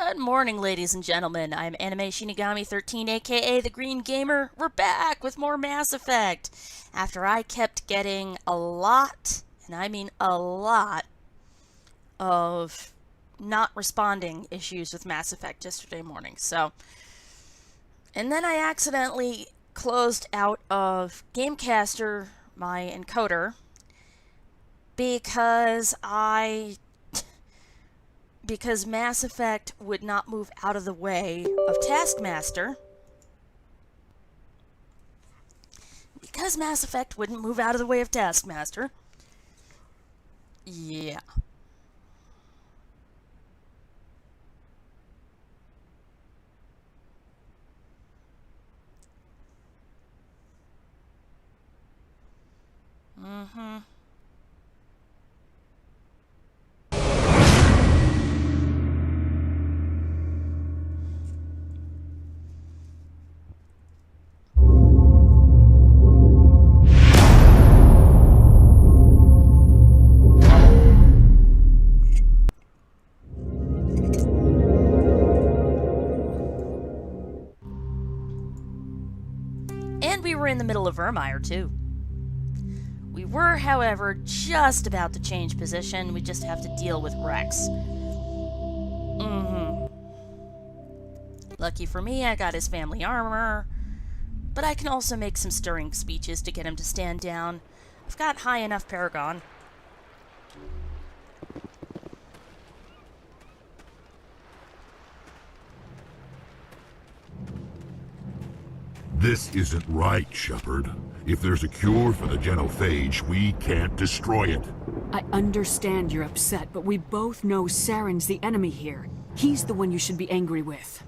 Good morning, ladies and gentlemen. I'm Anime Shinigami 13, aka The Green Gamer. We're back with more Mass Effect. After I kept getting a lot, and I mean a lot, of not responding issues with Mass Effect yesterday morning. And then I accidentally closed out of Gamecaster, my encoder, because Mass Effect would not move out of the way of Taskmaster. Because Mass Effect wouldn't move out of the way of Taskmaster. Yeah. Mm-hmm. And we were in the middle of Vermeer, too. We were, however, just about to change position. We just have to deal with Rex. Lucky for me, I got his family armor. But I can also make some stirring speeches to get him to stand down. I've got high enough Paragon. This isn't right, Shepard. If there's a cure for the genophage, we can't destroy it. I understand you're upset, but we both know Saren's the enemy here. He's the one you should be angry with.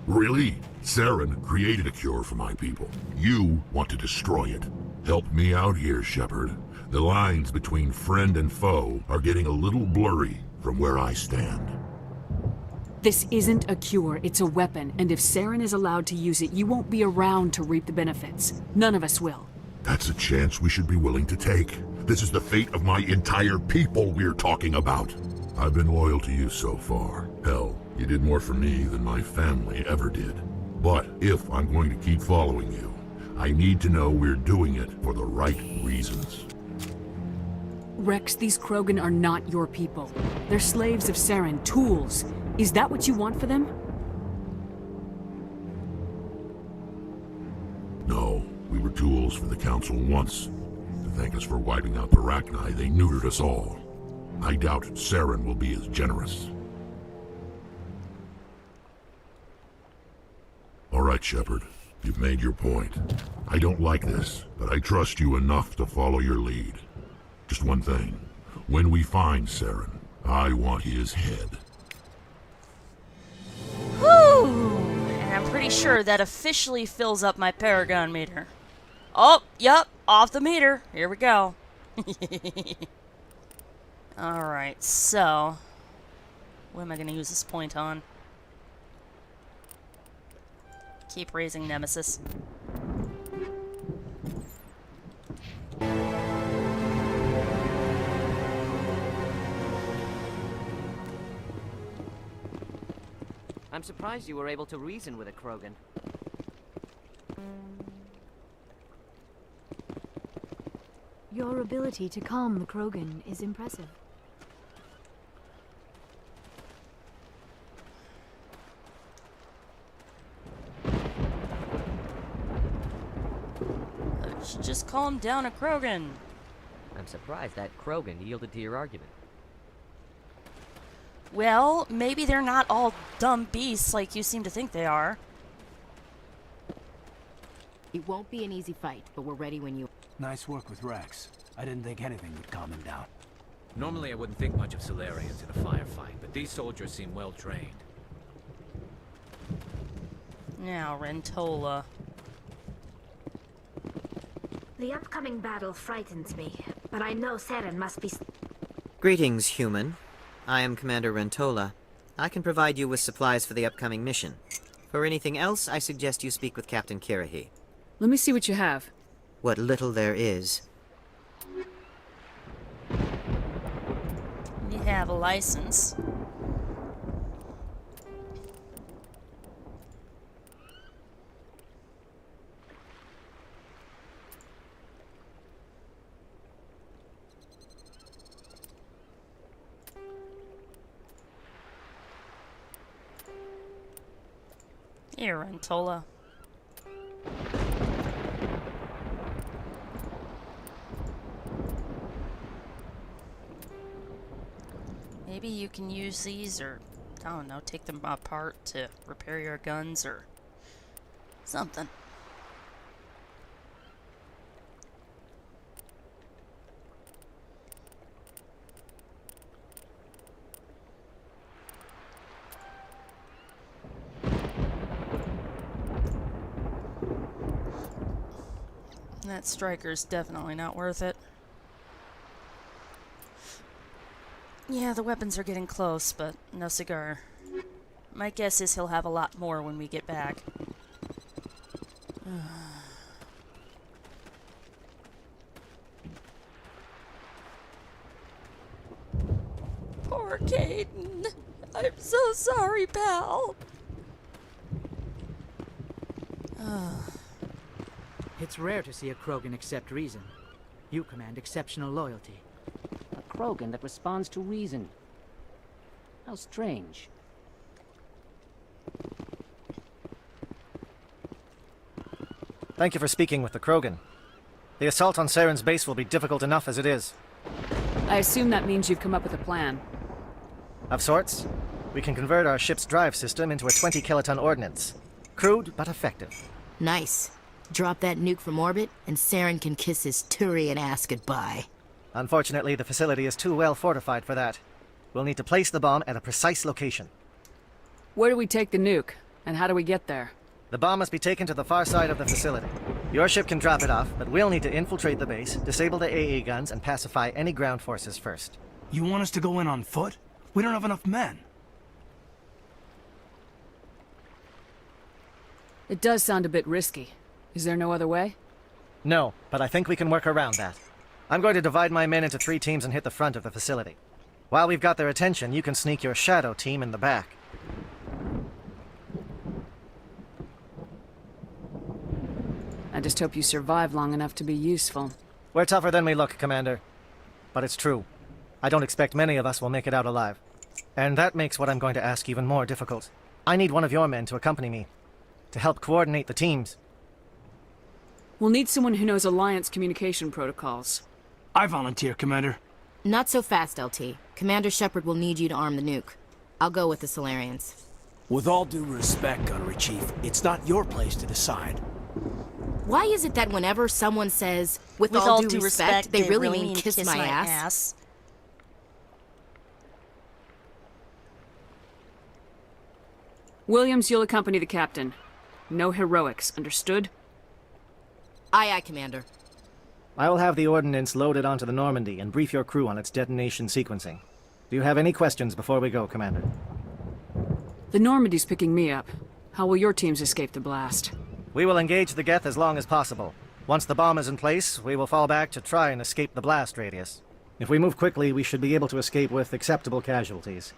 Really? Saren created a cure for my people. You want to destroy it. Help me out here, Shepard. The lines between friend and foe are getting a little blurry from where I stand. This isn't a cure, it's a weapon, and if Saren is allowed to use it, you won't be around to reap the benefits. None of us will. That's a chance we should be willing to take. This is the fate of my entire people we're talking about. I've been loyal to you so far. Hell, you did more for me than my family ever did. But if I'm going to keep following you, I need to know we're doing it for the right reasons. Rex, these Krogan are not your people. They're slaves of Saren, tools. Is that what you want for them? No, we were tools for the Council once. To thank us for wiping out the Rachni, they neutered us all. I doubt Saren will be as generous. All right, Shepard. You've made your point. I don't like this, but I trust you enough to follow your lead. Just one thing. When we find Saren, I want his head. Whew! And I'm pretty sure that officially fills up my Paragon meter. Oh, yep, off the meter. Here we go. Alright, so... what am I going to use this point on? Keep raising Nemesis. I'm surprised you were able to reason with a Krogan. Your ability to calm the Krogan is impressive. I should just calm down a Krogan. I'm surprised that Krogan yielded to your argument. Well, maybe they're not all dumb beasts like you seem to think they are. It won't be an easy fight, but we're ready when you... Nice work with Rex. I didn't think anything would calm him down. Normally I wouldn't think much of Solarians in a firefight, but these soldiers seem well trained. Now, Rentola. The upcoming battle frightens me, but I know Saren must be... Greetings, human. I am Commander Rentola. I can provide you with supplies for the upcoming mission. For anything else, I suggest you speak with Captain Kirahi. Let me see what you have. What little there is. You have a license. Here, Rentola. Maybe you can use these, or I don't know, take them apart to repair your guns or something. That striker's definitely not worth it. Yeah, the weapons are getting close, but no cigar. My guess is he'll have a lot more when we get back. Poor Caden. I'm so sorry, pal. It's rare to see a Krogan accept reason. You command exceptional loyalty. A Krogan that responds to reason. How strange. Thank you for speaking with the Krogan. The assault on Saren's base will be difficult enough as it is. I assume that means you've come up with a plan. Of sorts. We can convert our ship's drive system into a 20-kiloton ordnance. Crude, but effective. Nice. Drop that nuke from orbit, and Saren can kiss his Turian ass goodbye. Unfortunately, the facility is too well fortified for that. We'll need to place the bomb at a precise location. Where do we take the nuke? And how do we get there? The bomb must be taken to the far side of the facility. Your ship can drop it off, but we'll need to infiltrate the base, disable the AA guns, and pacify any ground forces first. You want us to go in on foot? We don't have enough men. It does sound a bit risky. Is there no other way? No, but I think we can work around that. I'm going to divide my men into 3 teams and hit the front of the facility. While we've got their attention, you can sneak your shadow team in the back. I just hope you survive long enough to be useful. We're tougher than we look, Commander. But it's true. I don't expect many of us will make it out alive. And that makes what I'm going to ask even more difficult. I need one of your men to accompany me, to help coordinate the teams. We'll need someone who knows Alliance communication protocols. I volunteer, Commander. Not so fast, LT. Commander Shepard will need you to arm the nuke. I'll go with the Solarians. With all due respect, Gunnery Chief, it's not your place to decide. Why is it that whenever someone says, with all due respect, they really mean kiss my ass? Williams, you'll accompany the captain. No heroics, understood? Aye, aye, Commander. I will have the ordnance loaded onto the Normandy and brief your crew on its detonation sequencing. Do you have any questions before we go, Commander? The Normandy's picking me up. How will your teams escape the blast? We will engage the Geth as long as possible. Once the bomb is in place, we will fall back to try and escape the blast radius. If we move quickly, we should be able to escape with acceptable casualties.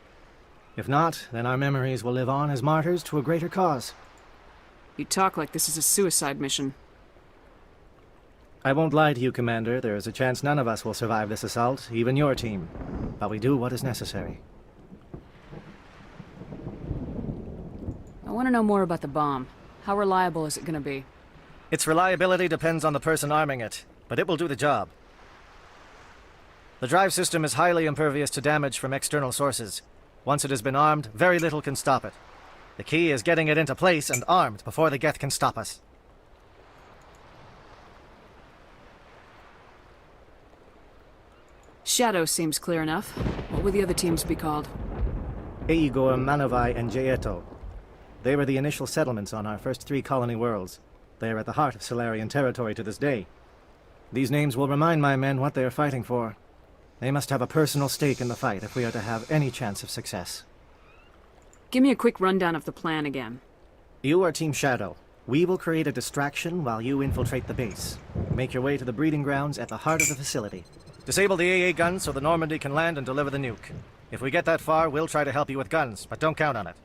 If not, then our memories will live on as martyrs to a greater cause. You talk like this is a suicide mission. I won't lie to you, Commander. There is a chance none of us will survive this assault, even your team. But we do what is necessary. I want to know more about the bomb. How reliable is it going to be? Its reliability depends on the person arming it, but it will do the job. The drive system is highly impervious to damage from external sources. Once it has been armed, very little can stop it. The key is getting it into place and armed before the Geth can stop us. Shadow seems clear enough. What will the other teams be called? Eigor, Manovai, and Jaeto. They were the initial settlements on our first 3 colony worlds. They are at the heart of Solarian territory to this day. These names will remind my men what they are fighting for. They must have a personal stake in the fight if we are to have any chance of success. Give me a quick rundown of the plan again. You are Team Shadow. We will create a distraction while you infiltrate the base. Make your way to the breeding grounds at the heart of the facility. Disable the AA guns so the Normandy can land and deliver the nuke. If we get that far, we'll try to help you with guns, but don't count on it.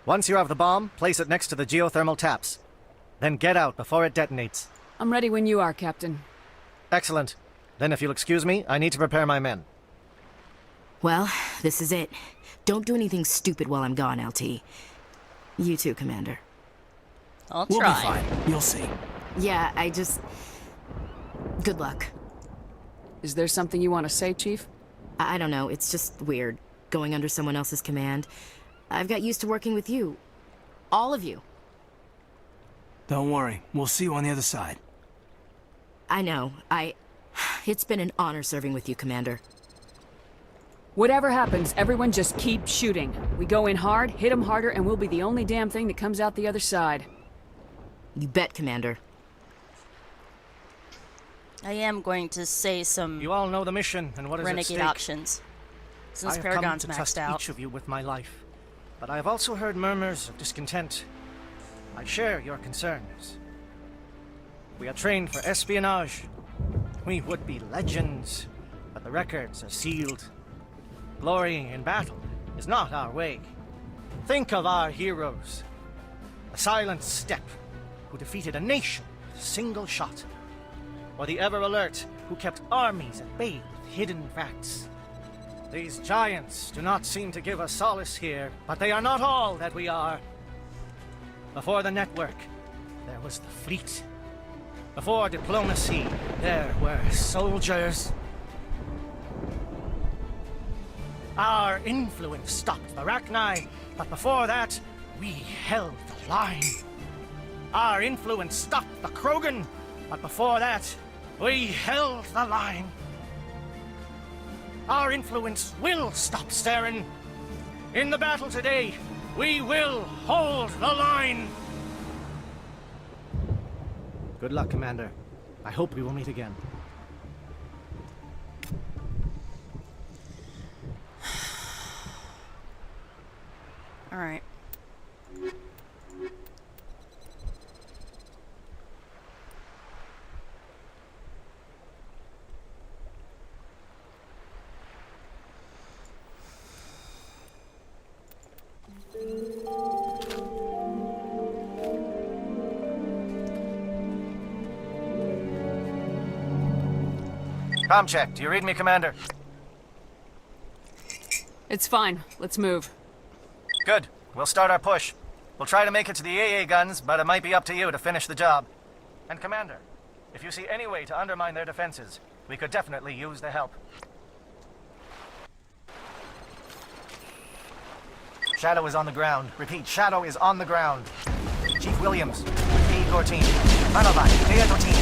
Once you have the bomb, place it next to the geothermal taps. Then get out before it detonates. I'm ready when you are, Captain. Excellent. Then if you'll excuse me, I need to prepare my men. Well, this is it. Don't do anything stupid while I'm gone, LT. You too, Commander. I'll We'll try. be fine. You'll see. Yeah, I just... Good luck. Is there something you want to say, Chief? I don't know, it's just weird, going under someone else's command. I've got used to working with you. All of you. Don't worry. We'll see you on the other side. I know. It's been an honor serving with you, Commander. Whatever happens, everyone just keep shooting. We go in hard, hit them harder, and we'll be the only damn thing that comes out the other side. You bet, Commander. I am going to say some You all know the mission and what is at renegade stake. options. Since I have Paragon's come to maxed trust out. each of you with my life, but I have also heard murmurs of discontent. I share your concerns. We are trained for espionage. We would be legends, but the records are sealed. Glorying in battle is not our way. Think of our heroes. A silent step who defeated a nation with a single shot. Or the ever-alert who kept armies at bay with hidden facts. These giants do not seem to give us solace here, but they are not all that we are. Before the network, there was the fleet. Before diplomacy, there were soldiers. Our influence stopped the Rachni, but before that, we held the line. Our influence stopped the Krogan, but before that, we held the line. Our influence will stop Saren. In the battle today, we will hold the line. Good luck, Commander. I hope we will meet again. All right. Com check. Do you read me, Commander? It's fine. Let's move. Good. We'll start our push. We'll try to make it to the AA guns, but it might be up to you to finish the job. And Commander, if you see any way to undermine their defenses, we could definitely use the help. Shadow is on the ground. Repeat, Shadow is on the ground. Chief Williams, Igor team. Manovai, Teato team.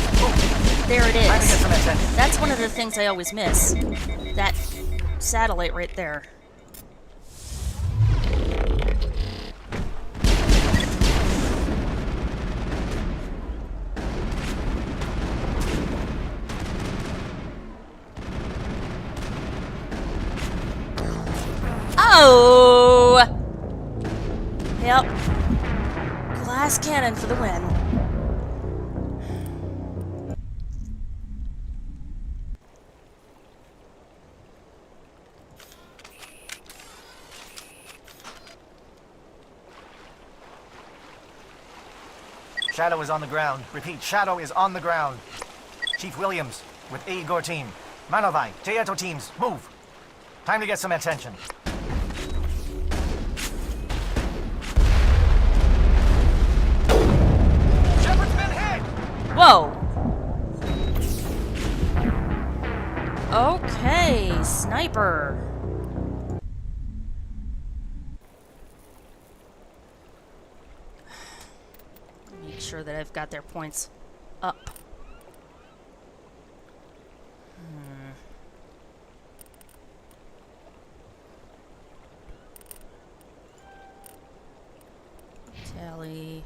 There it Time to get is. some attention. That's one of the things I always miss. That satellite right there. Oh! Yep. Glass cannon for the win. Shadow is on the ground. Repeat, Shadow is on the ground. Chief Williams, with Igor team. Manovai, Teato teams, move. Time to get some attention. Shepard's been hit! Whoa! Okay, sniper. Make sure that I've got their points up. Tally.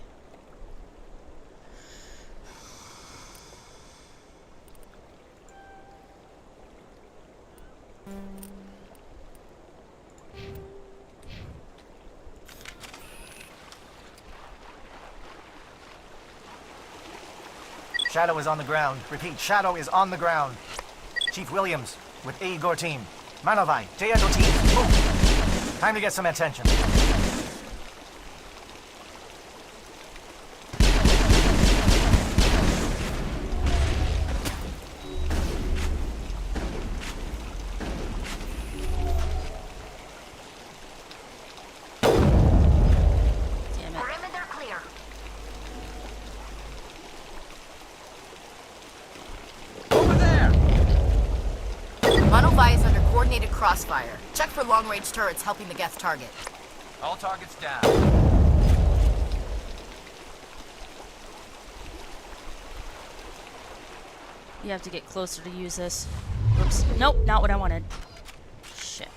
Shadow is on the ground. Repeat, Shadow is on the ground. Chief Williams, with Igor team. Manovai, Teato team, move. Time to get some attention. Damn it. Perimeter clear. crossfire. Check for long-range turrets helping the Geth target. All targets down. You have to get closer to use this. Oops. Nope, not what I wanted. Shit.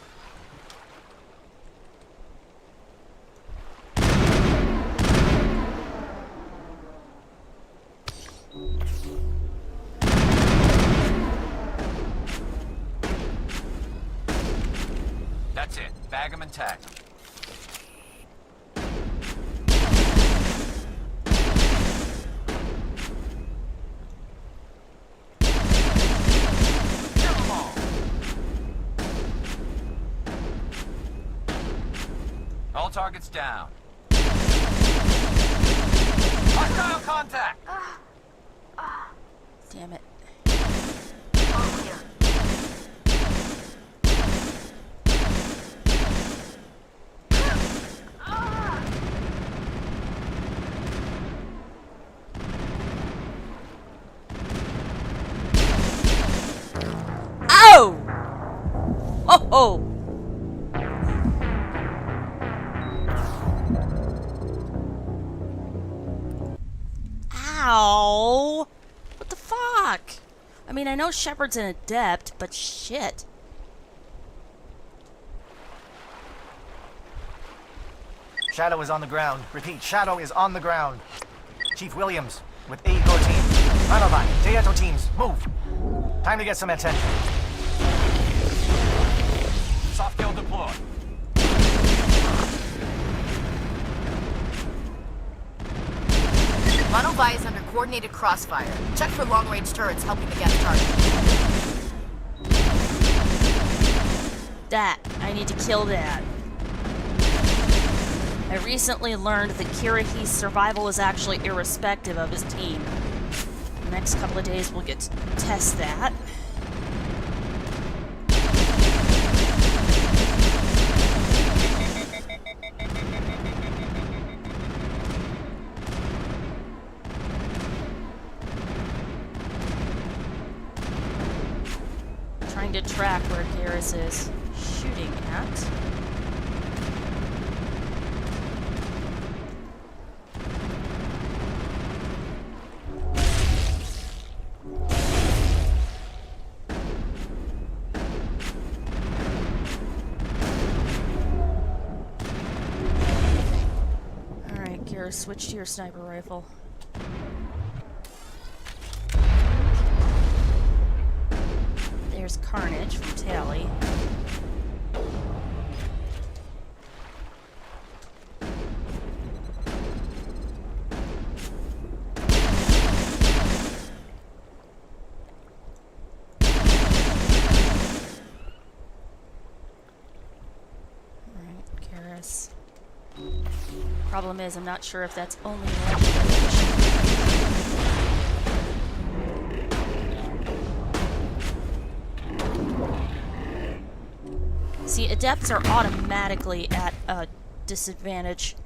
That's it. Bag 'em and tag 'em. Kill 'em all. All targets down. Hostile contact! Damn it. Oh! Oh ho! Ow! What the fuck? I mean, I know Shepard's an adept, but shit. Shadow is on the ground. Repeat, Shadow is on the ground. Chief Williams, with A Core team. Manovan, Teato teams, move. Time to get some attention. Soft kill deployed. Monovi is under coordinated crossfire. Check for long-range turrets helping the Geth target. That. I need to kill that. I recently learned that Kirahi's survival is actually irrespective of his team. The next couple of days we'll get to test that. Trying to track where Garrus is shooting at. Alright, Garrus, switch to your sniper rifle. There's Carnage from Tally. Alright, Garrus. Problem is, I'm not sure if that's only in legendary edition. See, adepts are automatically at a disadvantage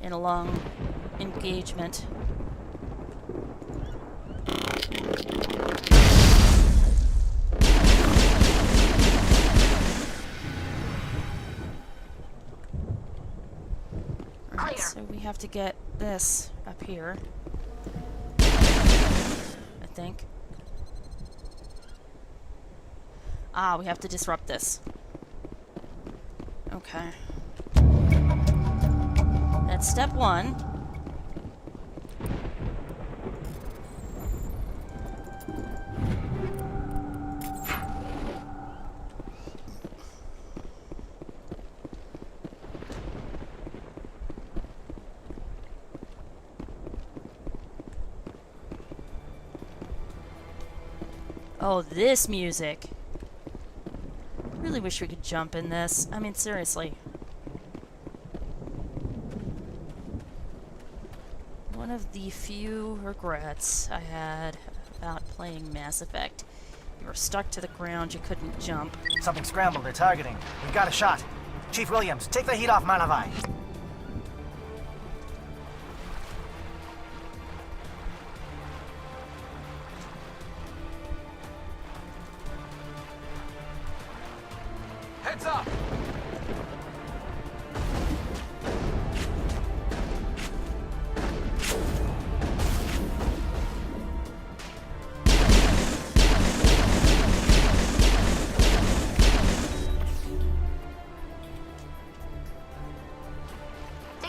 in a long engagement. Alright, so we have to get this up here, I think. Ah, we have to disrupt this. Okay. That's step one. Oh, this music. Really wish we could jump in this. I mean, seriously. One of the few regrets I had about playing Mass Effect. You were stuck to the ground, you couldn't jump. Something scrambled, they're targeting. We've got a shot. Chief Williams, take the heat off Manovi.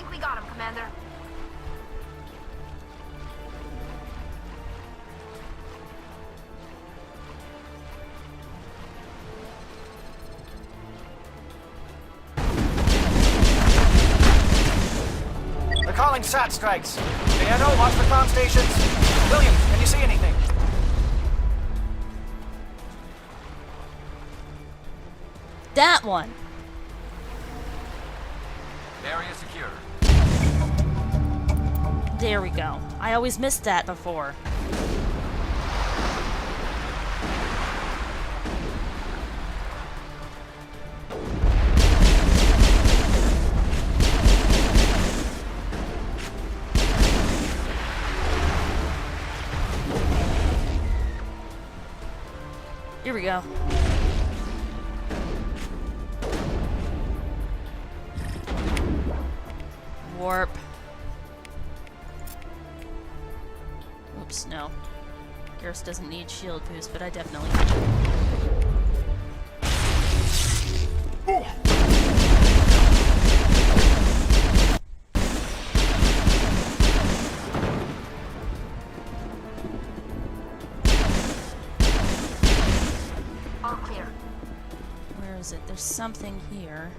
think we got him, Commander. They're calling SAT strikes. Piano, watch for comm stations. Williams, can you see anything? That one. Area secure. There we go. I always missed that before. Here we go. Warp. Oops, no. Garrus doesn't need shield boost, but I definitely All clear. Where is it? There's something here.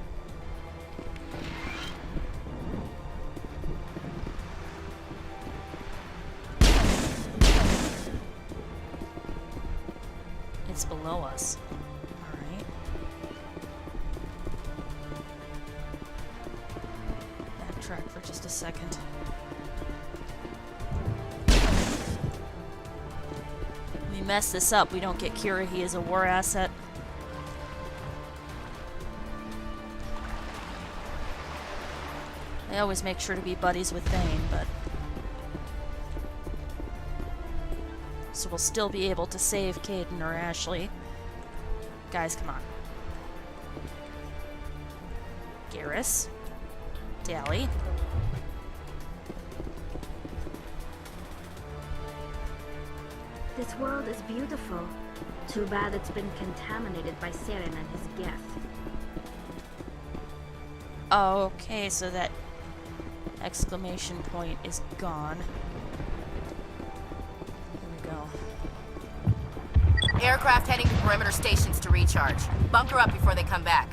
It's below us. Alright. Backtrack for just a second. We mess this up, we don't get Kira. He is a war asset. I always make sure to be buddies with Thane, but... So we'll still be able to save Caden or Ashley. Guys, come on. Garrus. Dally. This world is beautiful. Too bad it's been contaminated by Saren and his Geth. Okay, so that exclamation point is gone. Aircraft heading to perimeter stations to recharge. Bunker up before they come back.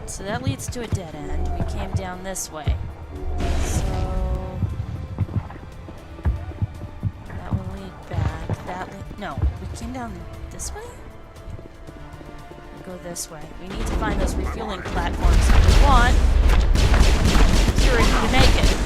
So that leads to a dead end. We came down this way. So... that will lead back. No, we came down this way? Go this way. We need to find those refueling platforms if we want security to make it.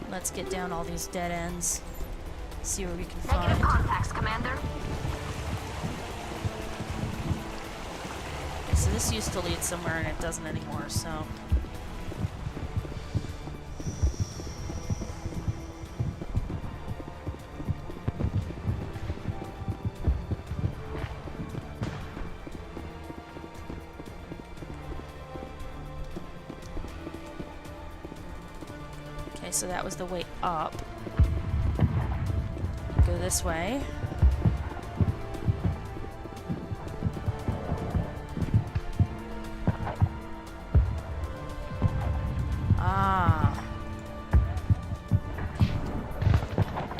Let's get down all these dead ends. See what we can find. Negative contacts, Commander. So this used to lead somewhere and it doesn't anymore, so... Okay, so that was the way up. Go this way.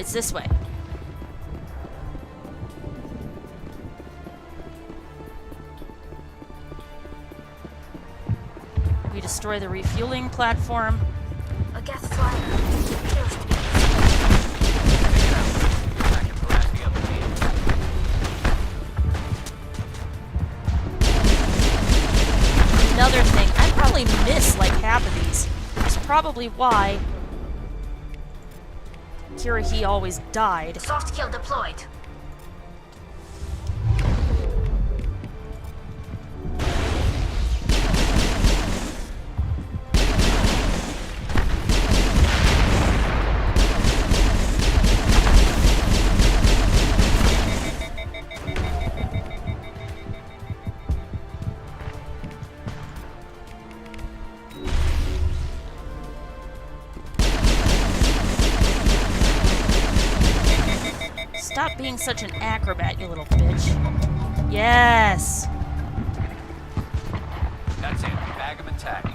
it's this way. We destroy the refueling platform. A gas flyer appears to be another thing, I probably miss like half of these. That's probably why Kirahi always died. soft kill deployed. Stop being such an acrobat, you little bitch. Yes! That's it. Bag 'em and tag 'em.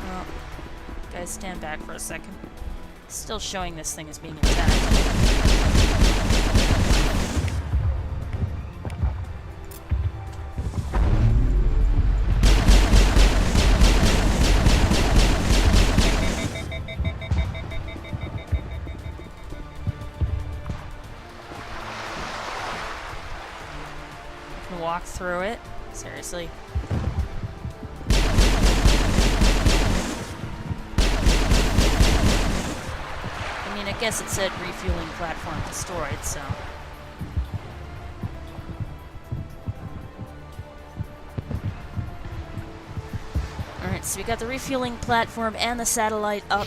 Well, guys, stand back for a second. Still showing this thing as being attacked. Walk through it. Seriously. I mean, I guess it said refueling platform destroyed, so. Alright, so we got the refueling platform and the satellite uplink.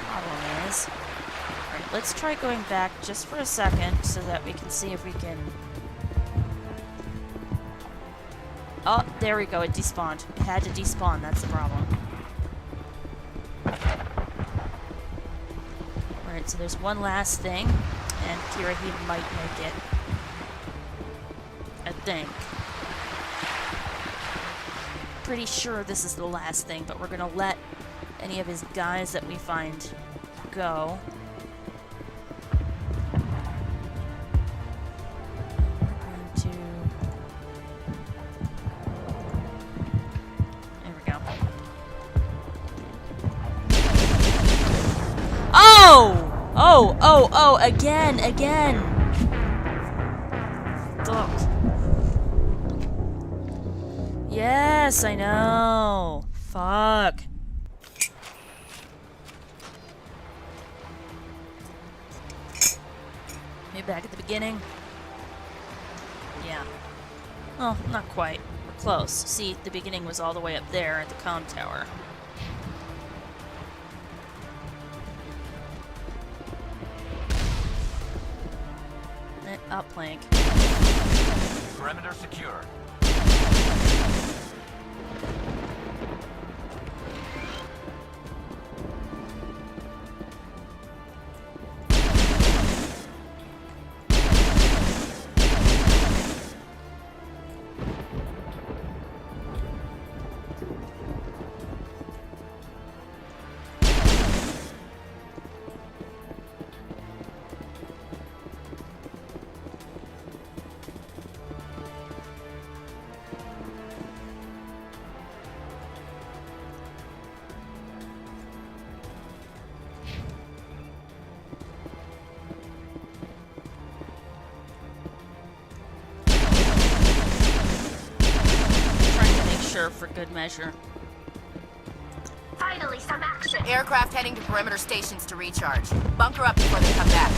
Problem is, let's try going back just for a second so that we can see if we can... Oh, there we go, it despawned. It had to despawn, that's the problem. Alright, so there's one last thing, and Kirahi might make it. I think. Pretty sure this is the last thing, but we're gonna let any of his guys that we find go. Oh, again. Ugh. Yes, I know. Fuck. Maybe back at the beginning? Yeah. Oh, not quite. We're close. See, the beginning was all the way up there at the comm tower. Uplink. Perimeter secure. For good measure. Finally, some action. Aircraft heading to perimeter stations to recharge. Bunker up before they come back.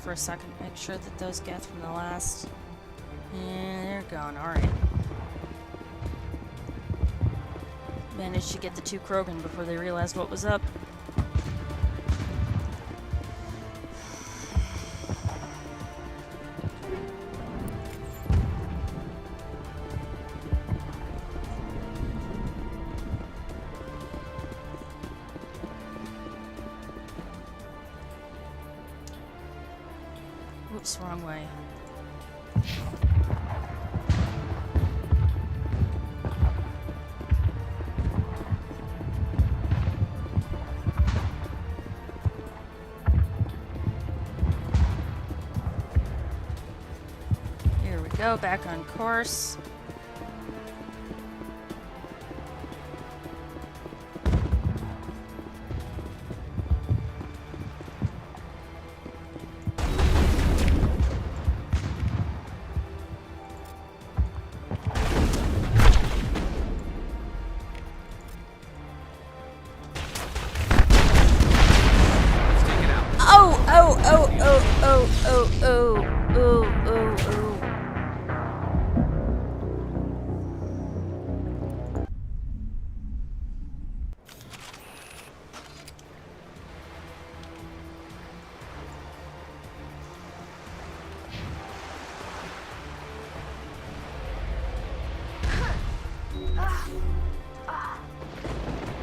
for a second. Make sure that those geth from the last... Yeah, they're gone. Alright. Managed to get the 2 Krogan before they realized what was up. Whoops, wrong way. Here we go, back on course.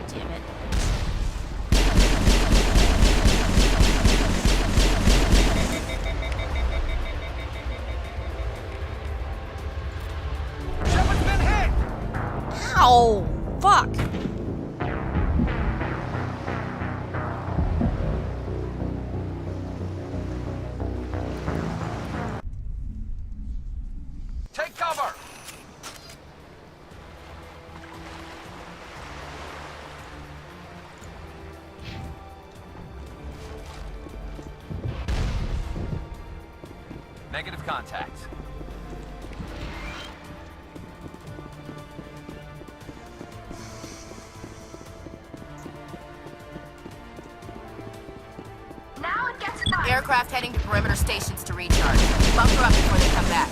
Damn it. Shepard's been hit! Ow! Fuck! Take cover! Negative contact. Now it gets dark. Aircraft heading to perimeter stations to recharge. Bunker up before they come back.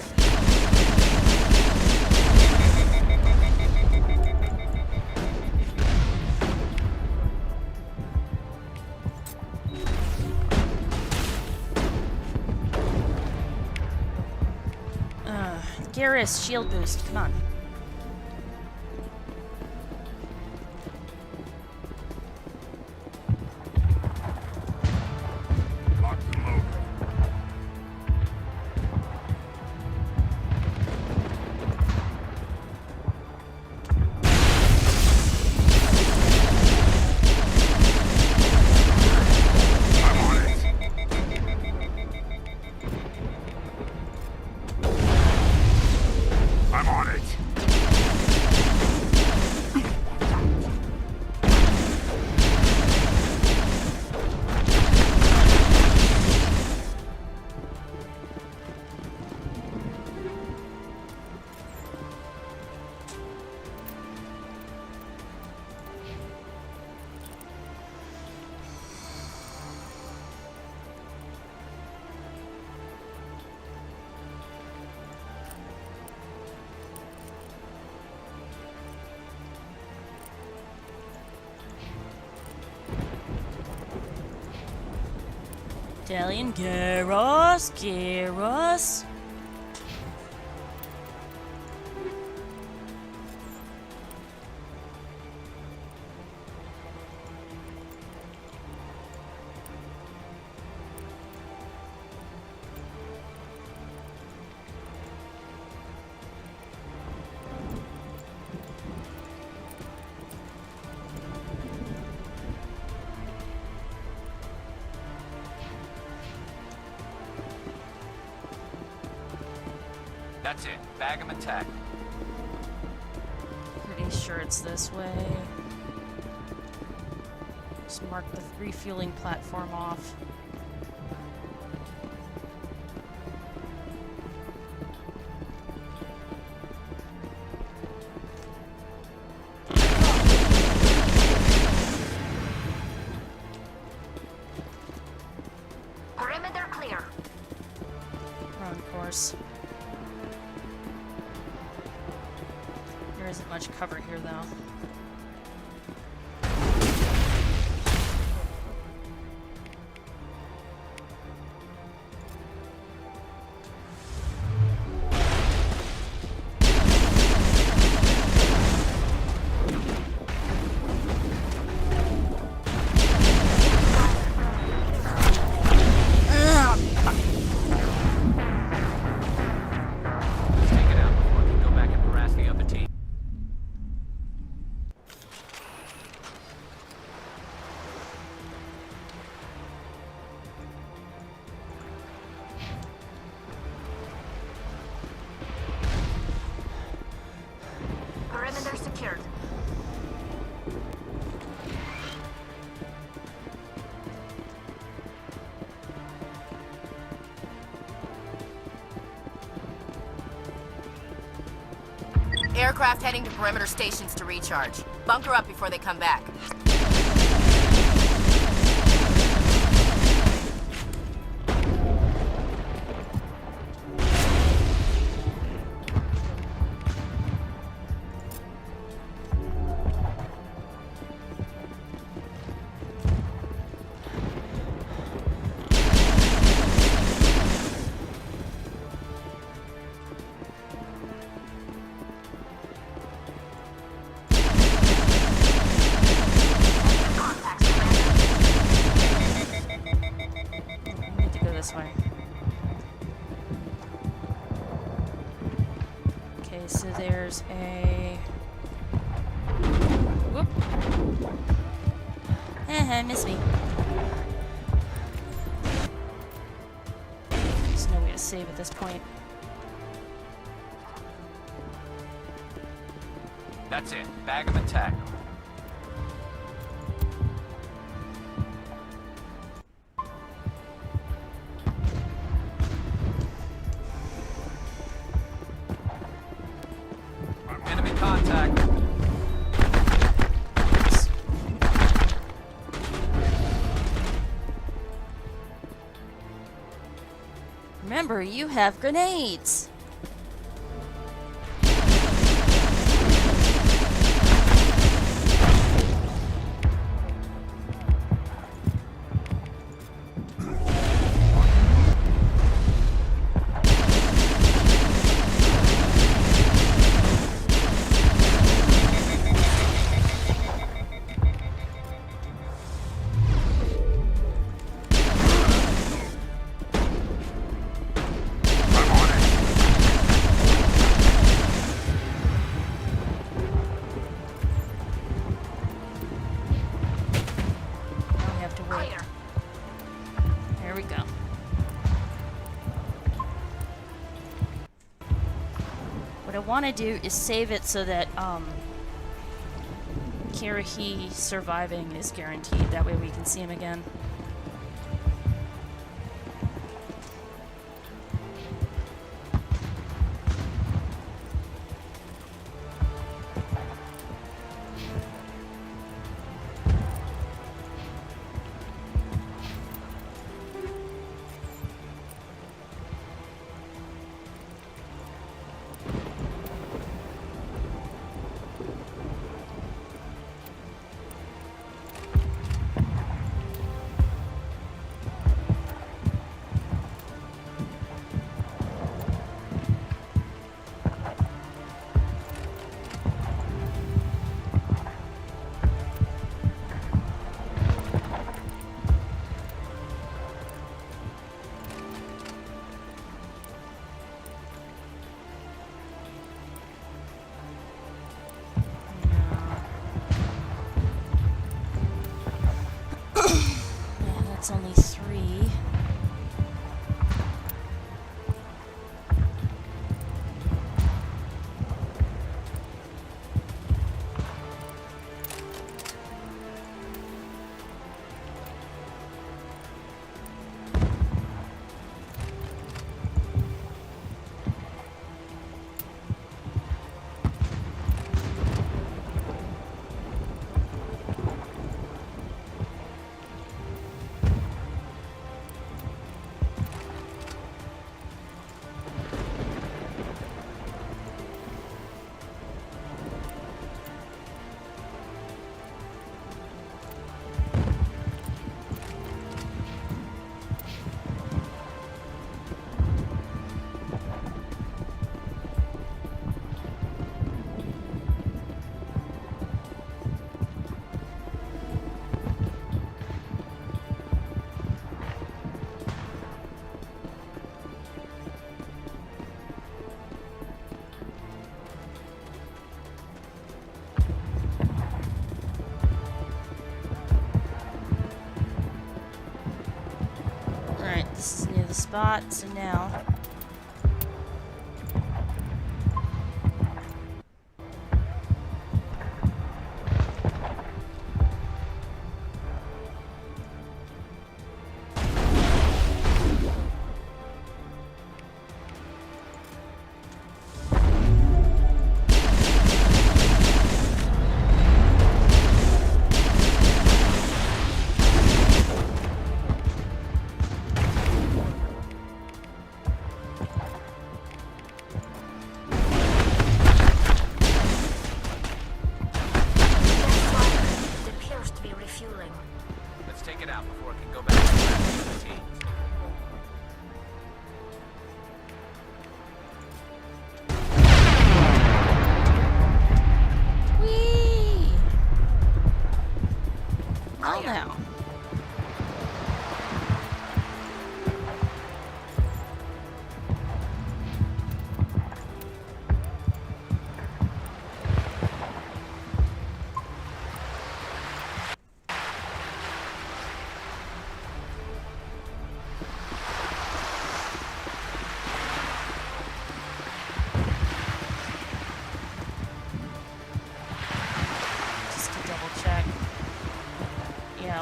Garrus, shield boost, come on. Lock and load. I'm on it. I'm on it. Delian, Garrus, Garrus. That's it. Bag 'em and tag 'em. Pretty sure it's this way. Just mark the refueling platform off. Perimeter clear. course. There isn't much cover here, though. Perimeter secured. Aircraft heading to perimeter stations to recharge. Bunker up before they come back. This way. Okay, so there's a... Whoop. Missed me. There's no way to save at this point. That's it. Bag them and tag them. Enemy contact. Remember, you have grenades! There we go. What I want to do is save it so that Kirahi surviving is guaranteed. That way we can see him again. It's only 3. spot, so now...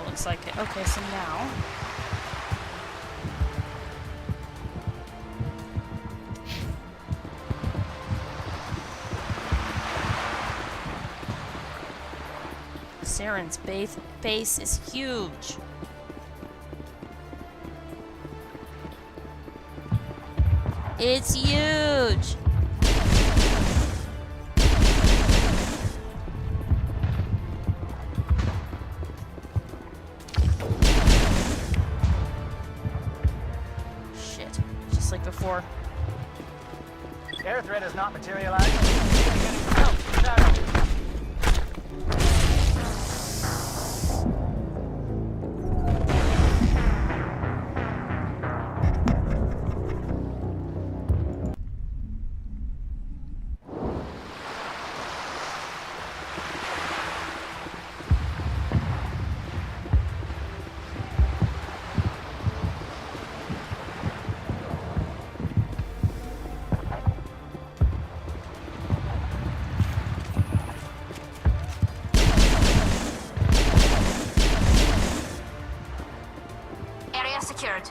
Looks like it. Okay, so now... Saren's base is huge. It's huge! Like before. Air threat has not materialized. Help, Shadow. Secured.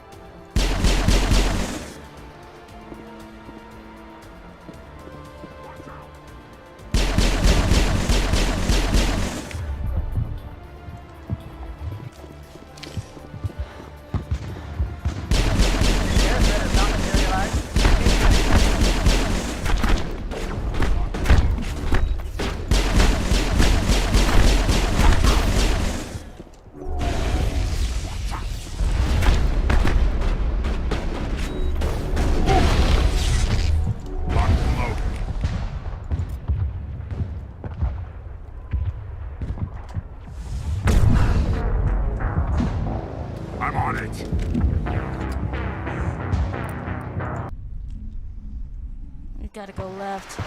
I'm on it. We gotta go left.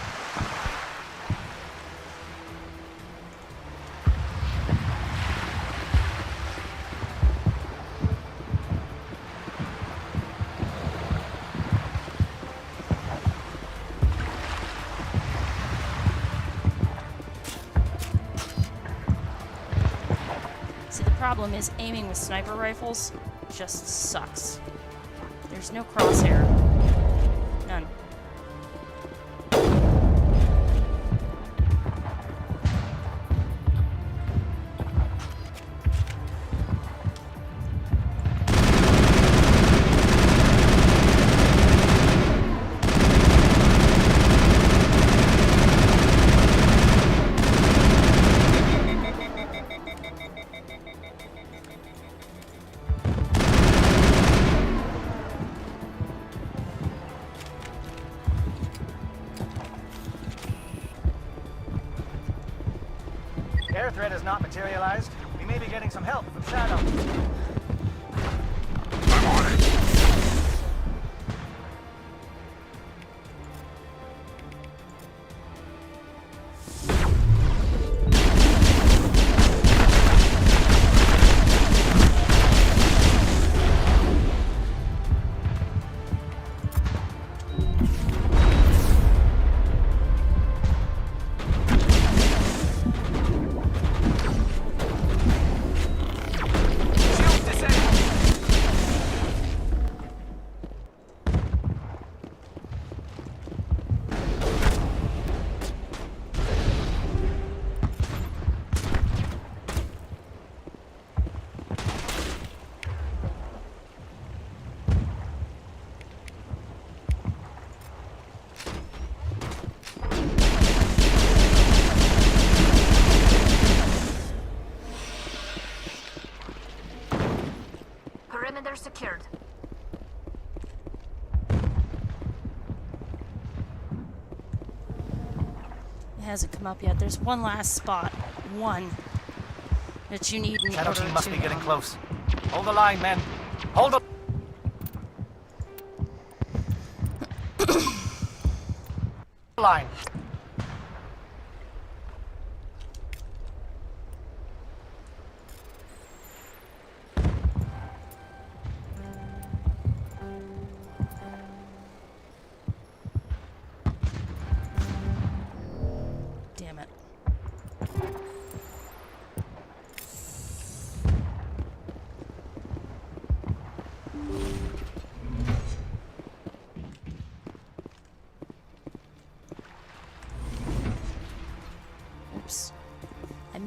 See, the problem is aiming with sniper rifles just sucks. There's no crosshair. None. Air threat has not materialized. We may be getting some help from Shadow. I'm on it. It hasn't come up yet. There's one last spot. One. That you need in Shadow order team must to, be getting close. Hold the line, men. Hold the line. Damn it. Oops. I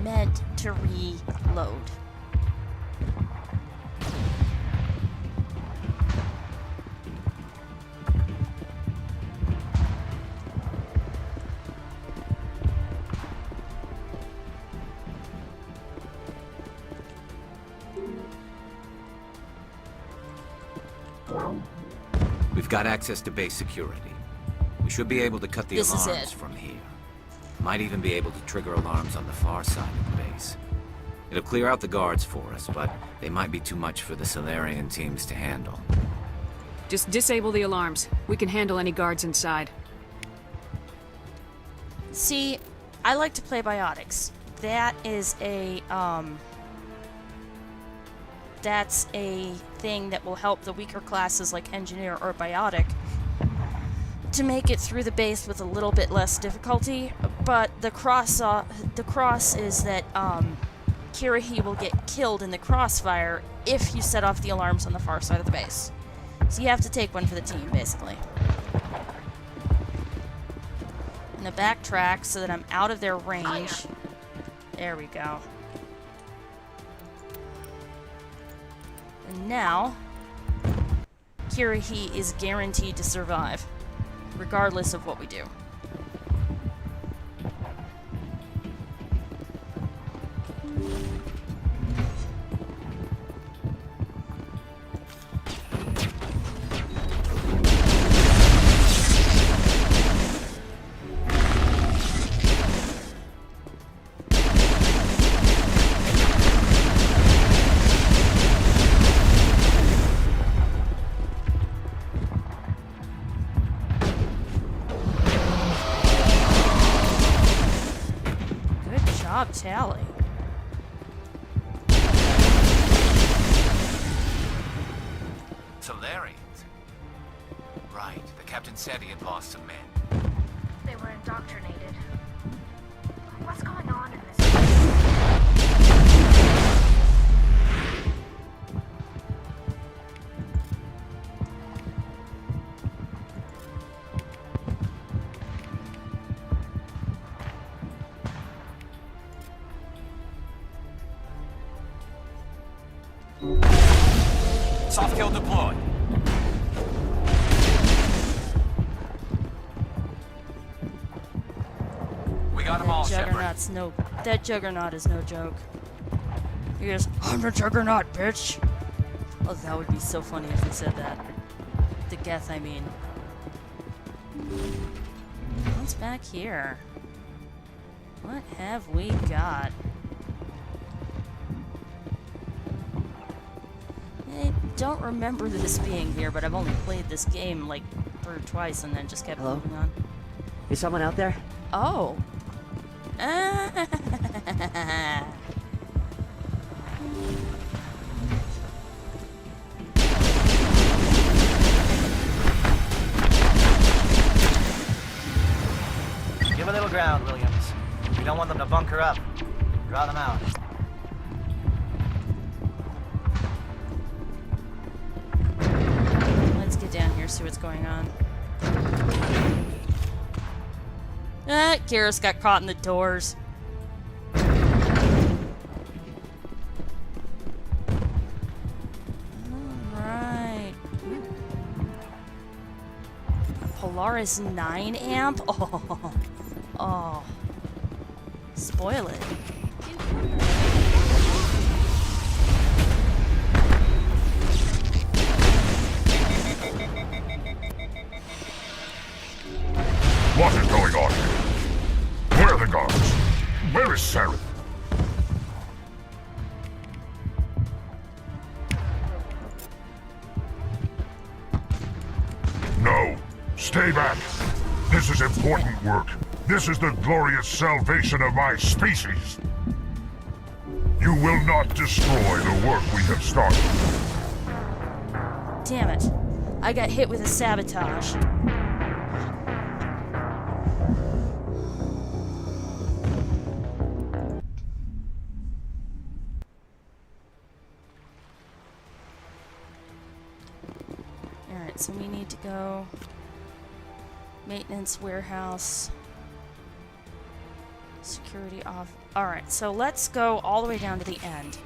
meant to reload. We've got access to base security. We should be able to cut the This is alarms it. from here. Might even be able to trigger alarms on the far side of the base. It'll clear out the guards for us, but they might be too much for the Solarian teams to handle. Just disable the alarms. We can handle any guards inside. See, I like to play biotics. That is a, that's a thing that will help the weaker classes like engineer or biotic to make it through the base with a little bit less difficulty. But the cross is that Kirahi will get killed in the crossfire if you set off the alarms on the far side of the base. So you have to take one for the team, basically. I'm gonna backtrack so that I'm out of their range. There we go. And now, Kirahi is guaranteed to survive, regardless of what we do. Tally. Solarians? Right, the captain said he had lost some men. They were indoctrinated. What's going on in this? Soft kill deployed. We got them all, Shepard. That Juggernaut is no joke. He goes, "I'm the Juggernaut, bitch!" Oh, that would be so funny if he said that. The Geth, I mean. What's back here? What have we got? I don't remember this being here, but I've only played this game like through twice and then just kept moving on. Is someone out there? Oh. Give a little ground, Williams. We don't want them to bunker up. Draw them out. Let's get down here, see what's going on. Garrus got caught in the doors. Alright. Polaris 9 amp? Oh. Oh. Spoil it. Stay back. This is important work. This is the glorious salvation of my species. You will not destroy the work we have started. Damn it. I got hit with a sabotage. Alright, so we need to go maintenance warehouse. Security off. Alright, so let's go all the way down to the end.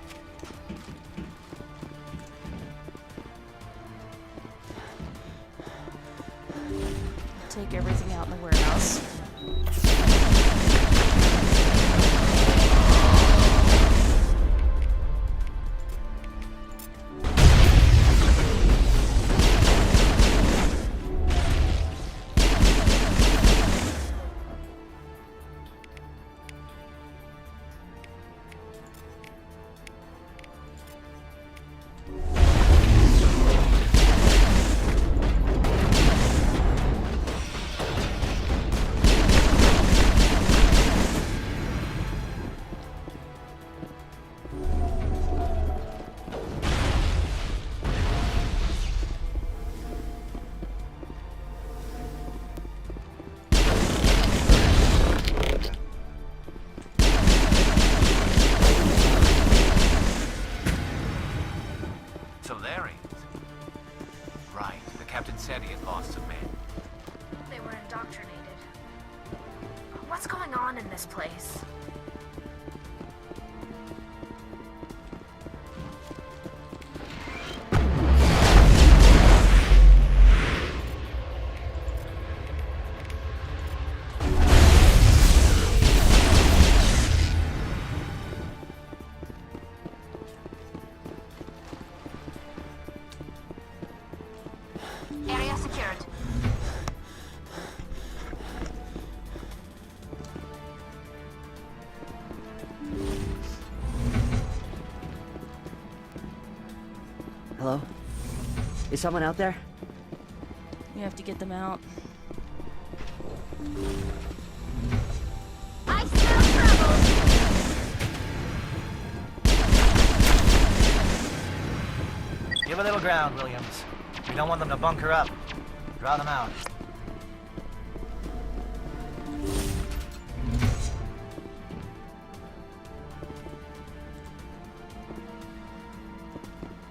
Take everything out in the warehouse. Right. The captain said he had lost some men. They were indoctrinated. What's going on in this place? Area secured. Hello? Is someone out there? We have to get them out. I smell trouble! Give a little ground, Williams. We don't want them to bunker up. Draw them out.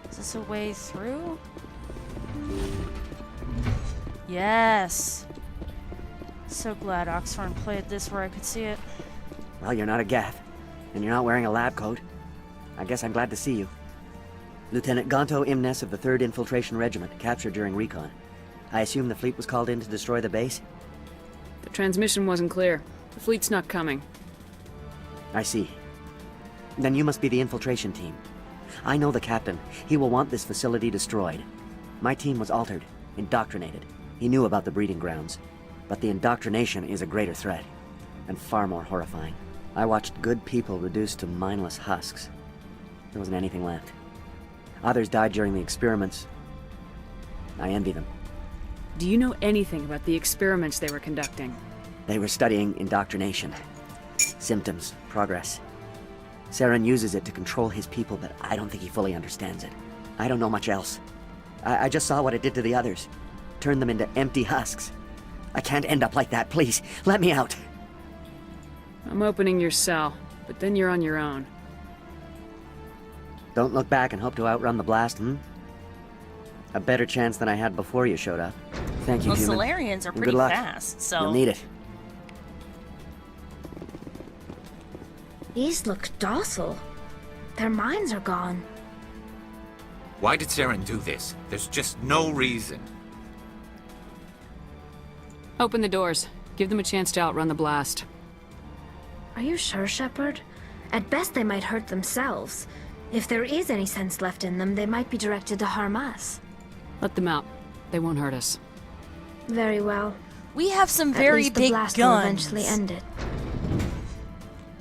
Is this a way through? Yes! So glad Oxford played this where I could see it. Well, you're not a Gath, and you're not wearing a lab coat. I guess I'm glad to see you. Lieutenant Gonto Imnes of the 3rd Infiltration Regiment, captured during recon. I assume the fleet was called in to destroy the base? The transmission wasn't clear. The fleet's not coming. I see. Then you must be the infiltration team. I know the captain. He will want this facility destroyed. My team was altered, indoctrinated. He knew about the breeding grounds. But the indoctrination is a greater threat, and far more horrifying. I watched good people reduced to mindless husks. There wasn't anything left. Others died during the experiments. I envy them. Do you know anything about the experiments they were conducting? They were studying indoctrination. Symptoms, progress. Saren uses it to control his people, but I don't think he fully understands it. I don't know much else. I just saw what it did to the others. Turned them into empty husks. I can't end up like that, please. Let me out. I'm opening your cell, but then you're on your own. Don't look back and hope to outrun the blast, A better chance than I had before you showed up. Thank you, Well, human. Solarians are And pretty good luck. fast, so... You'll need it. These look docile. Their minds are gone. Why did Saren do this? There's just no reason. Open the doors. Give them a chance to outrun the blast. Are you sure, Shepard? At best, they might hurt themselves. If there is any sense left in them, they might be directed to harm us. Let them out. They won't hurt us. Very well. We have some At very least big the blast will guns. eventually end it.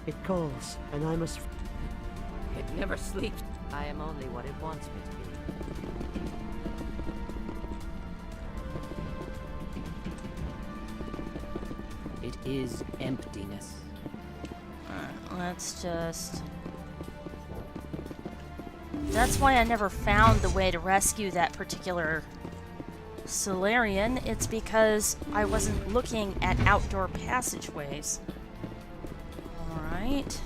It calls, and I must... It never sleeps. I am only what it wants me to be. is emptiness. Let's just... That's why I never found the way to rescue that particular Solarian. It's because I wasn't looking at outdoor passageways. Alright.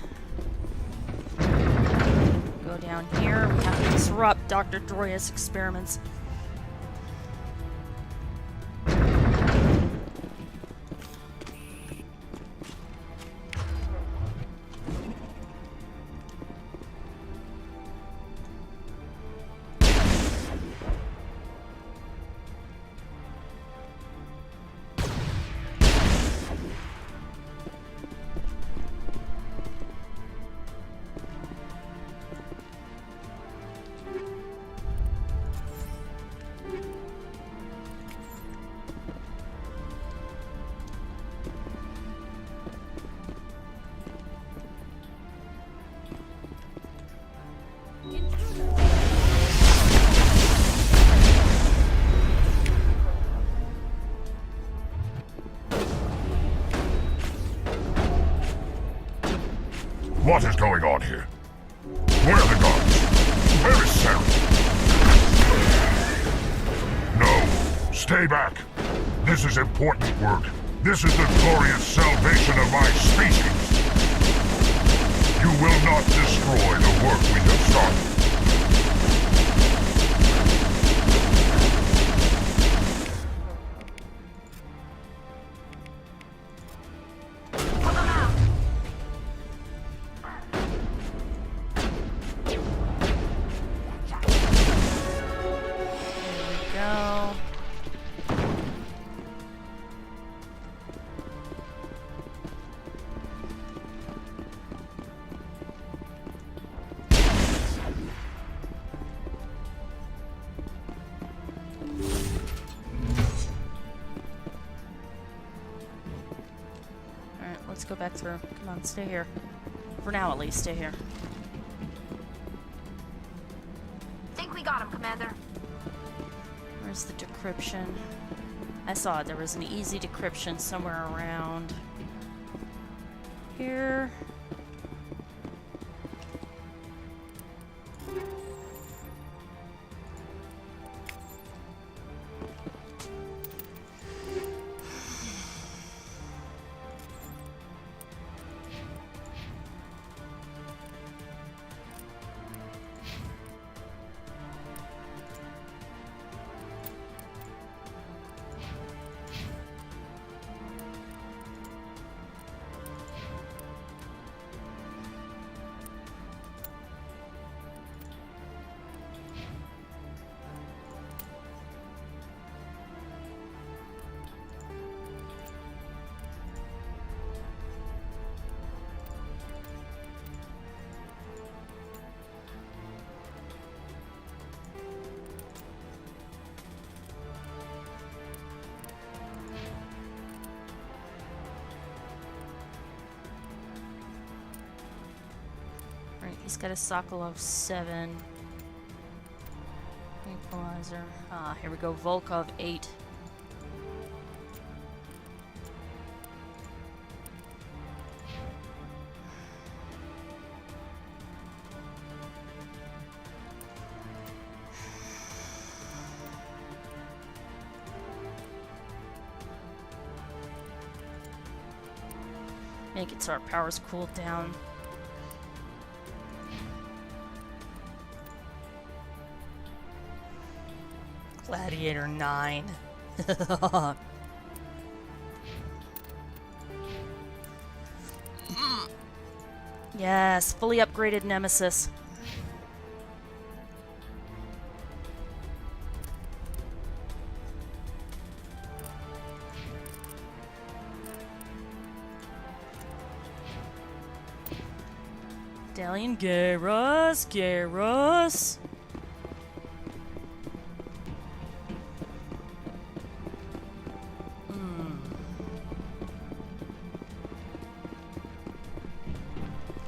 Go down here. We have to disrupt Dr. Droya's experiments. What is going on here? Where are the guards? Where is Sarah? No, stay back. This is important work. This is the glorious salvation of my species. You will not destroy the work we have started. Let's go back through. Come on, stay here. For now, at least, stay here. Think we got him, Commander. Where's the decryption? I saw it. There was an easy decryption somewhere around here. He's got a Sokolov 7. Equalizer. Ah, here we go. Volkov 8. Make it so our powers cool down. Gladiator 9. Yes, fully upgraded Nemesis. Dalian Garrus, Garrus.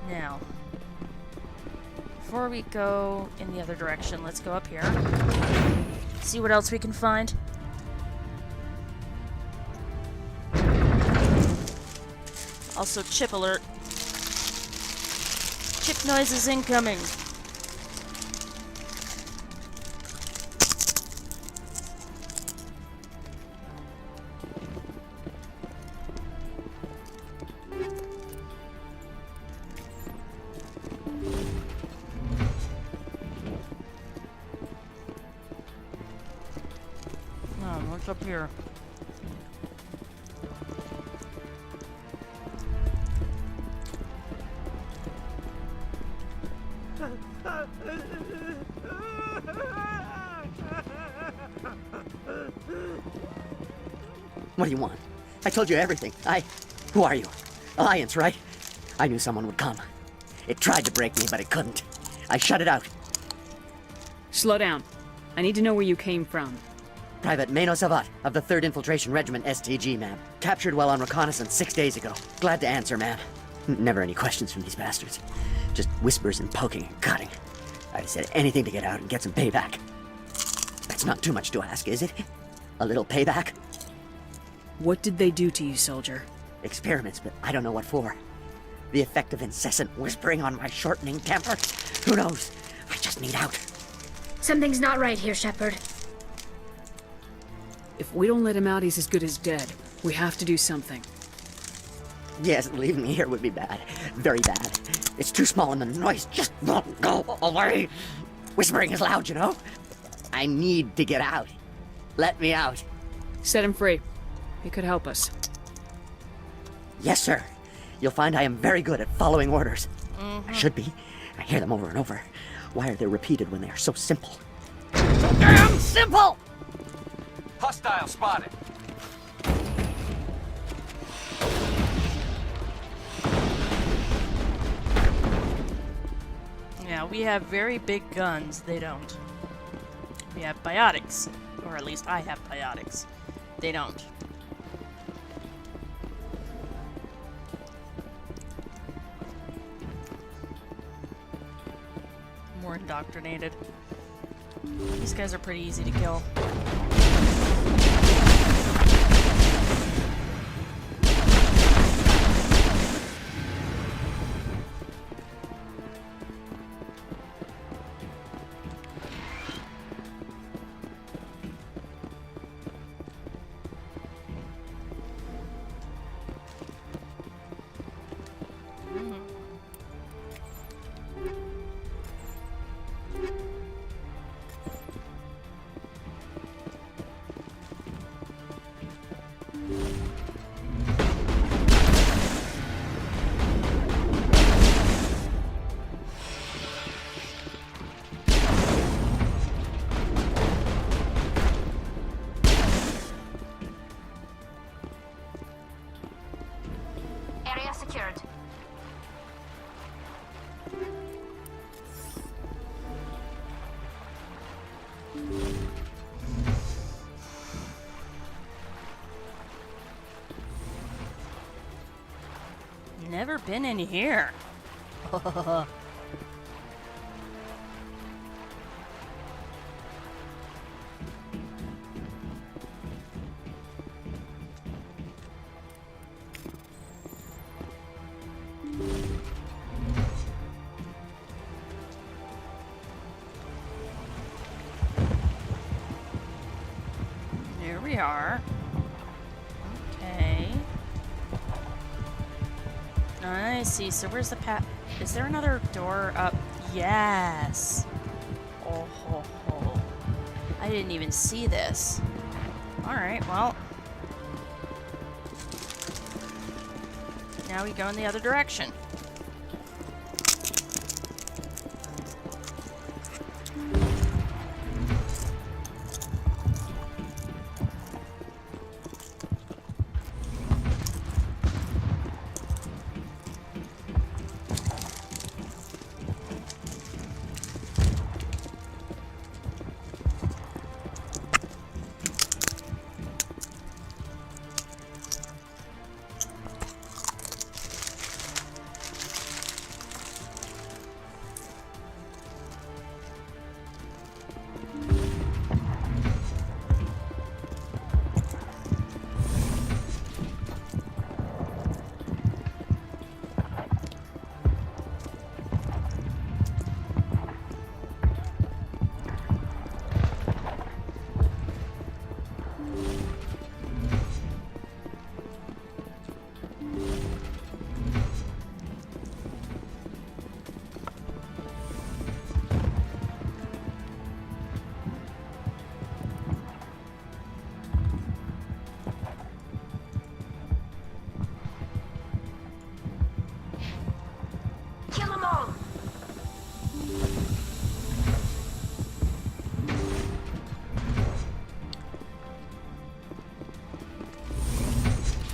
Now, before we go in the other direction, let's go up here. See what else we can find. Also, chip alert. Chip noises incoming. What's up here? What do you want? I told you everything. Who are you? Alliance, right? I knew someone would come. It tried to break me, but it couldn't. I shut it out. Slow down. I need to know where you came from. Private Mano Savat of the 3rd Infiltration Regiment STG, ma'am. Captured while on reconnaissance 6 days ago. Glad to answer, ma'am. Never any questions from these bastards. Just whispers and poking and cutting. I said anything to get out and get some payback. That's not too much to ask, is it? A little payback? What did they do to you, soldier? Experiments, but I don't know what for. The effect of incessant whispering on my shortening temper? Who knows? I just need out. Something's not right here, Shepard. If we don't let him out, he's as good as dead. We have to do something. Yes, leaving me here would be bad. Very bad. It's too small and the noise just won't go away. Whispering is loud, you know? I need to get out. Let me out. Set him free. He could help us. Yes, sir. You'll find I am very good at following orders. I should be. I hear them over and over. Why are they repeated when they are so simple? So damn simple! Hostile spotted. Yeah, we have very big guns. They don't. We have biotics. Or at least I have biotics. They don't. More indoctrinated. These guys are pretty easy to kill. Area secured. Never been in here. Here we are. Okay. I see. So where's the path? Is there another door up? Yes. Oh ho ho. I didn't even see this. Alright, well. Now we go in the other direction.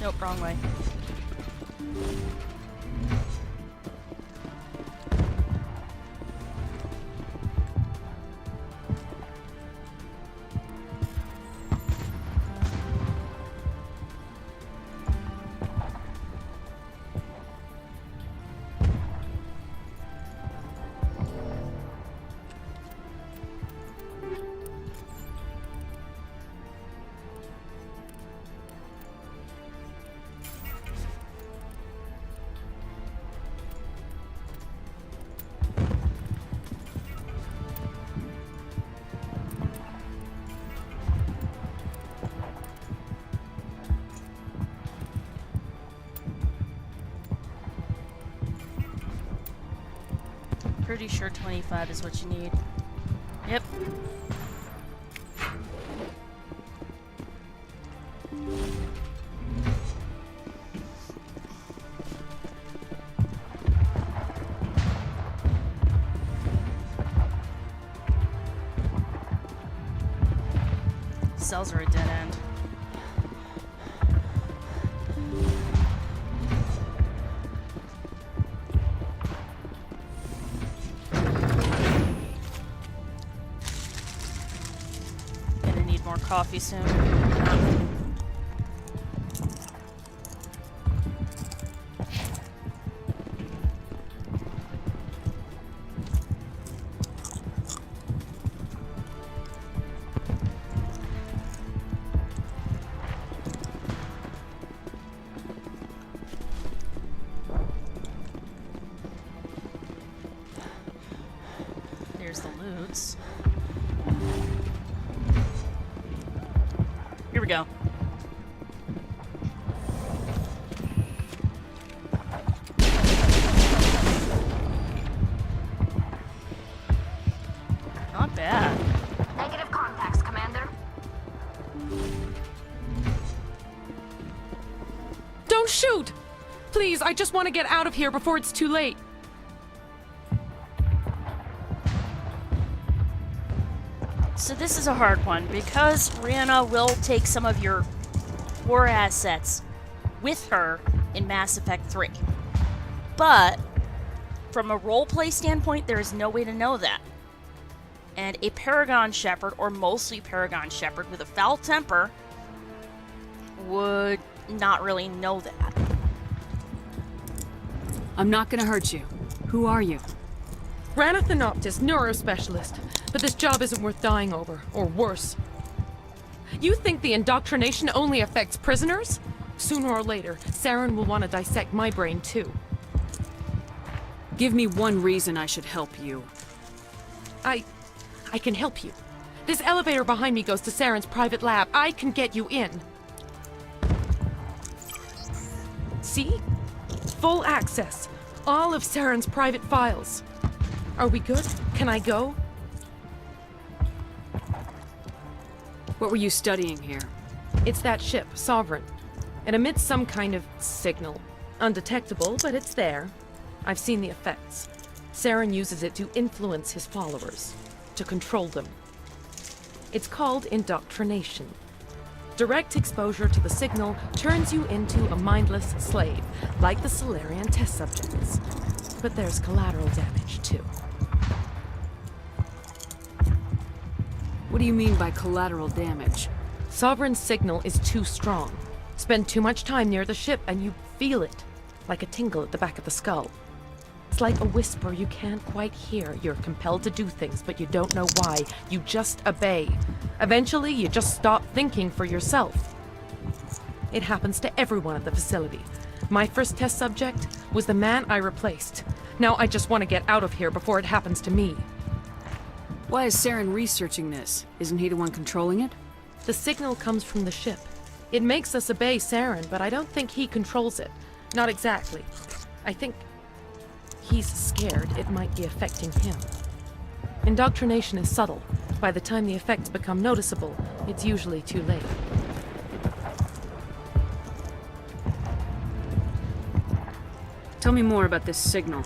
Nope, wrong way. Pretty sure 25 is what you need. Yep. Cells are a dead end. Coffee soon. There's the loots. Here we go. Not bad. Negative contacts, Commander. Don't shoot! Please, I just want to get out of here before it's too late. So this is a hard one, because Rihanna will take some of your war assets with her in Mass Effect 3. But, from a roleplay standpoint, there is no way to know that. And a Paragon Shepherd, or mostly Paragon Shepherd, with a foul temper, would not really know that. I'm not gonna hurt you. Who are you? Ranathanoptis, neurospecialist. But this job isn't worth dying over, or worse. You think the indoctrination only affects prisoners? Sooner or later, Saren will want to dissect my brain too. Give me one reason I should help you. I can help you. This elevator behind me goes to Saren's private lab. I can get you in. See? Full access. All of Saren's private files. Are we good? Can I go? What were you studying here? It's that ship, Sovereign. It emits some kind of signal. Undetectable, but it's there. I've seen the effects. Saren uses it to influence his followers, to control them. It's called indoctrination. Direct exposure to the signal turns you into a mindless slave, like the Solarian test subjects. But there's collateral damage, too. What do you mean by collateral damage? Sovereign's signal is too strong. Spend too much time near the ship and you feel it, like a tingle at the back of the skull. It's like a whisper you can't quite hear. You're compelled to do things, but you don't know why. You just obey. Eventually, you just stop thinking for yourself. It happens to everyone at the facility. My first test subject was the man I replaced. Now I just want to get out of here before it happens to me. Why is Saren researching this? Isn't he the one controlling it? The signal comes from the ship. It makes us obey Saren, but I don't think he controls it. Not exactly. I think he's scared it might be affecting him. Indoctrination is subtle. By the time the effects become noticeable, it's usually too late. Tell me more about this signal.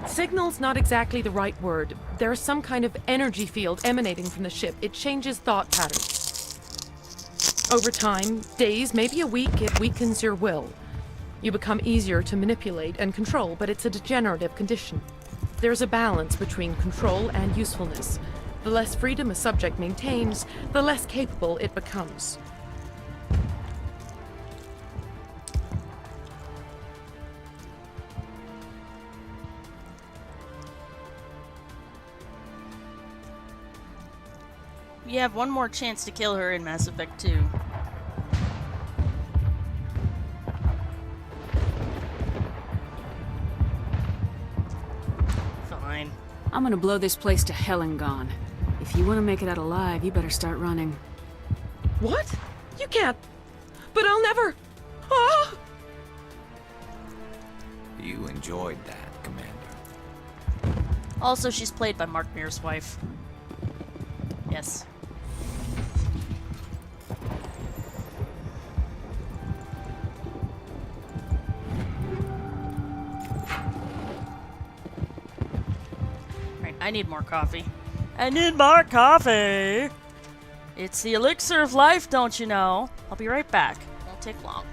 Signal's not exactly the right word. There's some kind of energy field emanating from the ship. It changes thought patterns. Over time, days, maybe a week, it weakens your will. You become easier to manipulate and control, but it's a degenerative condition. There's a balance between control and usefulness. The less freedom a subject maintains, the less capable it becomes. You have one more chance to kill her in Mass Effect 2. Fine. I'm gonna blow this place to hell and gone. If you want to make it out alive, you better start running. What? You can't. But I'll never. Ah! You enjoyed that, Commander. Also, she's played by Mark Meer's wife. Yes. Right, I need more coffee. I need more coffee! It's the elixir of life, don't you know? I'll be right back. Won't take long.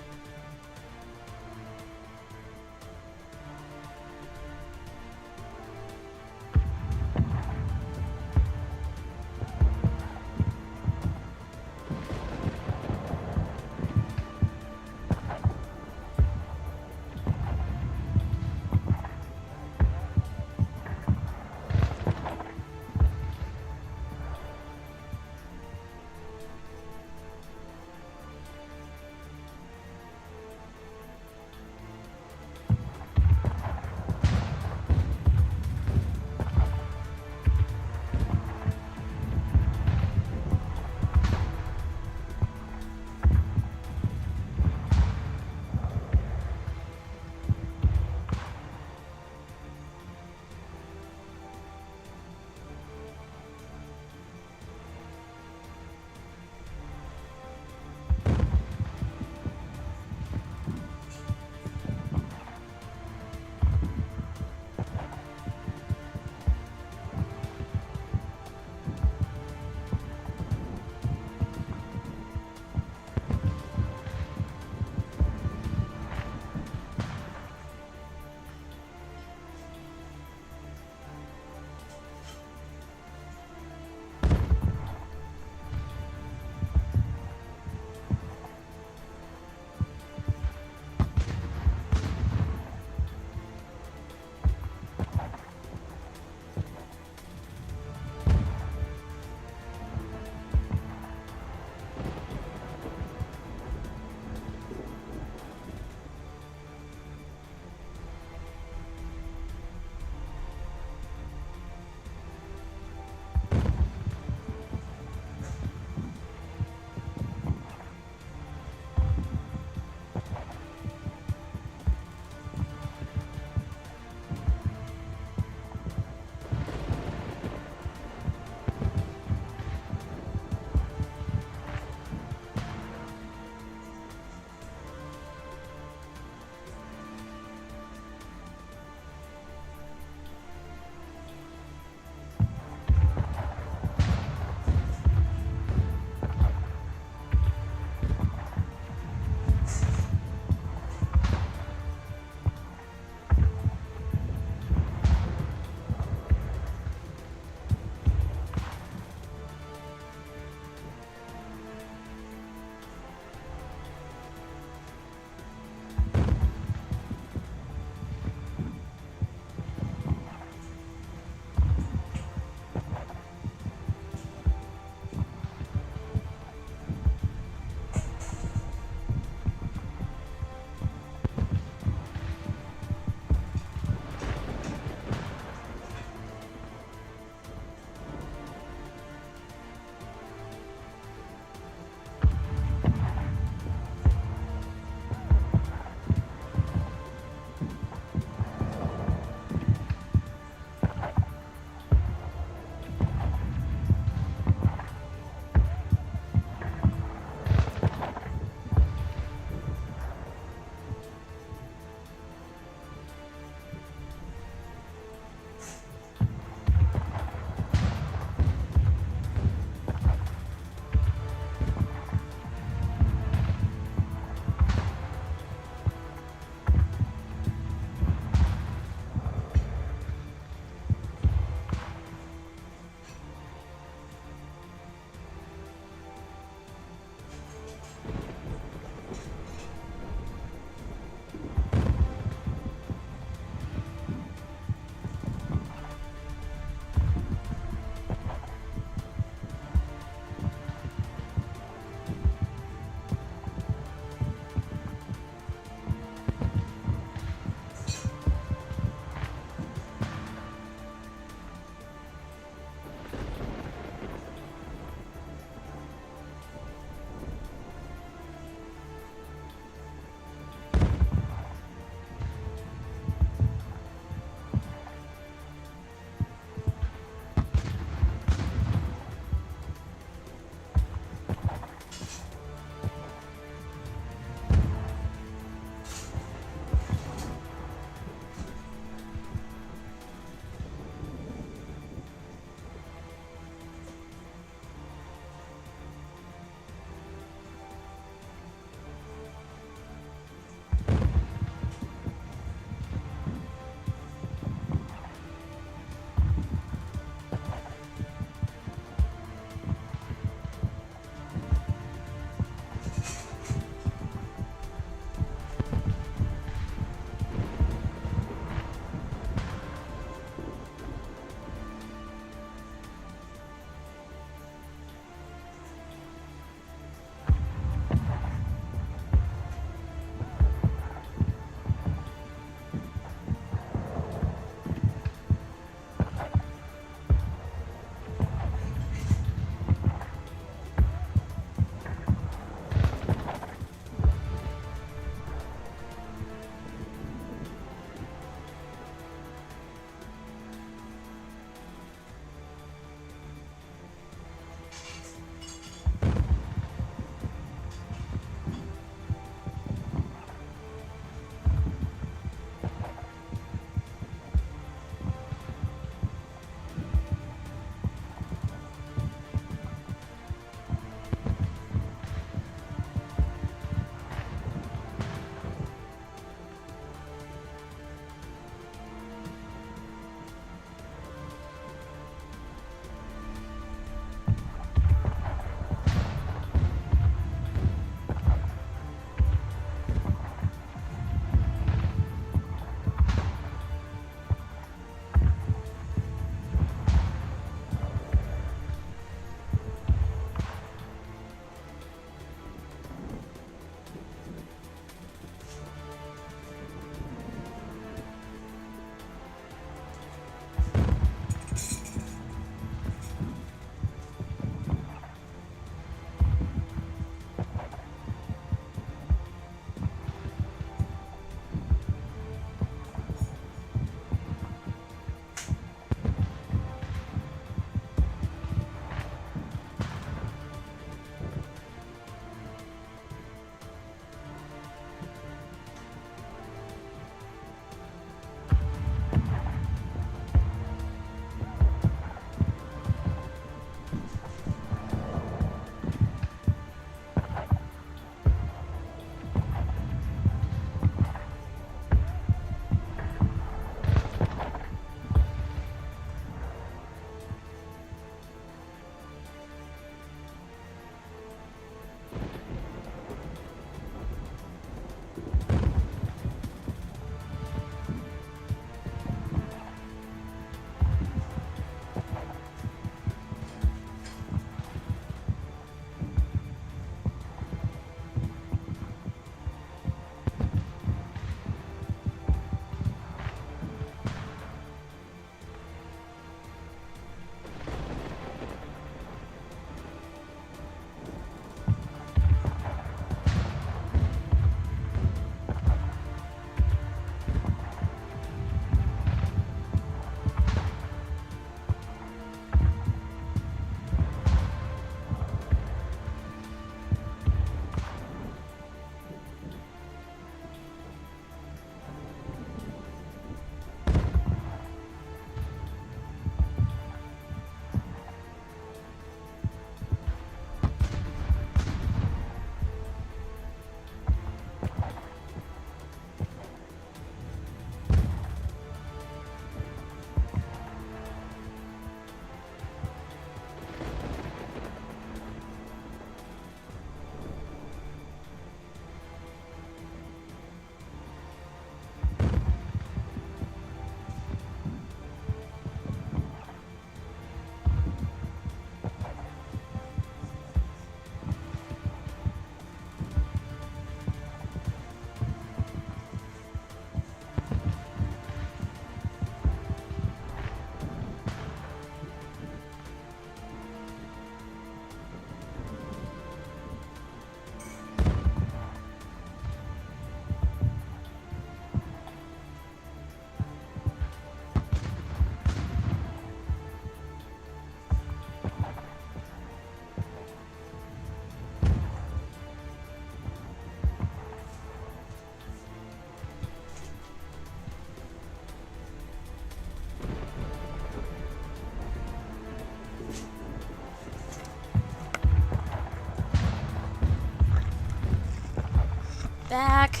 back.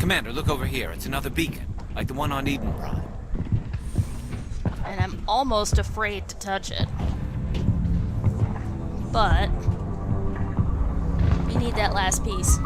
Commander, look over here. It's another beacon, like the one on Eden Prime. And I'm almost afraid to touch it. But we need that last piece.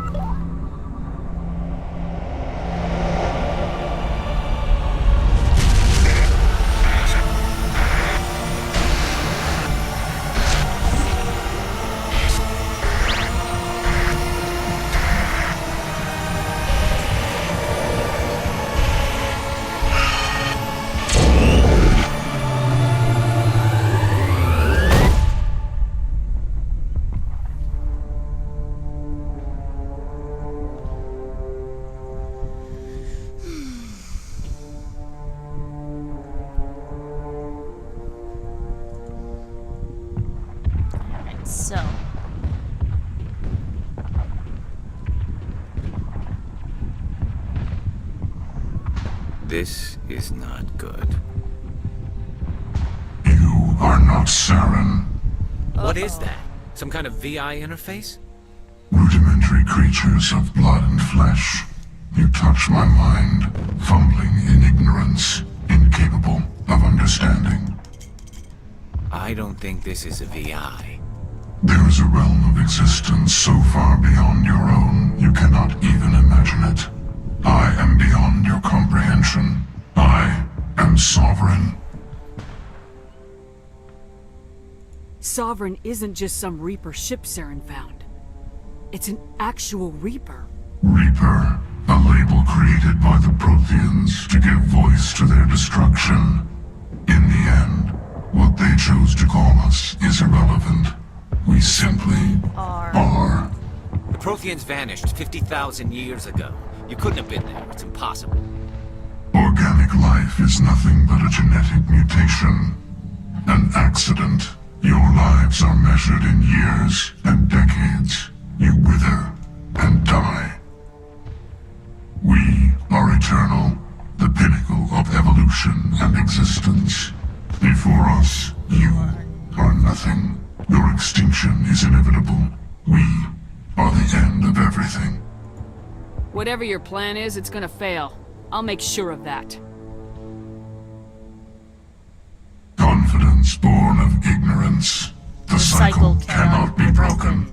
So, this is not good. You are not Saren. What is that? Some kind of VI interface? Rudimentary creatures of blood and flesh. You touch my mind, fumbling in ignorance, incapable of understanding. I don't think this is a VI. There is a realm of existence so far beyond your own, you cannot even imagine it. I am beyond your comprehension. I am sovereign. Sovereign isn't just some Reaper ship Saren found. It's an actual Reaper. Reaper, a label created by the Protheans to give voice to their destruction. In the end, what they chose to call us is irrelevant. We simply are. The Protheans vanished 50,000 years ago. You couldn't have been there. It's impossible. Organic life is nothing but a genetic mutation. An accident. Your lives are measured in years and decades. You wither and die. We are eternal, the pinnacle of evolution and existence. Before us, you are nothing. Your extinction is inevitable. We are the end of everything. Whatever your plan is, it's gonna fail. I'll make sure of that. Confidence born of ignorance. The cycle cannot be broken.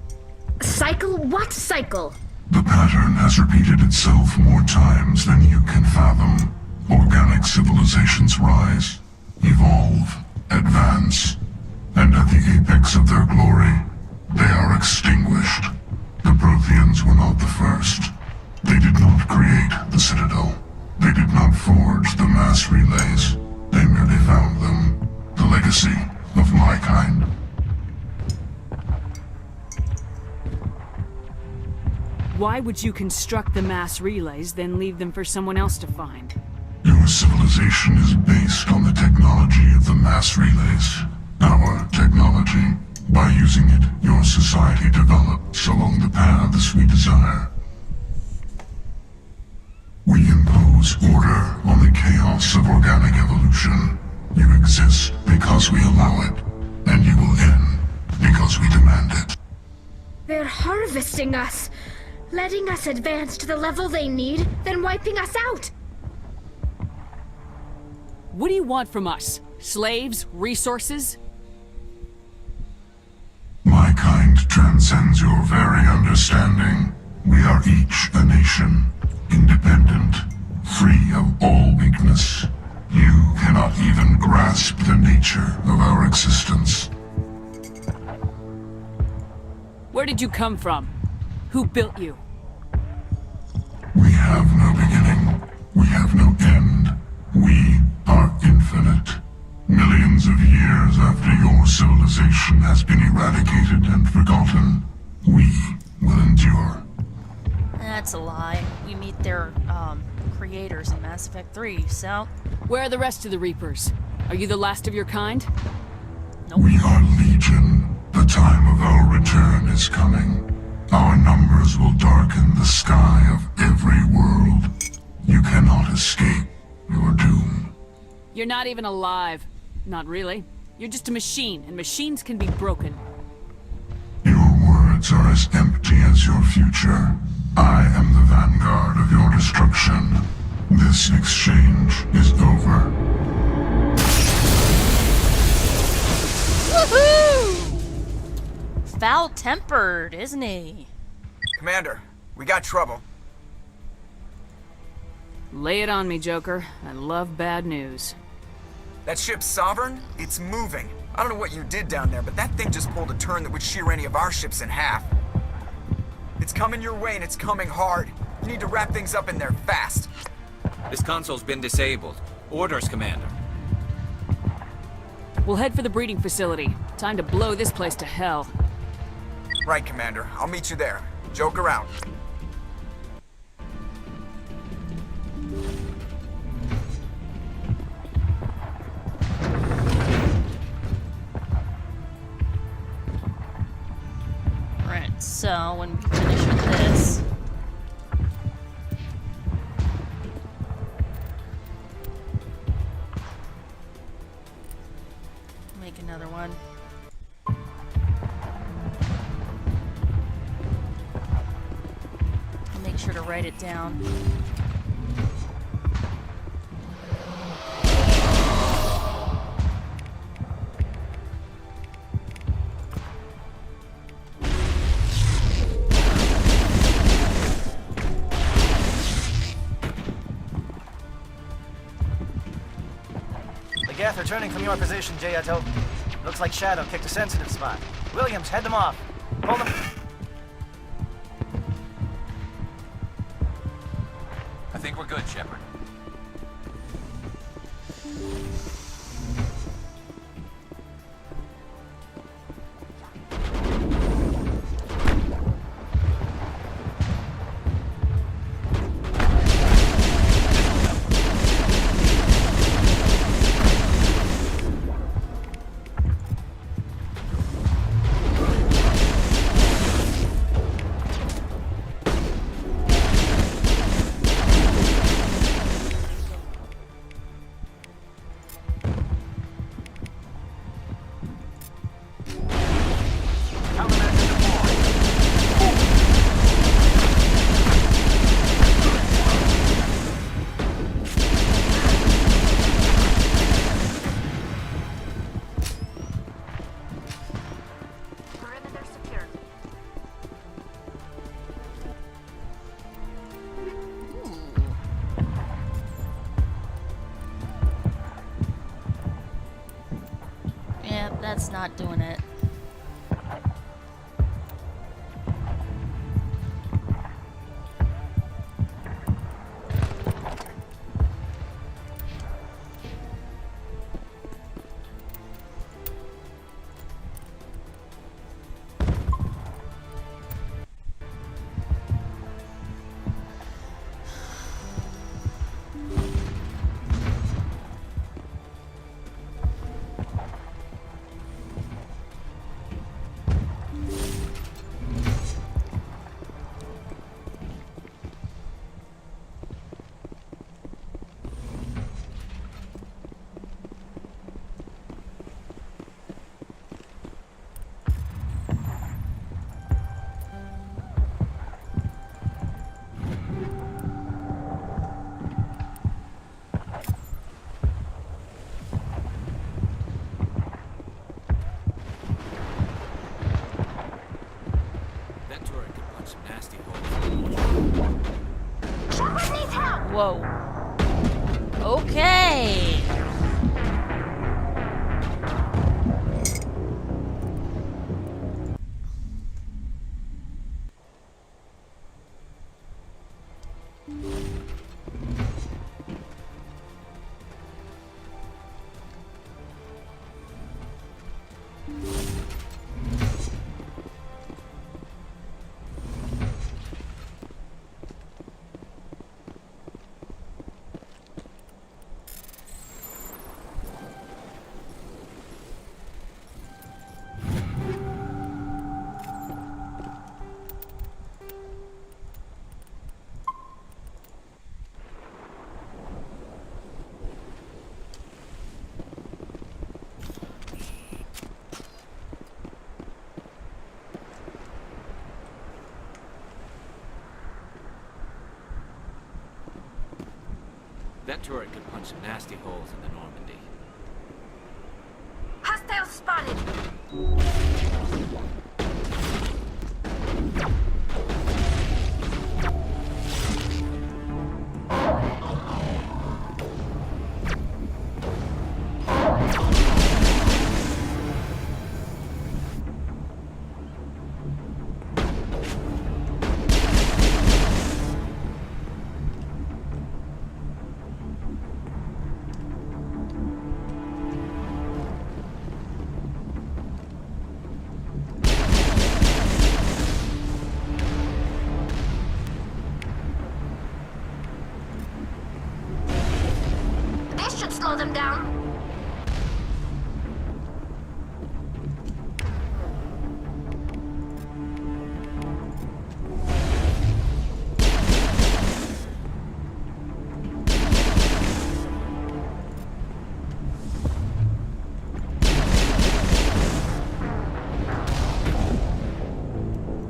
Cycle? What cycle? The pattern has repeated itself more times than you can fathom. Organic civilizations rise, evolve, advance, and at the apex of their glory, they are extinguished. The Protheans were not the first. They did not create the Citadel. They did not forge the mass relays. They merely found them. The legacy of my kind. Why would you construct the mass relays, then leave them for someone else to find? Your civilization is based on the technology of the mass relays. Our technology. By using it, your society develops along the paths we desire. We impose order on the chaos of organic evolution. You exist because we allow it, and you will end because we demand it. They're harvesting us. letting us advance to the level they need, then wiping us out. What do you want from us? Slaves? Resources? My kind transcends your very understanding. We are each a nation, independent, free of all weakness. You cannot even grasp the nature of our existence. Where did you come from? Who built you? We have no beginning. We have no end. We are infinite. Millions of years after your civilization has been eradicated and forgotten, we will endure. That's a lie. We meet their, creators in Mass Effect 3, so... Where are the rest of the Reapers? Are you the last of your kind? Nope. We are Legion. The time of our return is coming. Our numbers will darken the sky of every world. You cannot escape your doom. You're not even alive. Not really. You're just a machine, and machines can be broken. Your words are as empty as your future. I am the vanguard of your destruction. This exchange is over. Woohoo! Foul-tempered, isn't he? Commander, we got trouble. Lay it on me, Joker. I love bad news. That ship's Sovereign? It's moving. I don't know what you did down there, but that thing just pulled a turn that would shear any of our ships in half. It's coming your way, and it's coming hard. You need to wrap things up in there fast. This console's been disabled. Orders, Commander. We'll head for the breeding facility. Time to blow this place to hell. Right, Commander. I'll meet you there. Joke around. Right, so when we finish with this... make another one. Make sure to write it down. The Geth are turning from your position, Jayato. Looks like Shadow kicked a sensitive spot. Williams, head them off. Hold them. I think we're good, Shepard. That's not doing it. nasty holes. Whoa. Okay. That turret could punch some nasty holes in the Normandy. Hostile spotted! This should slow them down.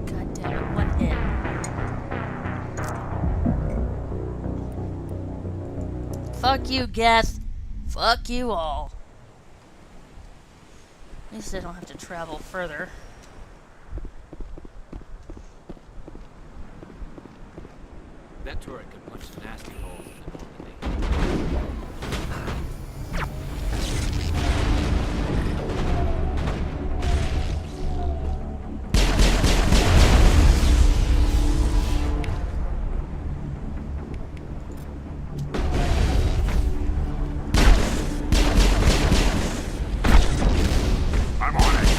God damn it, one hit. Fuck you, Geth. Fuck you all. At least I don't have to travel further. That turret could punch some nasty holes in the Normandy. I'm on it.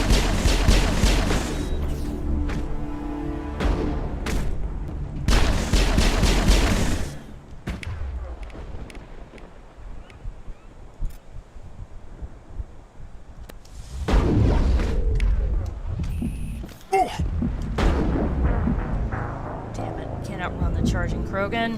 Damn it, can't outrun the charging Krogan.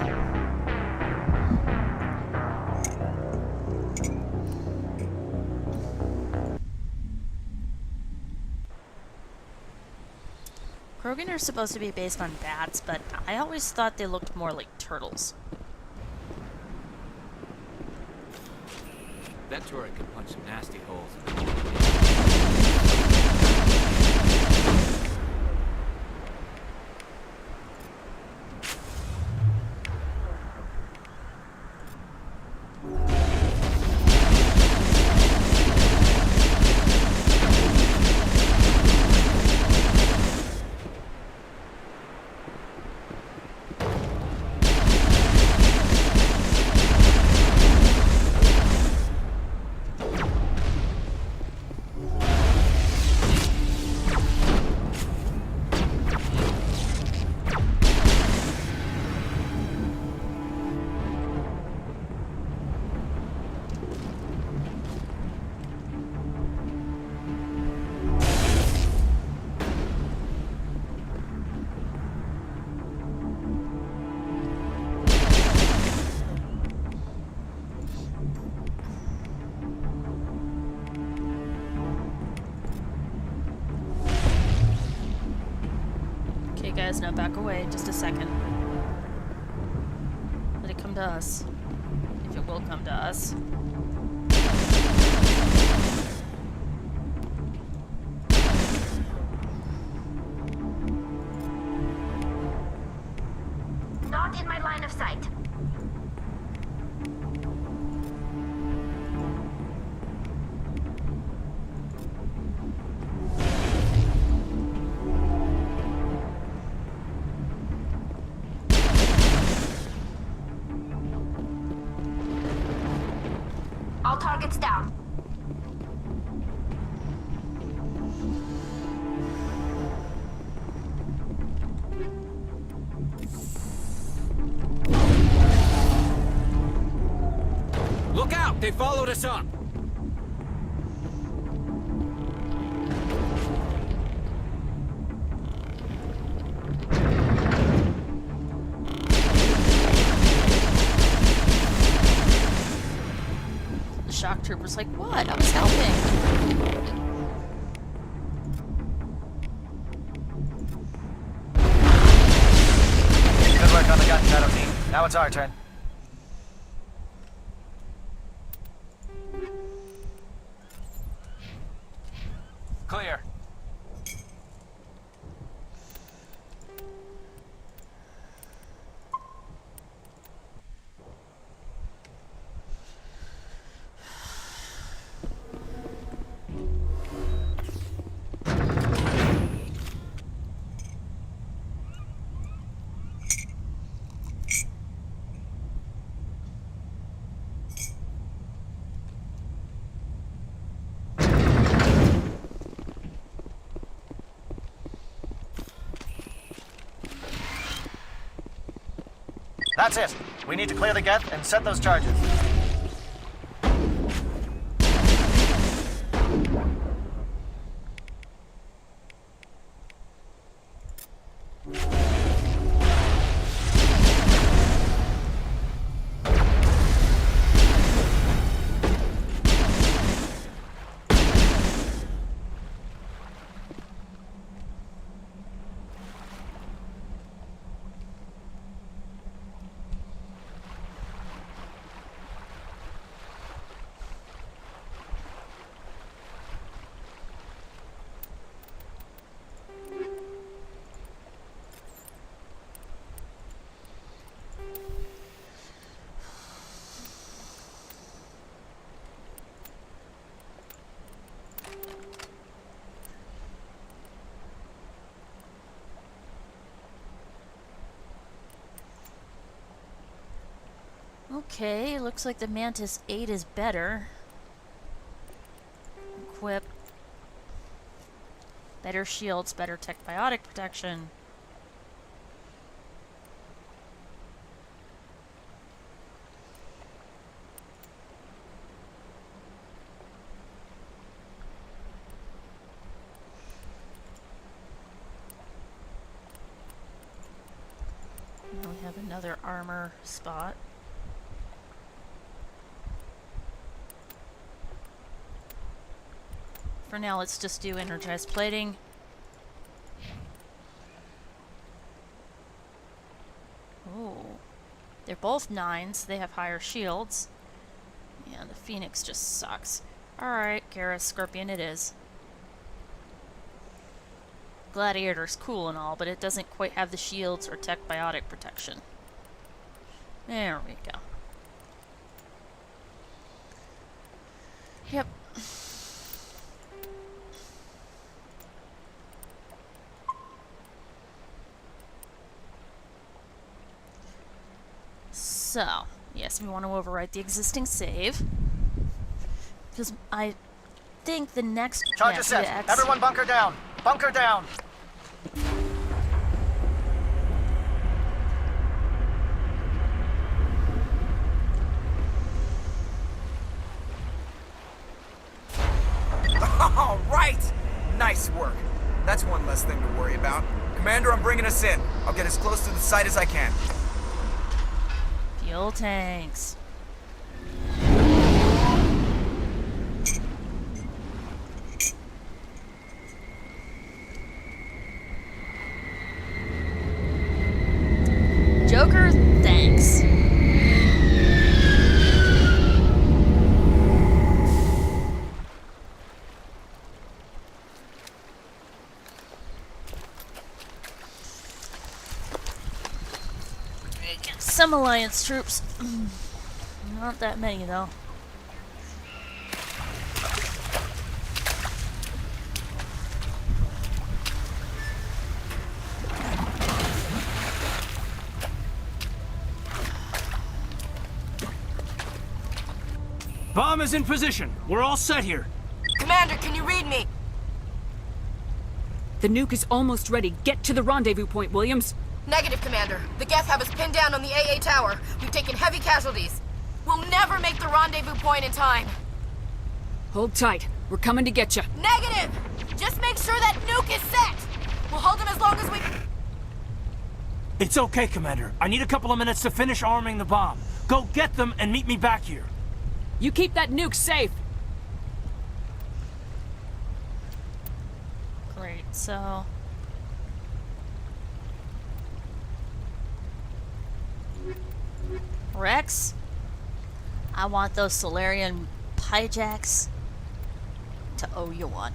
Krogan are supposed to be based on bats, but I always thought they looked more like turtles. That turret could punch some nasty holes in the Normandy. Okay guys, now back away, just a second. Let it come to us. If it will come to us. All targets down. Look out! They followed us up! The shock trooper's like, what? I was helping. Good work on the gun, Shadow Team. Now it's our turn. Clear. That's it. We need to clear the gate and set those charges. Okay, looks like the Mantis 8 is better. Equip. Better shields, better tech biotic protection. Now we have another armor spot. For now, let's just do energized plating. Ooh. They're both 9s. They have higher shields. Yeah, the Phoenix just sucks. Alright, Garrus Scorpion it is. Gladiator's cool and all, but it doesn't quite have the shields or tech biotic protection. There we go. Yep. So, yes, we want to overwrite the existing save. Because I think the next... Charges set. Everyone bunker down. Bunker down. All right! Nice work. That's one less thing to worry about. Commander, I'm bringing us in. I'll get as close to the site as I can. Fuel tanks. Joker, thanks. Some Alliance troops. Not that many, though. Bomb is in position. We're all set here. Commander, can you read me? The nuke is almost ready. Get to the rendezvous point, Williams. Negative, Commander. The Geth have us pinned down on the AA tower. We've taken heavy casualties. We'll never make the rendezvous point in time. Hold tight. We're coming to get you. Negative! Just make sure that nuke is set! We'll hold them as long as we... It's okay, Commander. I need a couple of minutes to finish arming the bomb. Go get them and meet me back here. You keep that nuke safe. Great, so... Rex? I want those Solarian Pyjacks to owe you one.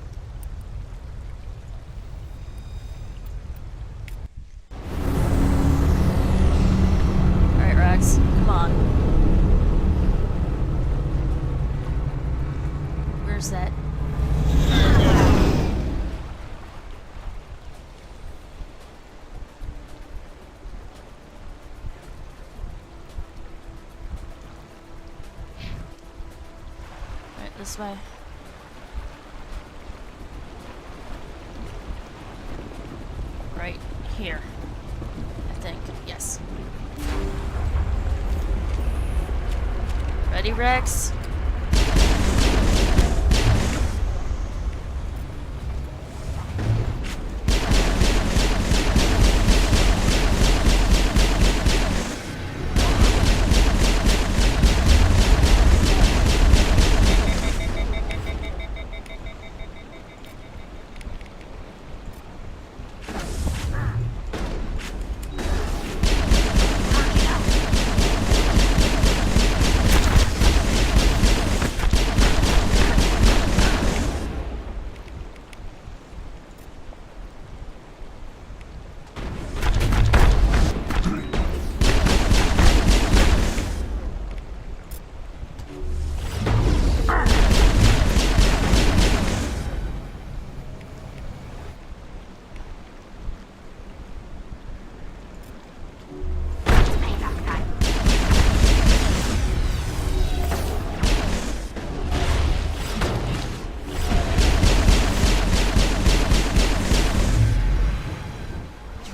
Alright, Rex, come on. Where's that? Right, this way. Right here, I think. Yes. Ready, Rex?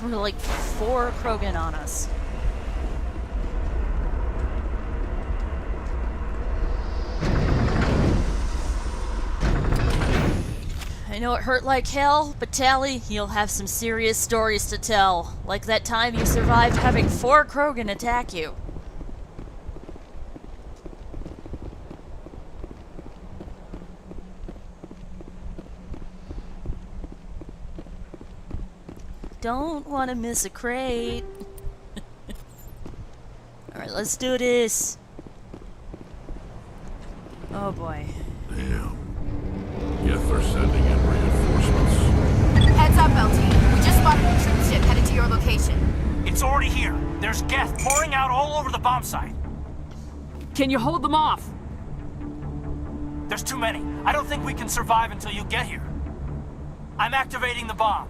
There were like 4 Krogan on us. I know it hurt like hell, but Tally, you'll have some serious stories to tell. Like that time you survived having 4 Krogan attack you. Don't want to miss a crate. Alright, let's do this. Oh boy. Damn. Geth are sending in reinforcements. Heads up, LT. We just spotted a troop ship headed to your location. It's already here. There's Geth pouring out all over the bomb site. Can you hold them off? There's too many. I don't think we can survive until you get here. I'm activating the bomb.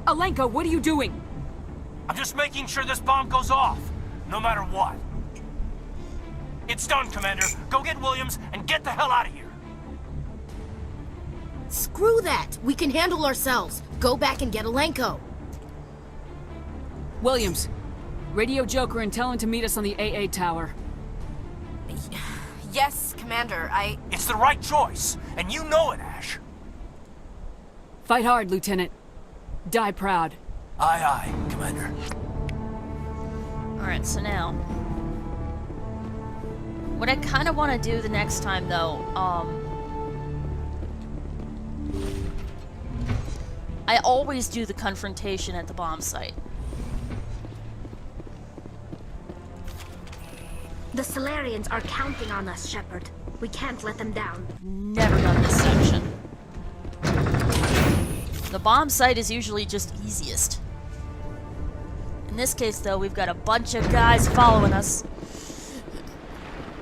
Alenka, what are you doing? I'm just making sure this bomb goes off, no matter what. It's done, Commander. Go get Williams and get the hell out of here. Screw that. We can handle ourselves. Go back and get Alenko. Williams, radio Joker and tell him to meet us on the AA tower. Yes, Commander, It's the right choice, and you know it, Ash. Fight hard, Lieutenant. Die proud. Aye, aye, Commander. Alright, so now... What I kind of want to do the next time, though, I always do the confrontation at the bomb site. The Solarians are counting on us, Shepard. We can't let them down. Never done this section. The bomb site is usually just easiest. In this case, though, we've got a bunch of guys following us.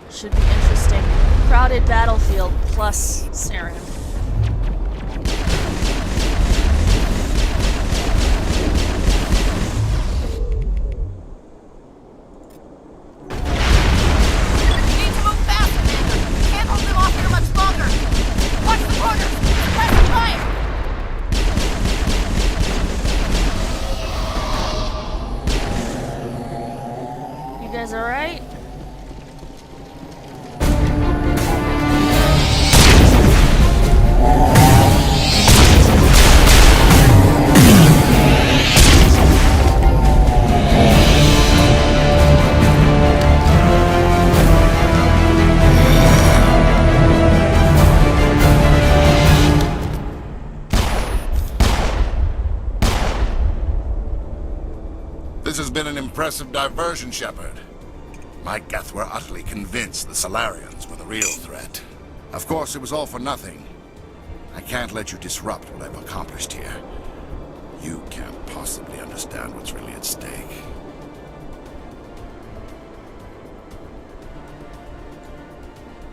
Should be interesting. Crowded battlefield plus Saren. need to move faster! This has been an impressive diversion, Shepard. My Geth were utterly convinced the Solarians were the real threat. Of course, it was all for nothing. I can't let you disrupt what I've accomplished here. You can't possibly understand what's really at stake.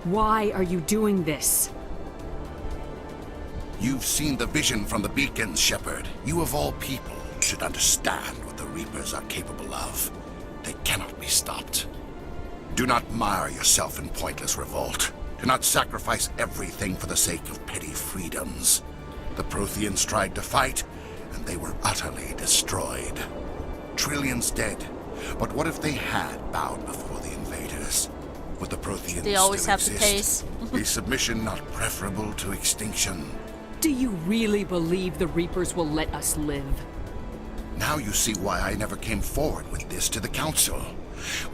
Why are you doing this? You've seen the vision from the beacons, Shepard. You of all people should understand what the Reapers are capable of. They cannot be stopped. Do not mire yourself in pointless revolt. Do not sacrifice everything for the sake of petty freedoms. The Protheans tried to fight, and they were utterly destroyed. Trillions dead. But what if they had bowed before the invaders? Would the Protheans they always still have exist? the pace. Is submission not preferable to extinction? Do you really believe the Reapers will let us live? Now you see why I never came forward with this to the Council.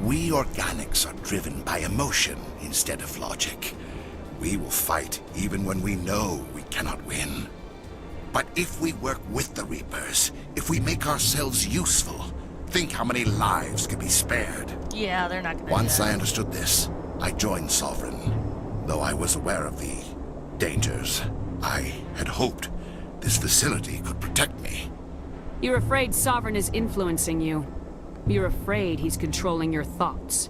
We organics are driven by emotion instead of logic. We will fight even when we know we cannot win. But if we work with the Reapers, if we make ourselves useful, think how many lives could be spared. Yeah, they're not gonna Once do that. I understood this, I joined Sovereign. Though I was aware of the dangers, I had hoped this facility could protect me. You're afraid Sovereign is influencing you. You're afraid he's controlling your thoughts.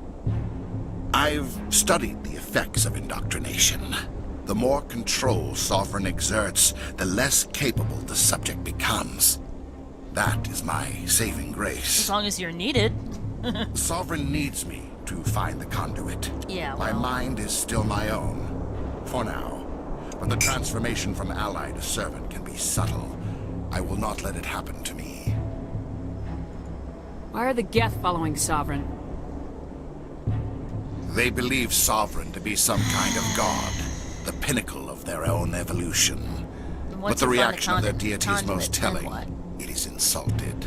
I've studied the effects of indoctrination. The more control Sovereign exerts, the less capable the subject becomes. That is my saving grace. As long as you're needed. Sovereign needs me to find the conduit. Yeah, My well. mind is still my own. For now. But the transformation from ally to servant can be subtle. I will not let it happen to me. Why are the Geth following Sovereign? They believe Sovereign to be some kind of god, the pinnacle of their own evolution. But the reaction of their deity is most telling. It is insulted.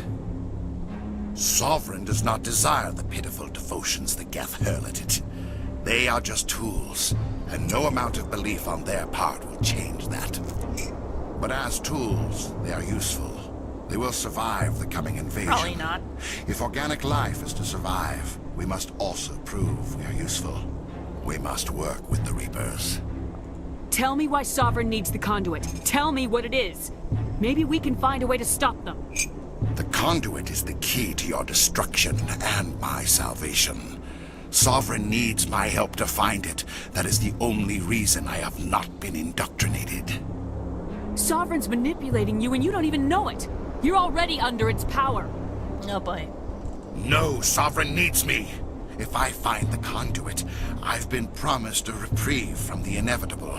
Sovereign does not desire the pitiful devotions the Geth hurl at it. They are just tools, and no amount of belief on their part will change that. But as tools, they are useful. They will survive the coming invasion. Probably not. If organic life is to survive, we must also prove we are useful. We must work with the Reapers. Tell me why Sovereign needs the conduit. Tell me what it is. Maybe we can find a way to stop them. The conduit is the key to your destruction and my salvation. Sovereign needs my help to find it. That is the only reason I have not been indoctrinated. Sovereign's manipulating you and you don't even know it. You're already under its power. Oh boy. No, Sovereign needs me. If I find the conduit, I've been promised a reprieve from the inevitable.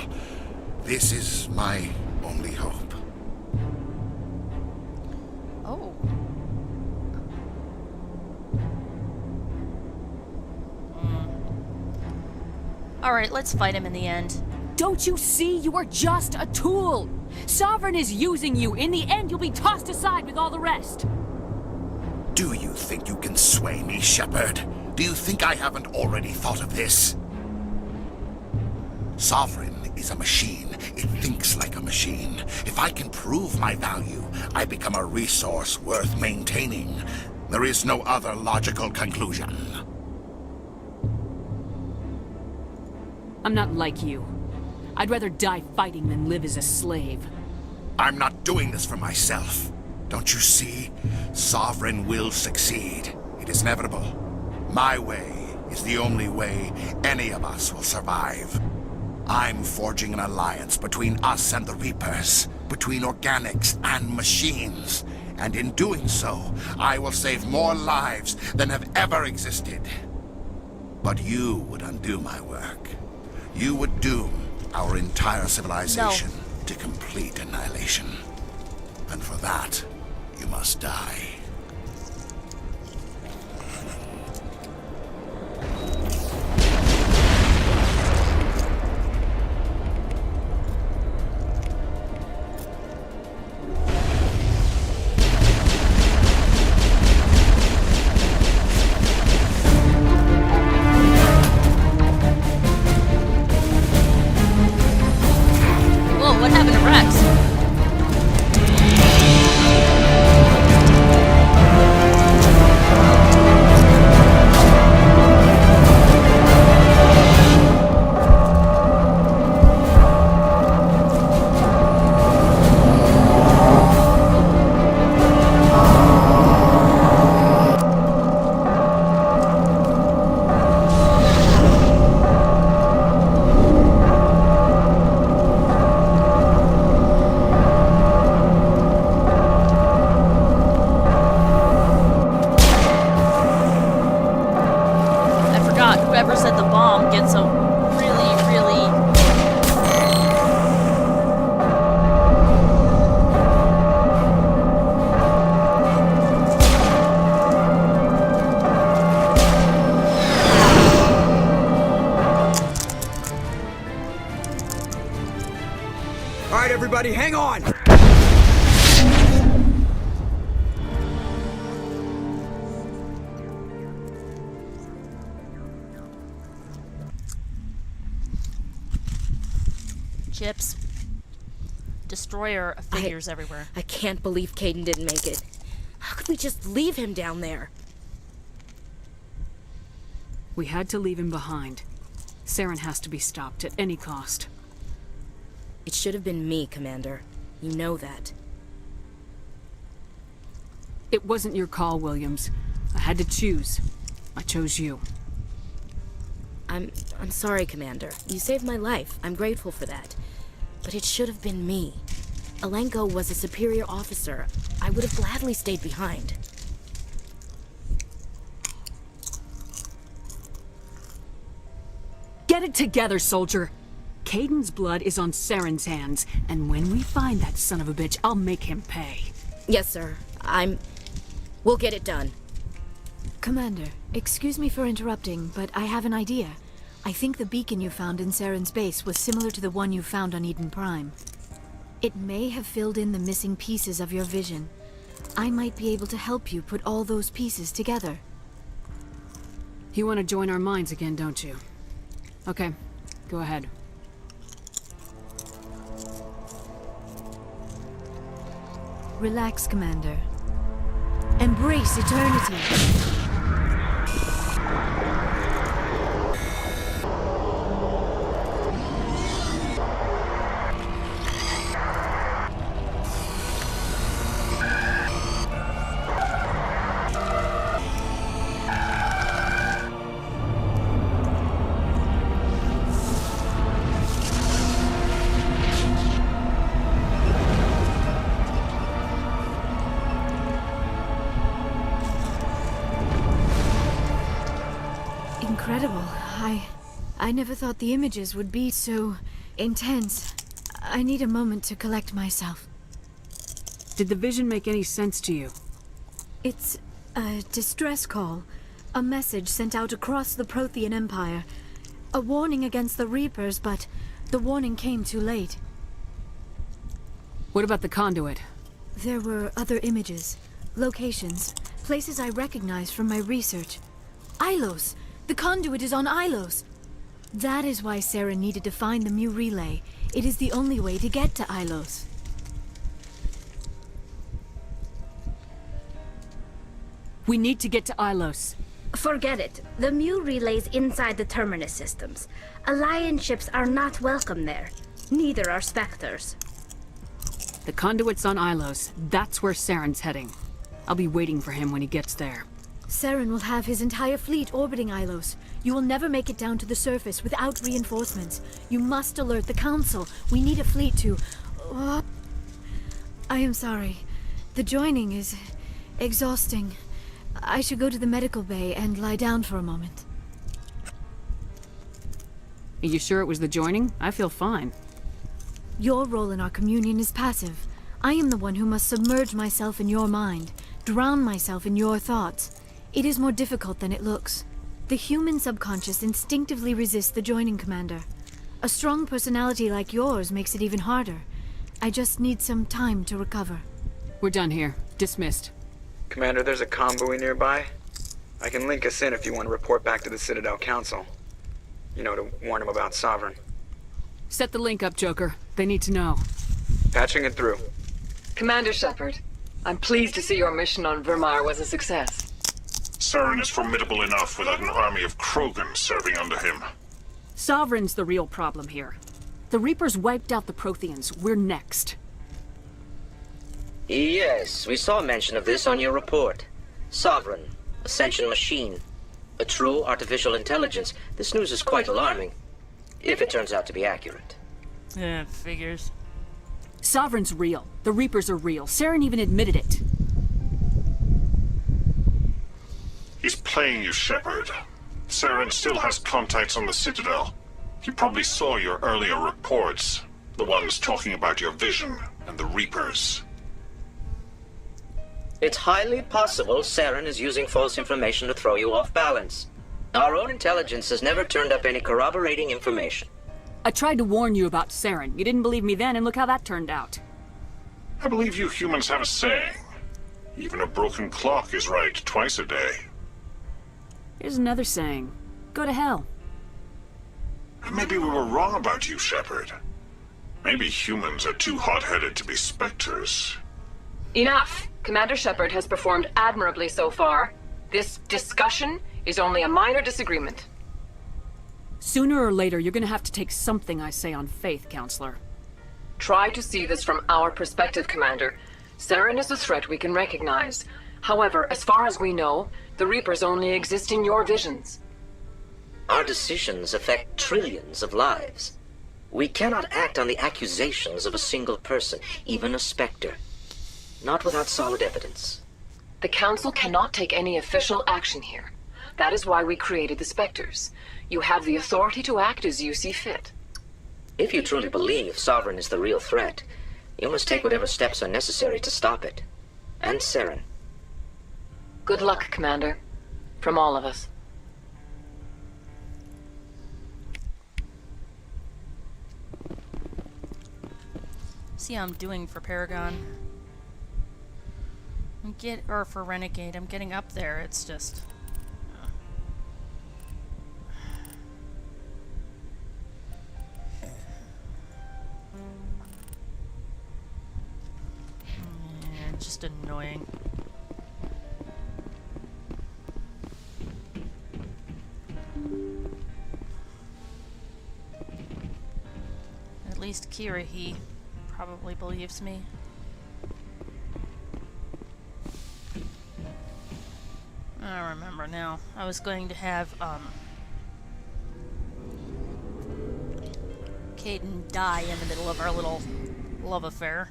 This is my only hope. Oh. Alright, let's fight him in the end. Don't you see? You are just a tool. Sovereign is using you. In the end, you'll be tossed aside with all the rest. Do you think you can sway me, Shepard? Do you think I haven't already thought of this? Sovereign is a machine. It thinks like a machine. If I can prove my value, I become a resource worth maintaining. There is no other logical conclusion. I'm not like you. I'd rather die fighting than live as a slave. I'm not doing this for myself. Don't you see? Sovereign will succeed. It is inevitable. My way is the only way any of us will survive. I'm forging an alliance between us and the Reapers, between organics and machines. And in doing so, I will save more lives than have ever existed. But you would undo my work. You would doom our entire civilization to complete annihilation. And for that, you must die. Whoa, what happened to Rex? Everybody, hang on! Chips. Destroyer of figures everywhere. I can't believe Caden didn't make it. How could we just leave him down there? We had to leave him behind. Saren has to be stopped at any cost. It should have been me, Commander. You know that. It wasn't your call, Williams. I had to choose. I chose you. I'm sorry, Commander. You saved my life. I'm grateful for that. But it should have been me. Alenko was a superior officer. I would have gladly stayed behind. Get it together, soldier! Caden's blood is on Saren's hands, and when we find that son of a bitch, I'll make him pay. Yes, sir. We'll get it done. Commander, excuse me for interrupting, but I have an idea. I think the beacon you found in Saren's base was similar to the one you found on Eden Prime. It may have filled in the missing pieces of your vision. I might be able to help you put all those pieces together. You want to join our minds again, don't you? Okay, go ahead. Relax, Commander. Embrace eternity. Incredible. I never thought the images would be so intense. I need a moment to collect myself. Did the vision make any sense to you? It's a distress call. A message sent out across the Prothean Empire. A warning against the Reapers, but the warning came too late. What about the conduit? There were other images, locations, places I recognized from my research. Ilos! The conduit is on Ilos! That is why Saren needed to find the Mu relay. It is the only way to get to Ilos. We need to get to Ilos. Forget it. The Mu relay's inside the Terminus systems. Alliance ships are not welcome there. Neither are Spectres. The conduit's on Ilos. That's where Saren's heading. I'll be waiting for him when he gets there. Saren will have his entire fleet orbiting Ilos. You will never make it down to the surface without reinforcements. You must alert the Council. We need a fleet to... I am sorry. The joining is exhausting. I should go to the medical bay and lie down for a moment. Are you sure it was the joining? I feel fine. Your role in our communion is passive. I am the one who must submerge myself in your mind, drown myself in your thoughts. It is more difficult than it looks. The human subconscious instinctively resists the joining, Commander. A strong personality like yours makes it even harder. I just need some time to recover. We're done here. Dismissed. Commander, there's a convoy nearby. I can link us in if you want to report back to the Citadel Council. You know, to warn them about Sovereign. Set the link up, Joker. They need to know. Patching it through. Commander Shepard, I'm pleased to see your mission on Vermeer was a success. Saren is formidable enough without an army of Krogan serving under him. Sovereign's the real problem here. The Reapers wiped out the Protheans. We're next. Yes, we saw mention of this on your report. Sovereign, Ascension machine, a true artificial intelligence. This news is quite alarming, if it turns out to be accurate. Yeah, figures. Sovereign's real. The Reapers are real. Saren even admitted it. He's playing you, Shepard. Saren still has contacts on the Citadel. He probably saw your earlier reports. The ones talking about your vision and the Reapers. It's highly possible Saren is using false information to throw you off balance. Our own intelligence has never turned up any corroborating information. I tried to warn you about Saren. You didn't believe me then, and look how that turned out. I believe you humans have a saying. Even a broken clock is right twice a day. Here's another saying. Go to hell. Maybe we were wrong about you, Shepard. Maybe humans are too hot-headed to be specters. Enough! Commander Shepard has performed admirably so far. This discussion is only a minor disagreement. Sooner or later, you're gonna have to take something I say on faith, Counselor. Try to see this from our perspective, Commander. Saren is a threat we can recognize. However, as far as we know, the Reapers only exist in your visions. Our decisions affect trillions of lives. We cannot act on the accusations of a single person, even a Spectre. Not without solid evidence. The Council cannot take any official action here. That is why we created the Spectres. You have the authority to act as you see fit. If you truly believe Sovereign is the real threat, you must take whatever steps are necessary to stop it. And Saren. Good luck, Commander. From all of us. See how I'm doing for Paragon. Or for Renegade. I'm getting up there. It's just... yeah, just annoying. At least Kira, he probably believes me. I remember now. I was going to have, Caden die in the middle of our little love affair.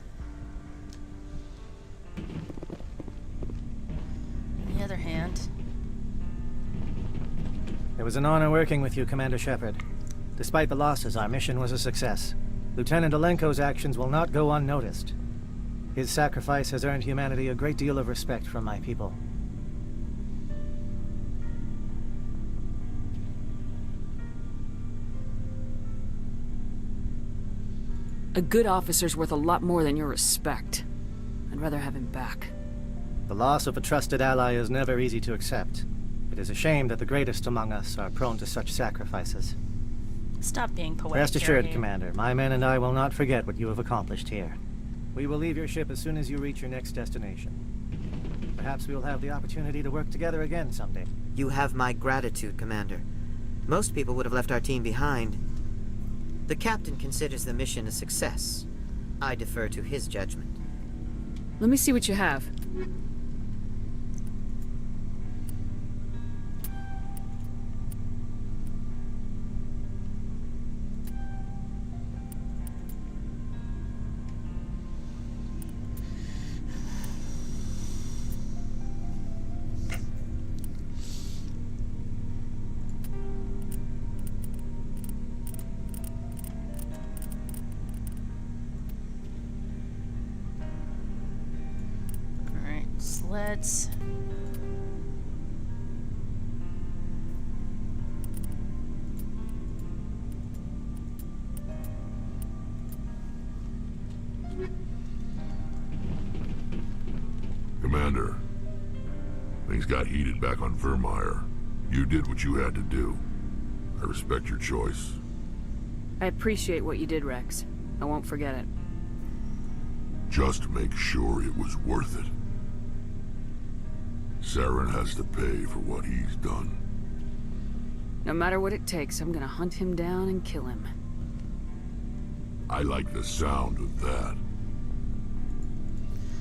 On the other hand... It was an honor working with you, Commander Shepard. Despite the losses, our mission was a success. Lieutenant Alenko's actions will not go unnoticed. His sacrifice has earned humanity a great deal of respect from my people. A good officer's worth a lot more than your respect. I'd rather have him back. The loss of a trusted ally is never easy to accept. It is a shame that the greatest among us are prone to such sacrifices. Stop being poetic. Rest assured, Jerry. Commander, my men and I will not forget what you have accomplished here. We will leave your ship as soon as you reach your next destination. Perhaps we will have the opportunity to work together again someday. You have my gratitude, Commander. Most people would have left our team behind. The captain considers the mission a success. I defer to his judgment. Let me see what you have. Let's... Commander, things got heated back on Vermeer. You did what you had to do. I respect your choice. I appreciate what you did, Rex. I won't forget it. Just make sure it was worth it. Saren has to pay for what he's done. No matter what it takes, I'm gonna hunt him down and kill him. I like the sound of that.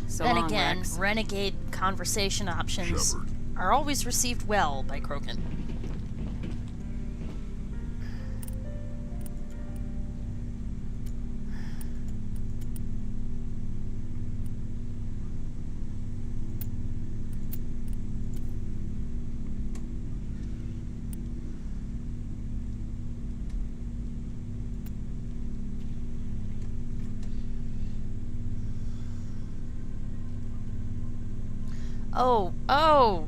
So then long, again, Rex. Renegade conversation options Shepard. are always received well by Krogan. Oh!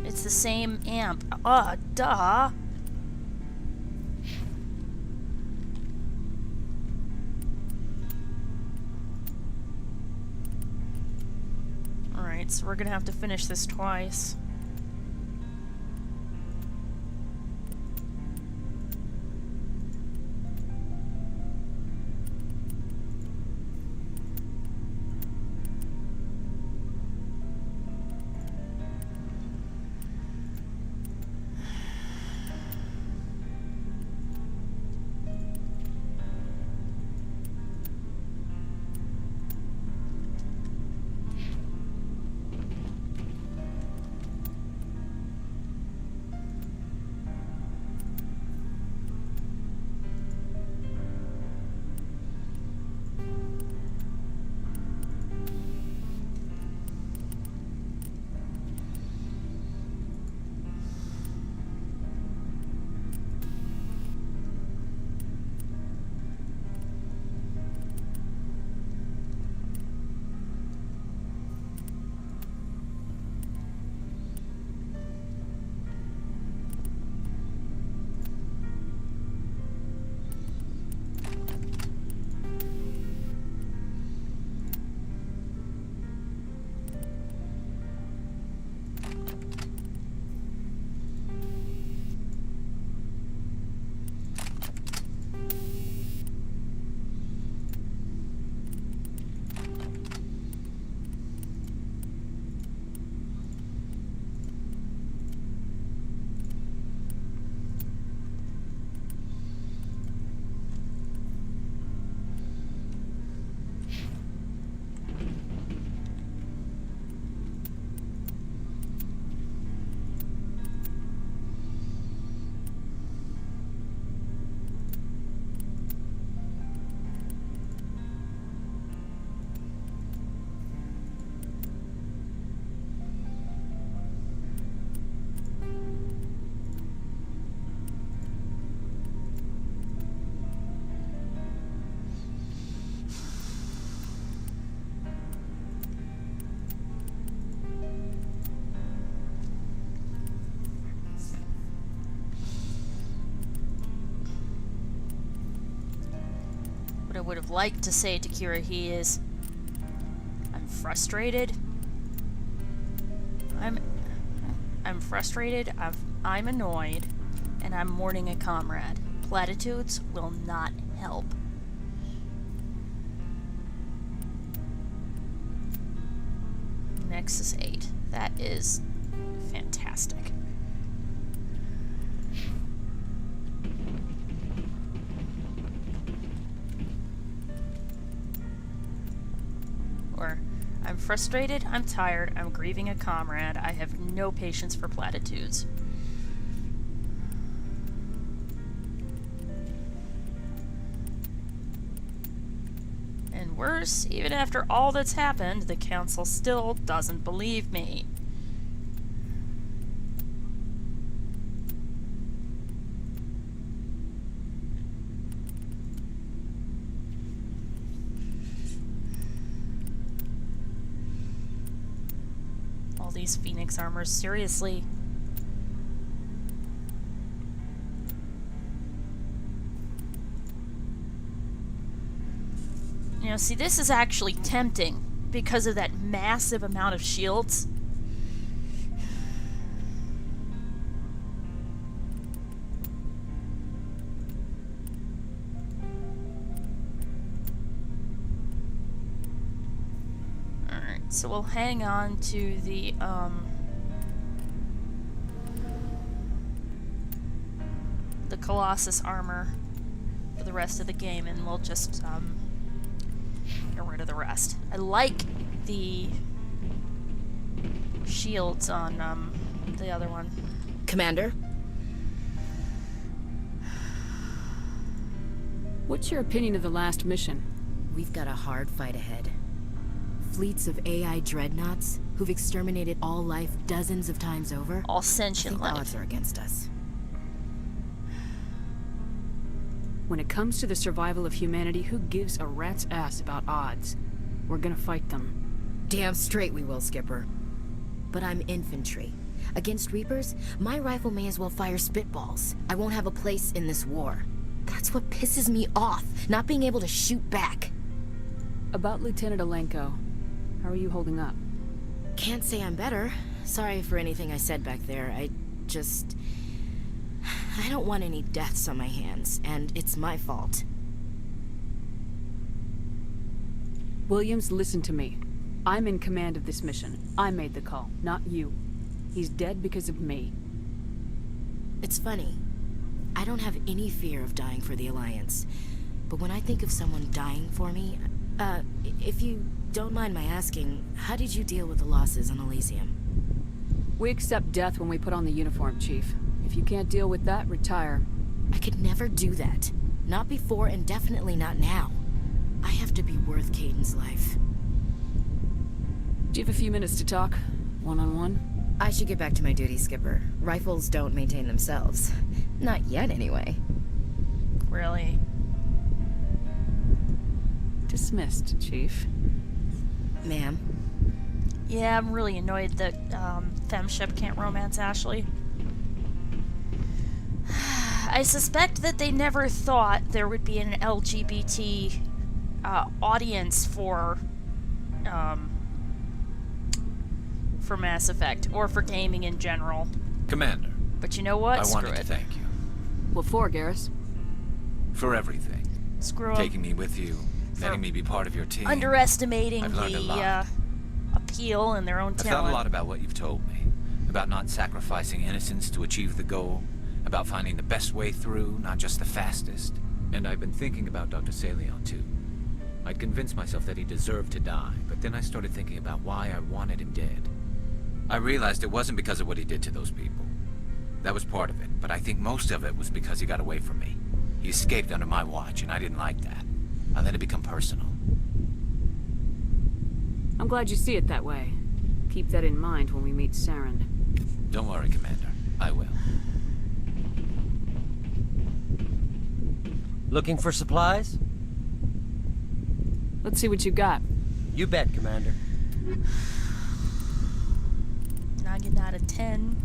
It's the same amp. Duh! Alright, so we're gonna have to finish this twice. What I would have liked to say to Kirahi is, I'm frustrated. I'm frustrated, I'm annoyed, and I'm mourning a comrade. Platitudes will not help. Nexus 8. That is fantastic. Or, I'm frustrated, I'm tired, I'm grieving a comrade, I have no patience for platitudes. And worse, even after all that's happened, the council still doesn't believe me. All these Phoenix armors, seriously. You know, see, this is actually tempting because of that massive amount of shields. Alright, so we'll hang on to the Colossus armor for the rest of the game, and we'll just get rid of the rest. I like the shields on the other one. Commander? What's your opinion of the last mission? We've got a hard fight ahead. Fleets of AI dreadnoughts who've exterminated all life dozens of times over. All sentient life. The odds are against us. When it comes to the survival of humanity, who gives a rat's ass about odds? We're gonna fight them. Damn straight we will, Skipper. But I'm infantry. Against Reapers, my rifle may as well fire spitballs. I won't have a place in this war. That's what pisses me off, not being able to shoot back. About Lieutenant Alenko, how are you holding up? can't say I'm better. Sorry for anything I said back there. I don't want any deaths on my hands, and it's my fault. Williams, listen to me. I'm in command of this mission. I made the call, not you. He's dead because of me. It's funny. I don't have any fear of dying for the Alliance. But when I think of someone dying for me, if you don't mind my asking, how did you deal with the losses on Elysium? We accept death when we put on the uniform, Chief. If you can't deal with that, retire. I could never do that. Not before and definitely not now. I have to be worth Caden's life. Do you have a few minutes to talk? One-on-one? I should get back to my duty, Skipper. Rifles don't maintain themselves. Not yet, anyway. Really? Dismissed, Chief. Ma'am? Yeah, I'm really annoyed that Femship can't romance Ashley. I suspect that they never thought there would be an LGBT audience for Mass Effect, or for gaming in general. Commander. But you know what? I wanted to thank you. What for, Garrus? For everything. Screw up. Taking me with you, letting me be part of your team. Underestimating I've learned a lot. the appeal and their own I've talent. thought a lot about what you've told me. About not sacrificing innocence to achieve the goal. About finding the best way through, not just the fastest. And I've been thinking about Dr. Saleon, too. I'd convinced myself that he deserved to die, but then I started thinking about why I wanted him dead. I realized it wasn't because of what he did to those people. That was part of it, but I think most of it was because he got away from me. He escaped under my watch, and I didn't like that. I let it become personal. I'm glad you see it that way. Keep that in mind when we meet Saren. Don't worry, Commander. I will. Looking for supplies? Let's see what you got. You bet, Commander. 9 out of 10.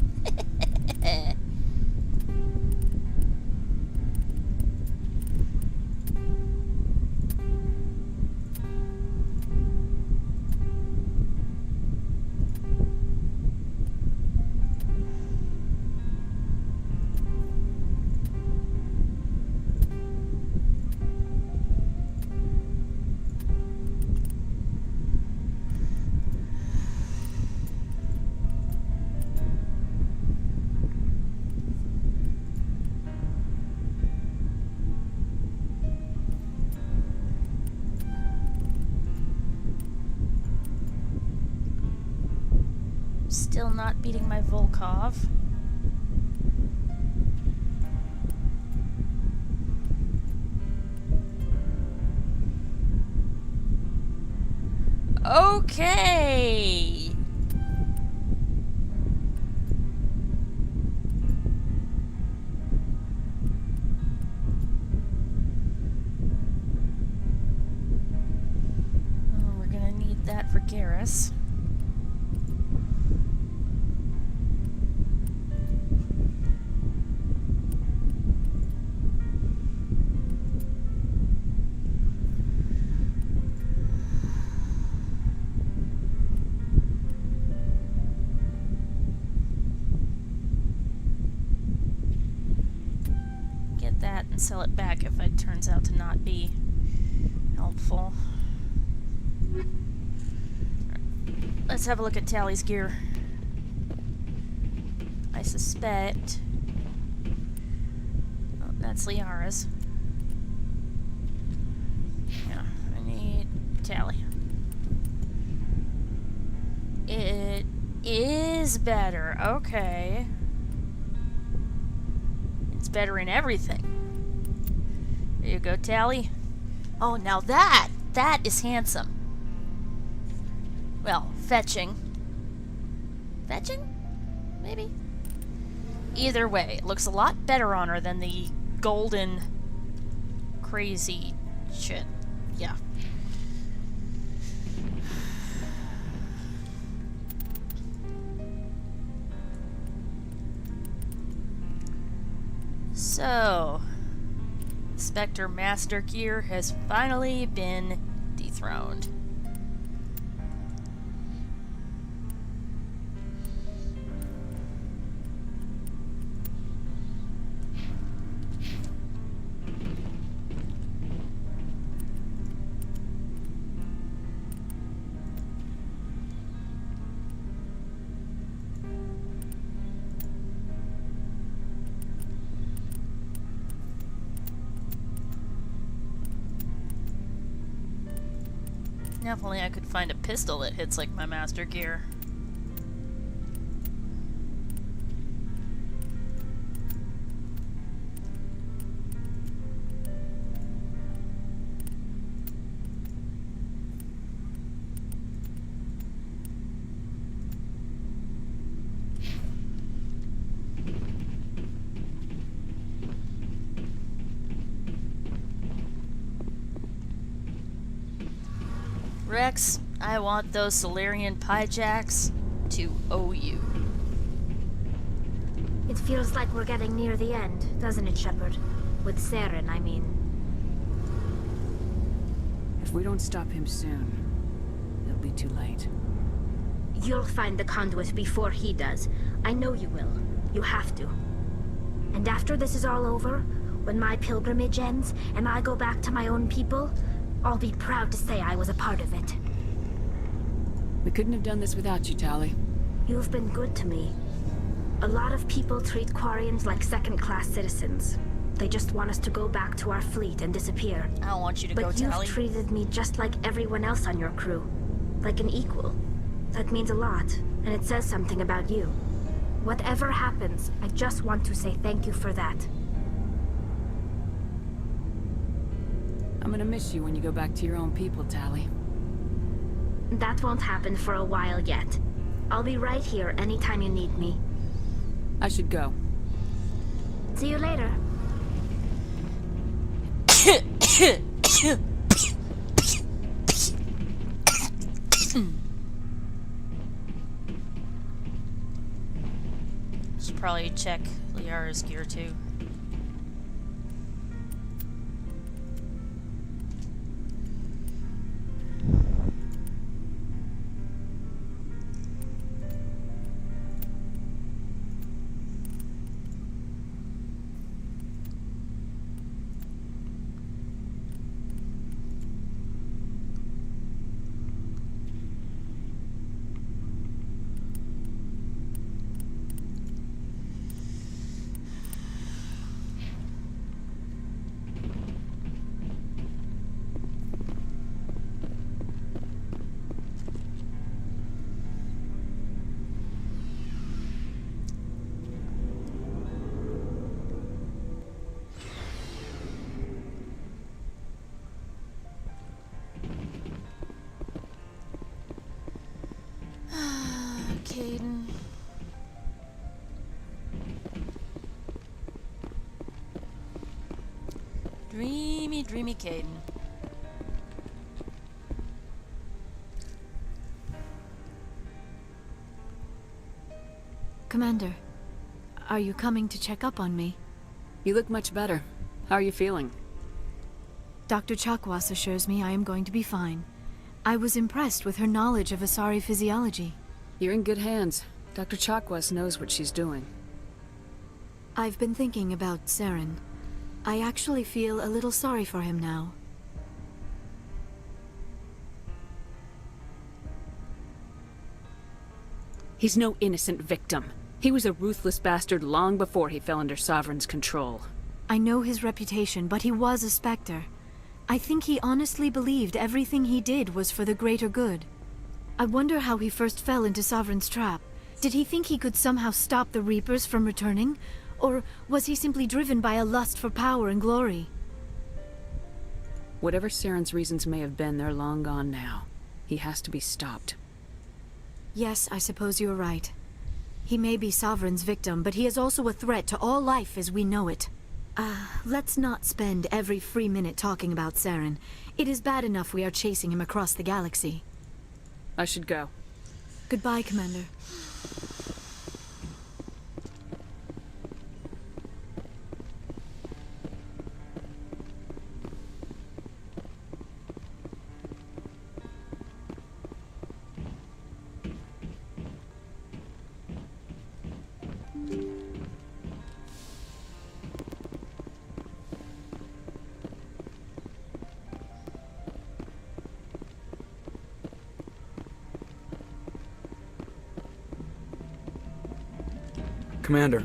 Still not beating my Volkov. Okay. Oh, we're gonna need that for Garrus. That and sell it back if it turns out to not be helpful. Let's have a look at Tally's gear. I suspect... Oh, that's Liara's. Yeah, I need Tally. It is better, okay. It's better in everything. There you go, Tally. Oh, now that is handsome. Well, fetching. Fetching? Maybe? Either way, it looks a lot better on her than the golden crazy shit. Yeah. So, Spectre Master Gear has finally been dethroned. If only I could find a pistol that hits like my master gear. Rex, I want those Solarian Pyjacks to owe you. It feels like we're getting near the end, doesn't it, Shepard? With Saren, I mean. If we don't stop him soon, it'll be too late. You'll find the conduit before he does. I know you will. You have to. And after this is all over, when my pilgrimage ends and I go back to my own people, I'll be proud to say I was a part of it. We couldn't have done this without you, Tali. You've been good to me. A lot of people treat Quarians like second-class citizens. They just want us to go back to our fleet and disappear. I don't want you to go, But Tali. you've treated me just like everyone else on your crew. Like an equal. That means a lot, and it says something about you. Whatever happens, I just want to say thank you for that. I'm gonna miss you when you go back to your own people, Tali. That won't happen for a while yet. I'll be right here anytime you need me. I should go. See you later. Should probably check Liara's gear too. Caden. Dreamy, dreamy Caden. Commander, are you coming to check up on me? You look much better. How are you feeling? Dr. Chakwas assures me I am going to be fine. I was impressed with her knowledge of Asari physiology. You're in good hands. Dr. Chakwas knows what she's doing. I've been thinking about Saren. I actually feel a little sorry for him now. He's no innocent victim. He was a ruthless bastard long before he fell under Sovereign's control. I know his reputation, but he was a Spectre. I think he honestly believed everything he did was for the greater good. I wonder how he first fell into Sovereign's trap. Did he think he could somehow stop the Reapers from returning? Or was he simply driven by a lust for power and glory? Whatever Saren's reasons may have been, they're long gone now. He has to be stopped. Yes, I suppose you're right. He may be Sovereign's victim, but he is also a threat to all life as we know it. Let's not spend every free minute talking about Saren. It is bad enough we are chasing him across the galaxy. I should go. Goodbye, Commander. Commander,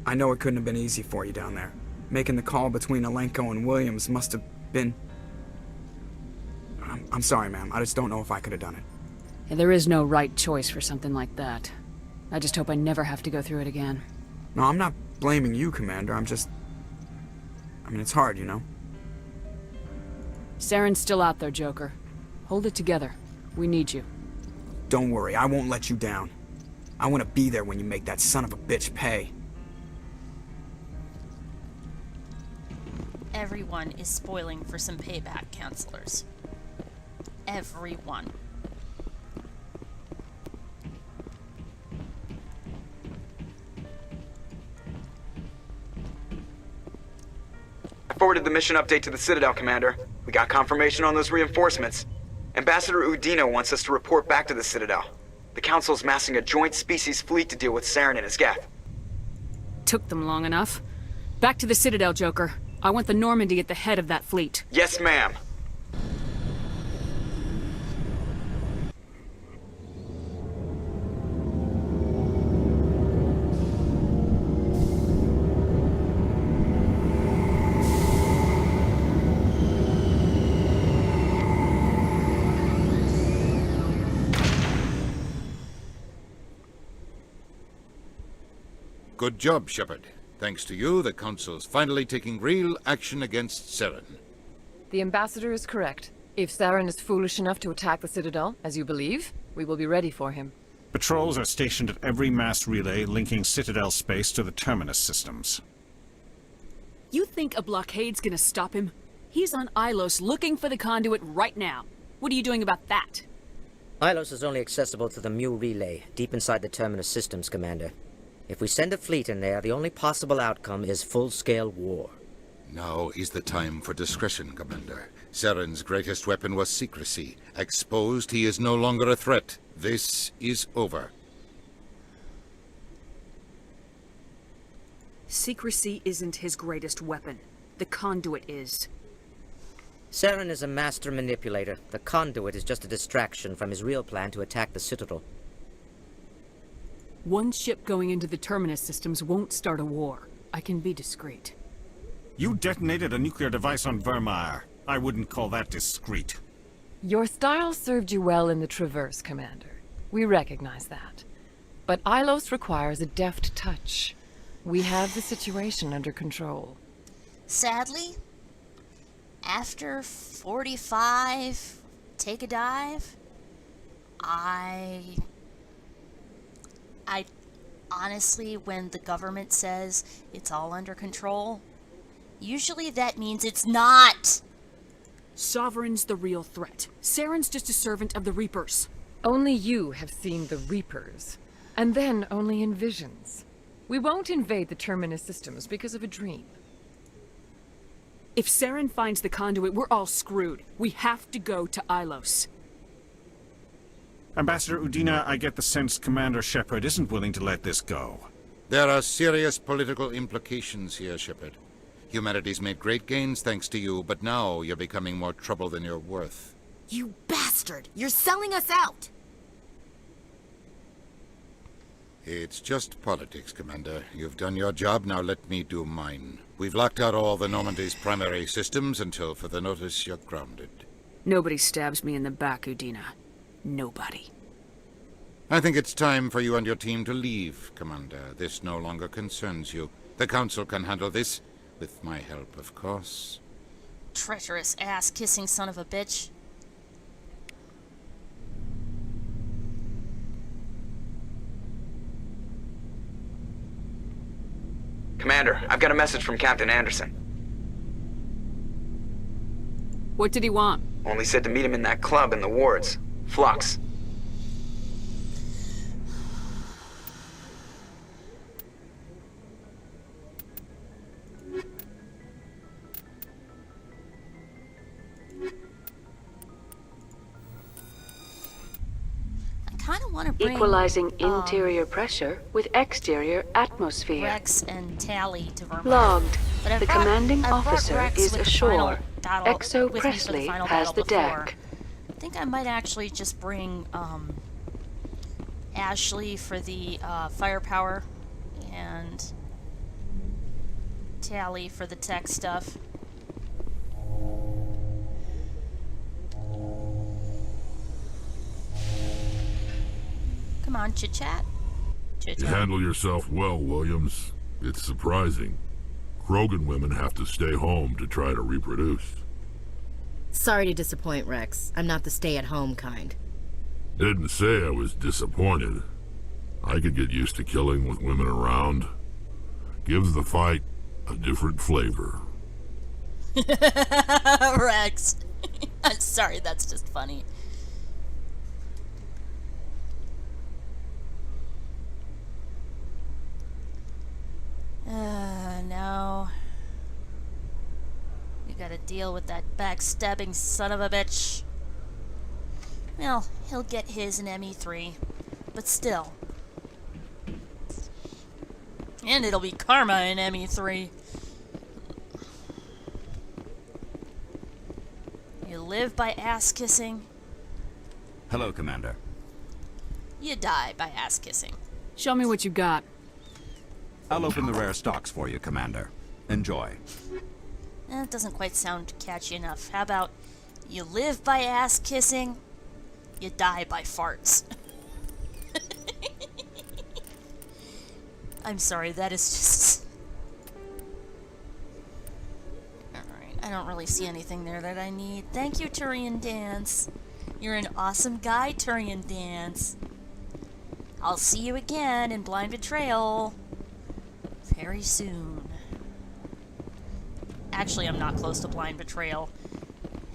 I know it couldn't have been easy for you down there. Making the call between Alenko and Williams must have been... I'm sorry, ma'am. I just don't know if I could have done it. Yeah, there is no right choice for something like that. I just hope I never have to go through it again. No, I'm not blaming you, Commander. I mean, it's hard, you know? Saren's still out there, Joker. Hold it together. We need you. Don't worry, I won't let you down. I want to be there when you make that son of a bitch pay. Everyone is spoiling for some payback, counselors. Everyone. I forwarded the mission update to the Citadel, Commander. We got confirmation on those reinforcements. Ambassador Udina wants us to report back to the Citadel. The Council's massing a joint species fleet to deal with Saren and his geth. Took them long enough. Back to the Citadel, Joker. I want the Normandy at the head of that fleet. Yes, ma'am. Good job, Shepard. Thanks to you, the Council's finally taking real action against Saren. The Ambassador is correct. If Saren is foolish enough to attack the Citadel, as you believe, we will be ready for him. Patrols are stationed at every mass relay linking Citadel space to the Terminus systems. You think a blockade's gonna stop him? He's on Ilos looking for the conduit right now. What are you doing about that? Ilos is only accessible to the Mu relay, deep inside the Terminus systems, Commander. If we send a fleet in there, the only possible outcome is full-scale war. Now is the time for discretion, Commander. Saren's greatest weapon was secrecy. Exposed, he is no longer a threat. This is over. Secrecy isn't his greatest weapon. The conduit is. Saren is a master manipulator. The conduit is just a distraction from his real plan to attack the Citadel. One ship going into the Terminus systems won't start a war. I can be discreet. You detonated a nuclear device on Vermeer. I wouldn't call that discreet. Your style served you well in the Traverse, Commander. We recognize that. But Ilos requires a deft touch. We have the situation under control. Sadly, after 45 take a dive, I honestly, when the government says it's all under control, usually that means it's not. Sovereign's the real threat. Saren's just a servant of the Reapers. Only you have seen the Reapers, and then only in visions. We won't invade the Terminus systems because of a dream. If Saren finds the conduit, we're all screwed. We have to go to Ilos. Ambassador Udina, I get the sense Commander Shepard isn't willing to let this go. There are serious political implications here, Shepard. Humanity's made great gains thanks to you, but now you're becoming more trouble than you're worth. You bastard! You're selling us out! It's just politics, Commander. You've done your job, now let me do mine. We've locked out all the Normandy's primary systems until further notice you're grounded. Nobody stabs me in the back, Udina. Nobody. I think it's time for you and your team to leave, Commander. This no longer concerns you. The Council can handle this, with my help, of course. Treacherous ass-kissing son of a bitch. Commander, I've got a message from Captain Anderson. What did he want? Only said to meet him in that club in the wards. Flux. I kind of want to bring Equalizing interior pressure with exterior atmosphere. Rex and Tally to Vermont. Logged. But The commanding officer is ashore. Exo Presley has the deck. I think I might actually just bring Ashley for the firepower and Tally for the tech stuff. Come on, chit-chat. You Chit-chat. handle yourself well, Williams. It's surprising. Krogan women have to stay home to try to reproduce. Sorry to disappoint, Rex. I'm not the stay-at-home kind. Didn't say I was disappointed. I could get used to killing with women around. Gives the fight a different flavor. Rex. I'm sorry, that's just funny. No. We gotta deal with that backstabbing son of a bitch. Well, he'll get his in ME3. But still. And it'll be karma in ME3. You live by ass-kissing. Hello, Commander. You die by ass-kissing. Show me what you got. I'll open the rare stocks for you, Commander. Enjoy. That doesn't quite sound catchy enough. How about, you live by ass-kissing, you die by farts. I'm sorry, that is just... Alright, I don't really see anything there that I need. Thank you, Turian Dance. You're an awesome guy, Turian Dance. I'll see you again in Blind Betrayal. Very soon. Actually, I'm not close to Blind Betrayal.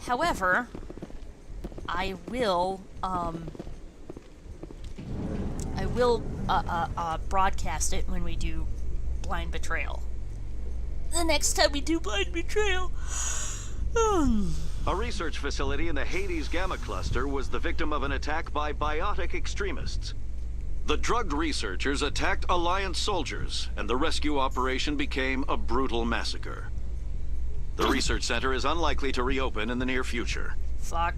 However, I will broadcast it when we do Blind Betrayal. The next time we do Blind Betrayal. A research facility in the Hades Gamma Cluster was the victim of an attack by biotic extremists. The drugged researchers attacked Alliance soldiers, and the rescue operation became a brutal massacre. The research center is unlikely to reopen in the near future. Fuck.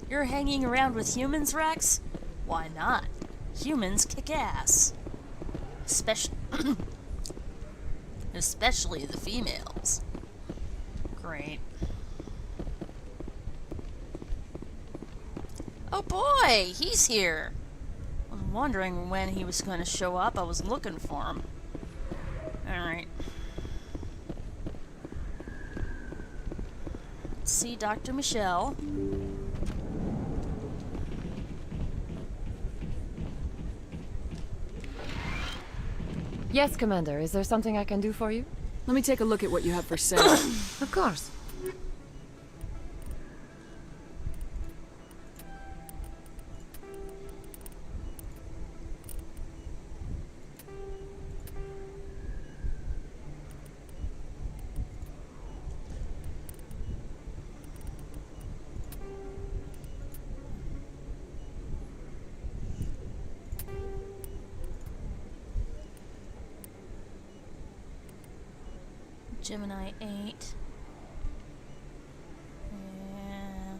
You're hanging around with humans, Rex? Why not? Humans kick ass. Especially the females. Great. Oh boy, he's here. I was wondering when he was going to show up. I was looking for him. Alright. Let's see Dr. Michelle. Yes, Commander. Is there something I can do for you? Let me take a look at what you have for sale. Of course. Gemini 8. Yeah.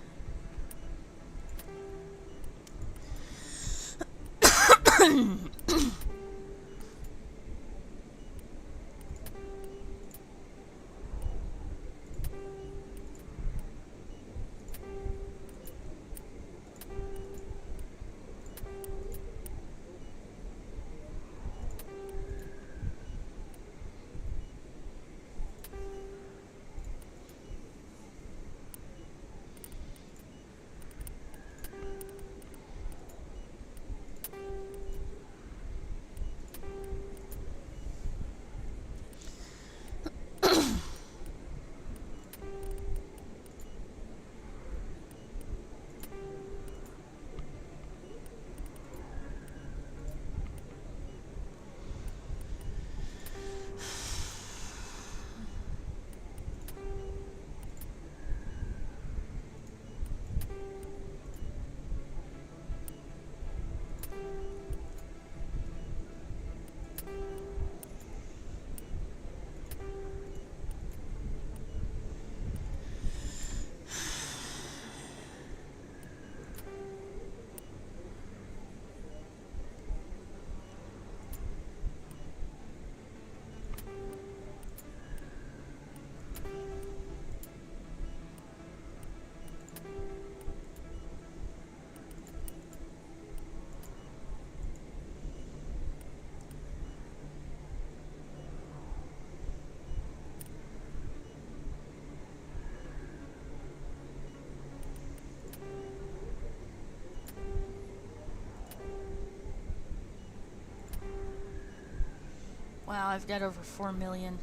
Wow, I've got over 4 million.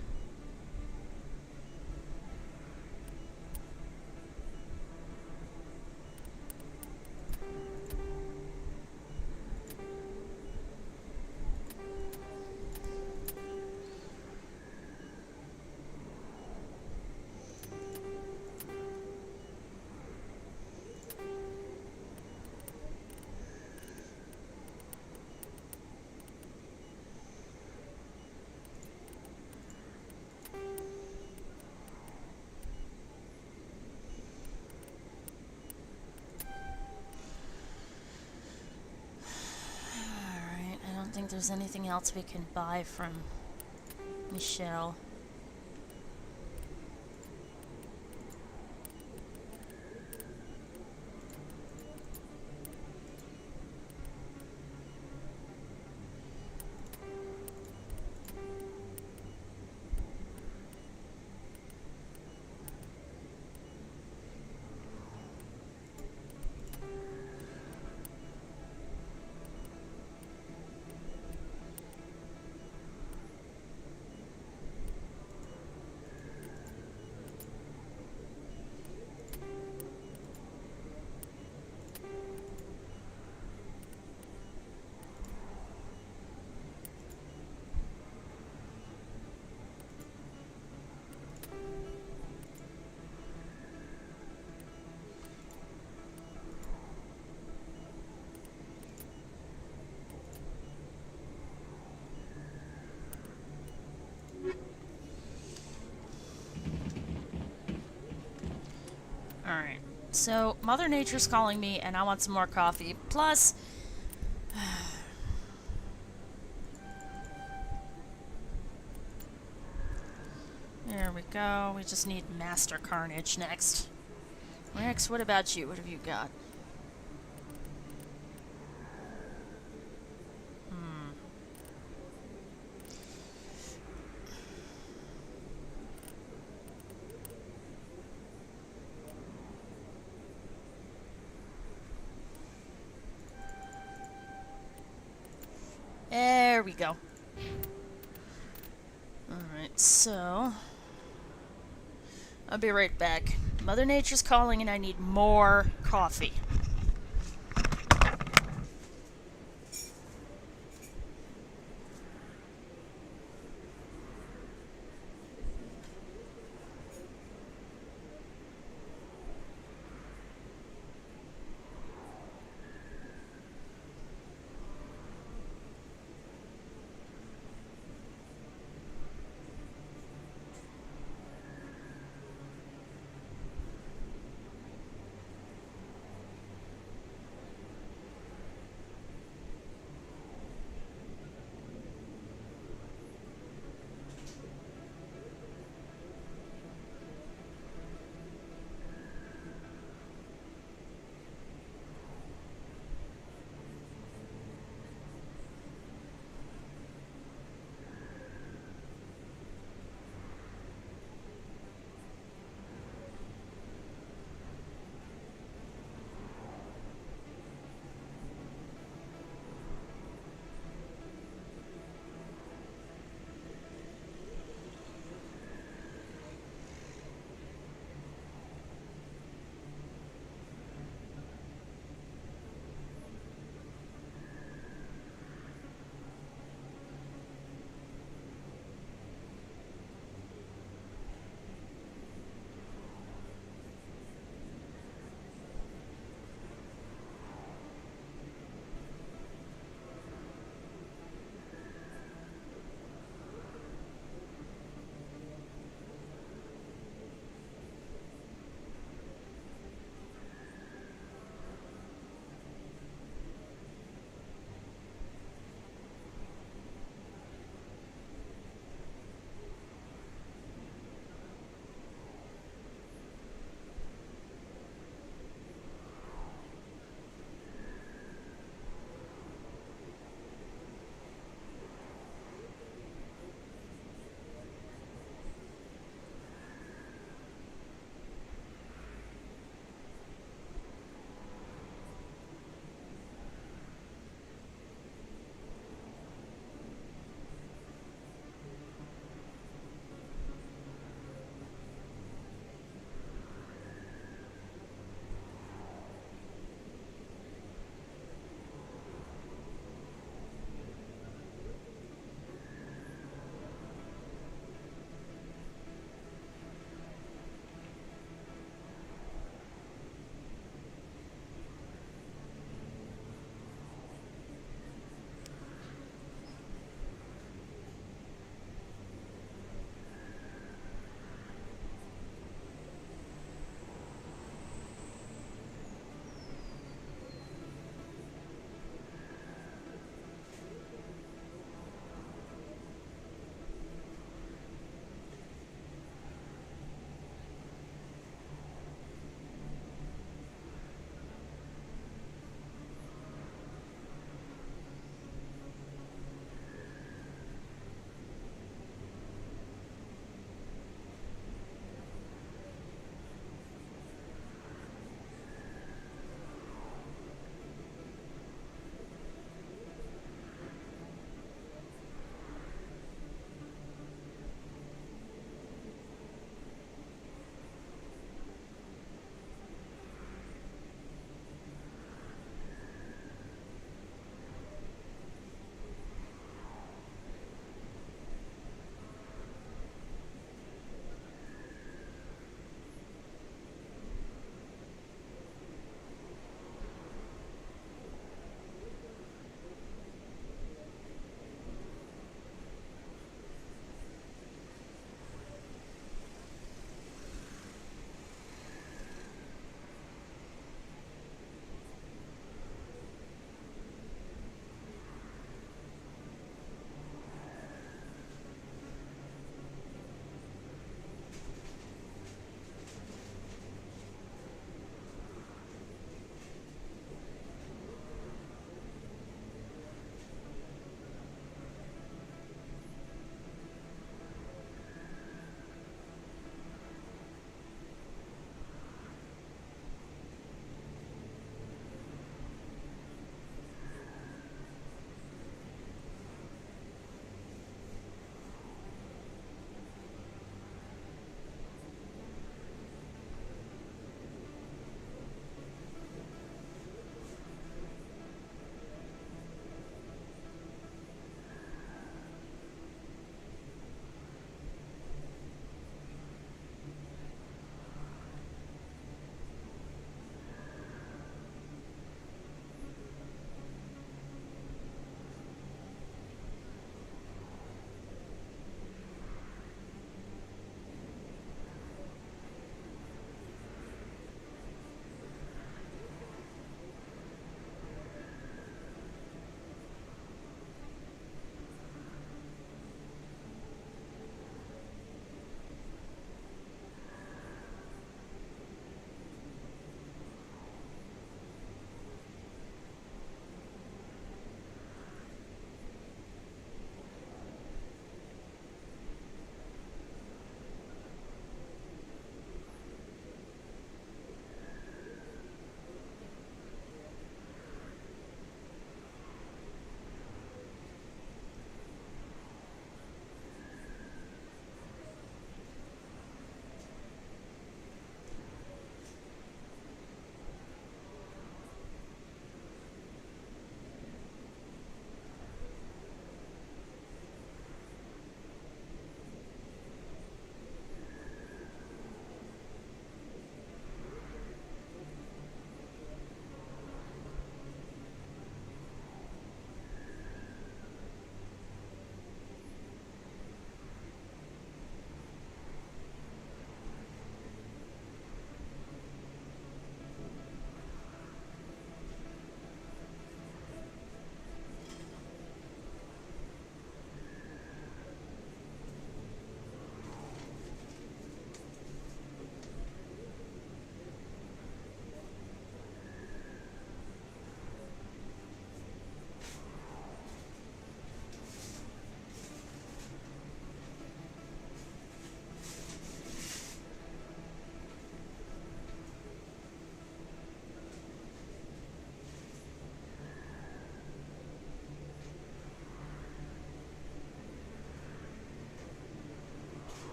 I don't think there's anything else we can buy from Michelle. Alright, so Mother Nature's calling me and I want some more coffee. Plus, there we go. We just need Master Carnage next. Rex, what about you? What have you got? There we go. Alright, so I'll be right back. Mother Nature's calling and I need more coffee.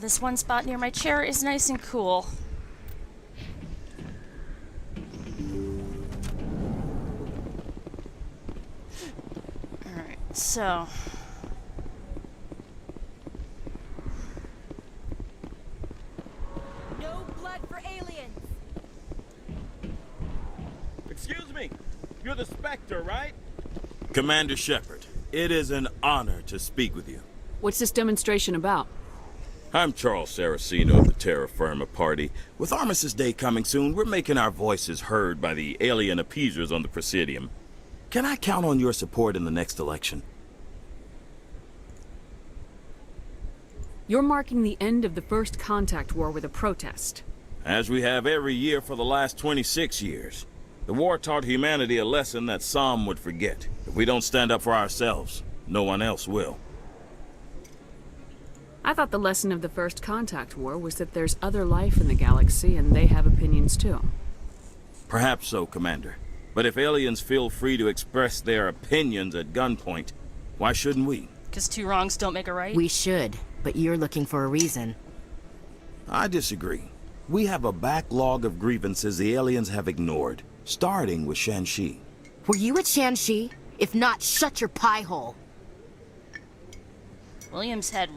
this one spot near my chair is nice and cool. Alright, so... No blood for aliens! Excuse me, you're the Spectre, right? Commander Shepard, it is an honor to speak with you. What's this demonstration about? I'm Charles Saraceno of the Terra Firma Party. With Armistice Day coming soon, we're making our voices heard by the alien appeasers on the Presidium. Can I count on your support in the next election? You're marking the end of the First Contact War with a protest. As we have every year for the last 26 years. The war taught humanity a lesson that some would forget. If we don't stand up for ourselves, no one else will. I thought the lesson of the First Contact War was that there's other life in the galaxy and they have opinions too. Perhaps so, Commander. But if aliens feel free to express their opinions at gunpoint, why shouldn't we? Because two wrongs don't make a right? We should, but you're looking for a reason. I disagree. We have a backlog of grievances the aliens have ignored, starting with Shanxi. Were you at Shanxi? If not, shut your pie hole. Williams had...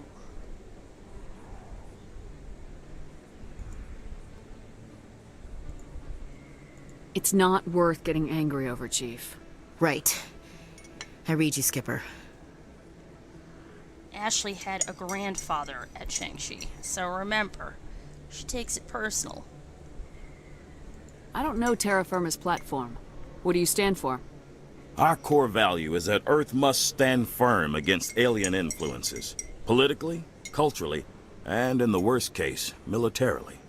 It's not worth getting angry over, Chief. Right. I read you, Skipper. Ashley had a grandfather at Shang-Chi, so remember, she takes it personal. I don't know Terra Firma's platform. What do you stand for? Our core value is that Earth must stand firm against alien influences. Politically, culturally, and in the worst case, militarily.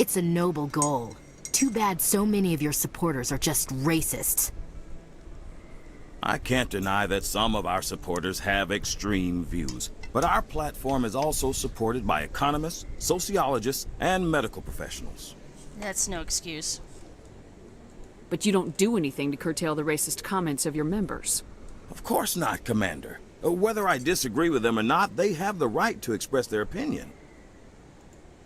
It's a noble goal. Too bad so many of your supporters are just racists. I can't deny that some of our supporters have extreme views, but our platform is also supported by economists, sociologists, and medical professionals. That's no excuse. But you don't do anything to curtail the racist comments of your members. Of course not, Commander. Whether I disagree with them or not, they have the right to express their opinion.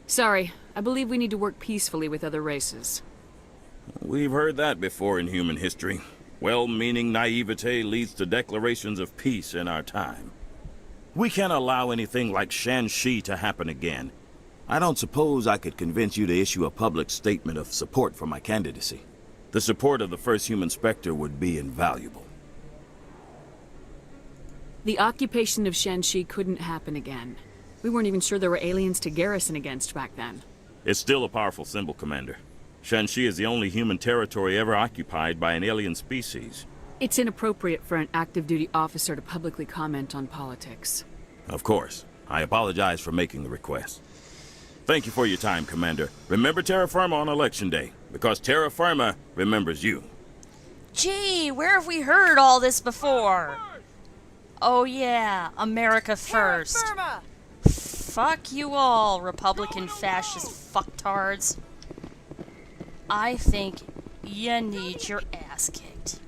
Sorry, I believe we need to work peacefully with other races. We've heard that before in human history. Well-meaning naivete leads to declarations of peace in our time. We can't allow anything like Shanxi to happen again. I don't suppose I could convince you to issue a public statement of support for my candidacy. The support of the first human Spectre would be invaluable. The occupation of Shanxi couldn't happen again. We weren't even sure there were aliens to garrison against back then. It's still a powerful symbol, Commander. Shanxi is the only human territory ever occupied by an alien species. It's inappropriate for an active duty officer to publicly comment on politics. Of course. I apologize for making the request. Thank you for your time, Commander. Remember Terra Firma on Election Day, because Terra Firma remembers you. Gee, where have we heard all this before? Oh yeah, America first. Fuck you all, Republican fascist fucktards. I think you need your ass kicked.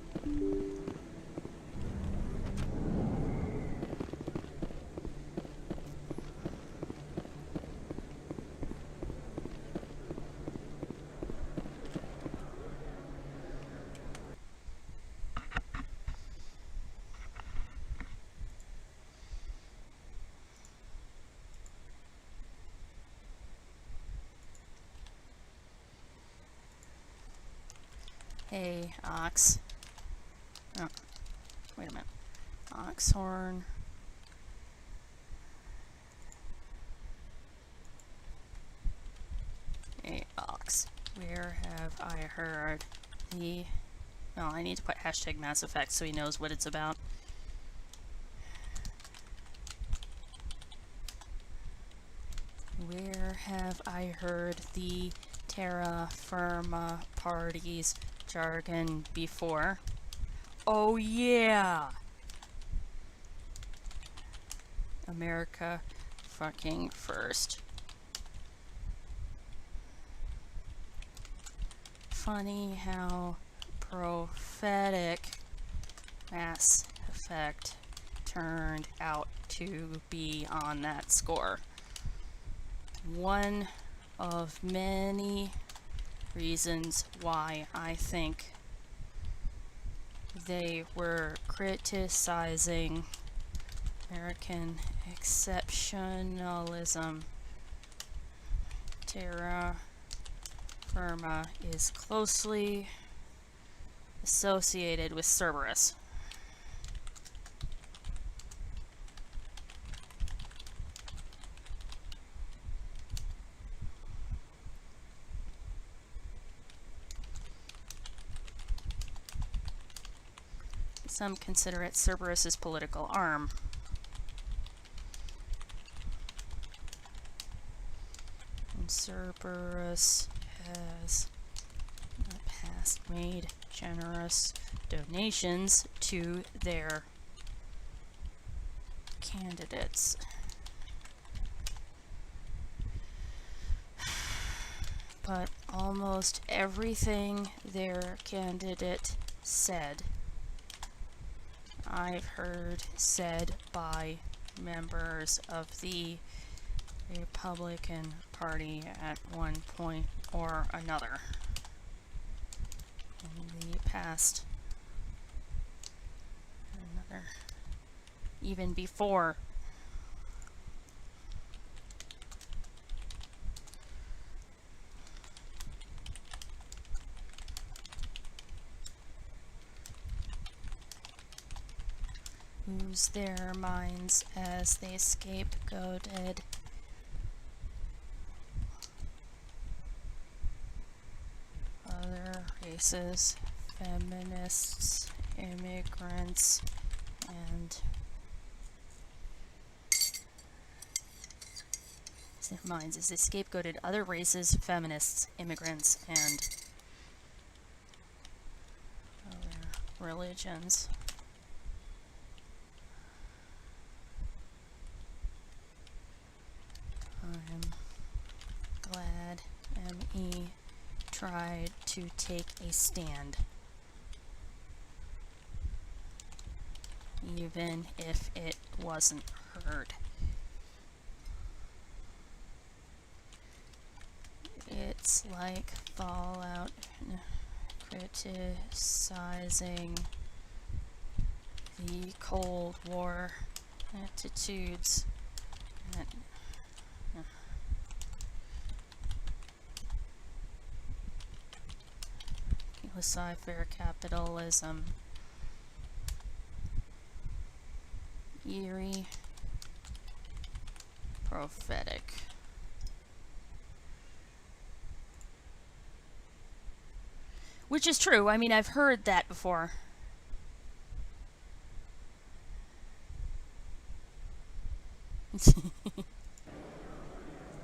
Hey, Ox. Oh, wait a minute. Oxhorn. Hey, Ox. Where have I heard the... Oh, I need to put hashtag Mass Effect so he knows what it's about. Where have I heard the Terra Firma party's jargon before? Oh yeah! America fucking first. Funny how prophetic Mass Effect turned out to be on that score. One of many reasons why I think they were criticizing American exceptionalism. Terra firma is closely associated with Cerberus. Some consider it Cerberus's political arm. And Cerberus has in the past made generous donations to their candidates. But almost everything their candidate said, I've heard said by members of the Republican Party at one point or another in the past. Even before lose their minds as they scapegoated other races, feminists, immigrants, and their minds as they scapegoated other races, feminists, immigrants, and other religions. I'm glad ME tried to take a stand, even if it wasn't heard. It's like Fallout criticizing the Cold War attitudes that laissez-faire capitalism, eerie, prophetic. Which is true. I mean, I've heard that before.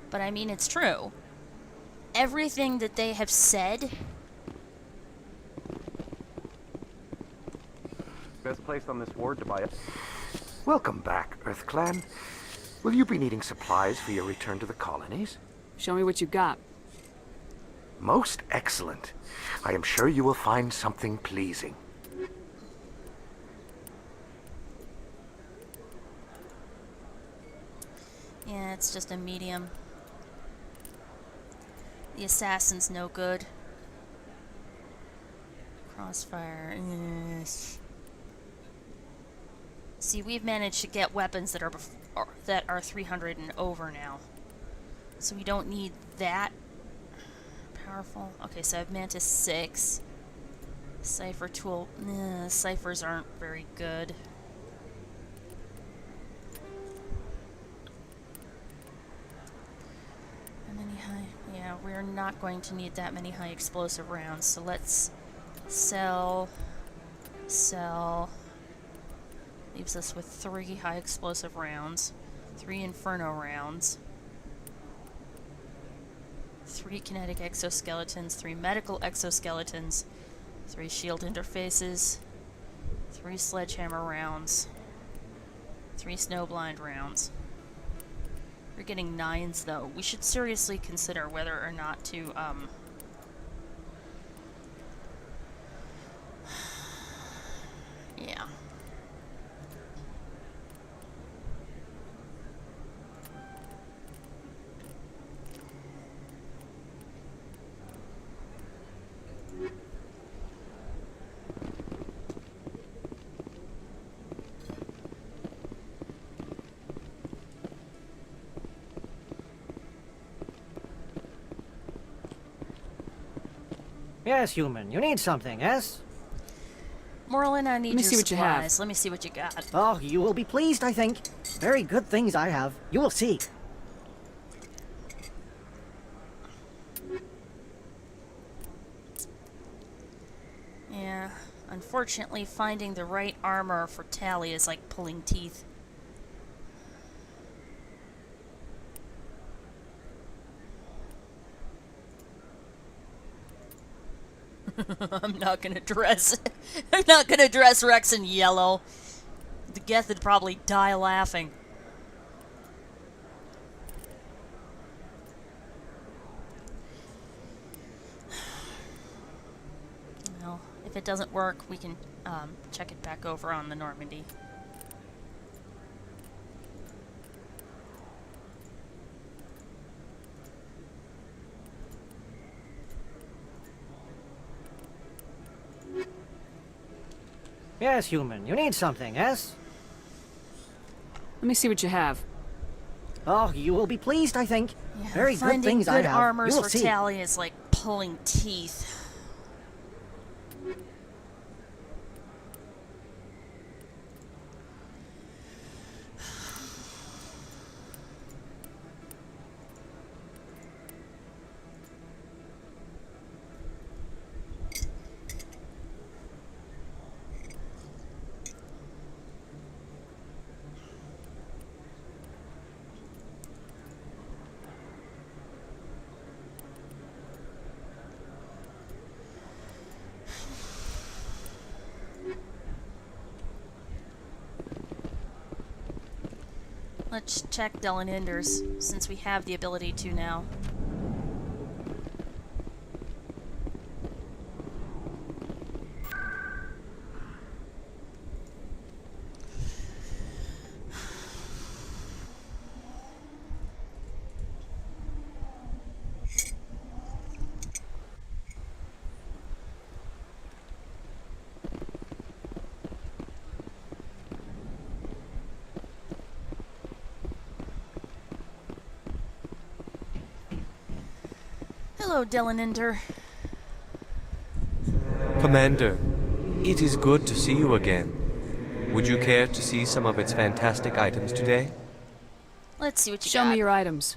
But I mean, it's true. Everything that they have said. Best place on this ward to buy it. Welcome back, EarthClan. Will you be needing supplies for your return to the colonies? Show me what you got. Most excellent. I am sure you will find something pleasing. Yeah, it's just a medium. The assassin's no good. Crossfire. See, we've managed to get weapons that are 300 and over now, so we don't need that powerful. Okay, so I have Mantis 6. Cipher tool. Ciphers aren't very good. How many high? Yeah, we're not going to need that many high explosive rounds, so let's sell. Leaves us with 3 high explosive rounds, 3 inferno rounds, 3 kinetic exoskeletons, 3 medical exoskeletons, 3 shield interfaces, 3 sledgehammer rounds, 3 snowblind rounds. We're getting 9s though. We should seriously consider whether or not to yeah. Yes, human. You need something, yes? Morlin, I need Let me your see what you have. supplies. Let me see what you got. Oh, you will be pleased, I think. Very good things I have. You will see. Yeah, unfortunately, finding the right armor for Tally is like pulling teeth. I'm not gonna dress. I'm not gonna dress Rex in yellow. The Geth would probably die laughing. Well, if it doesn't work, we can check it back over on the Normandy. Yes, human. You need something, yes? Let me see what you have. Oh, you will be pleased, I think. Yeah, Very good finding things I good have. armors You will for see. Tally is like pulling teeth. Let's check Dylan Enders, since we have the ability to now. Hello, Dylan Ender. Commander, it is good to see you again. Would you care to see some of its fantastic items today? Let's see what you Show got. me your items.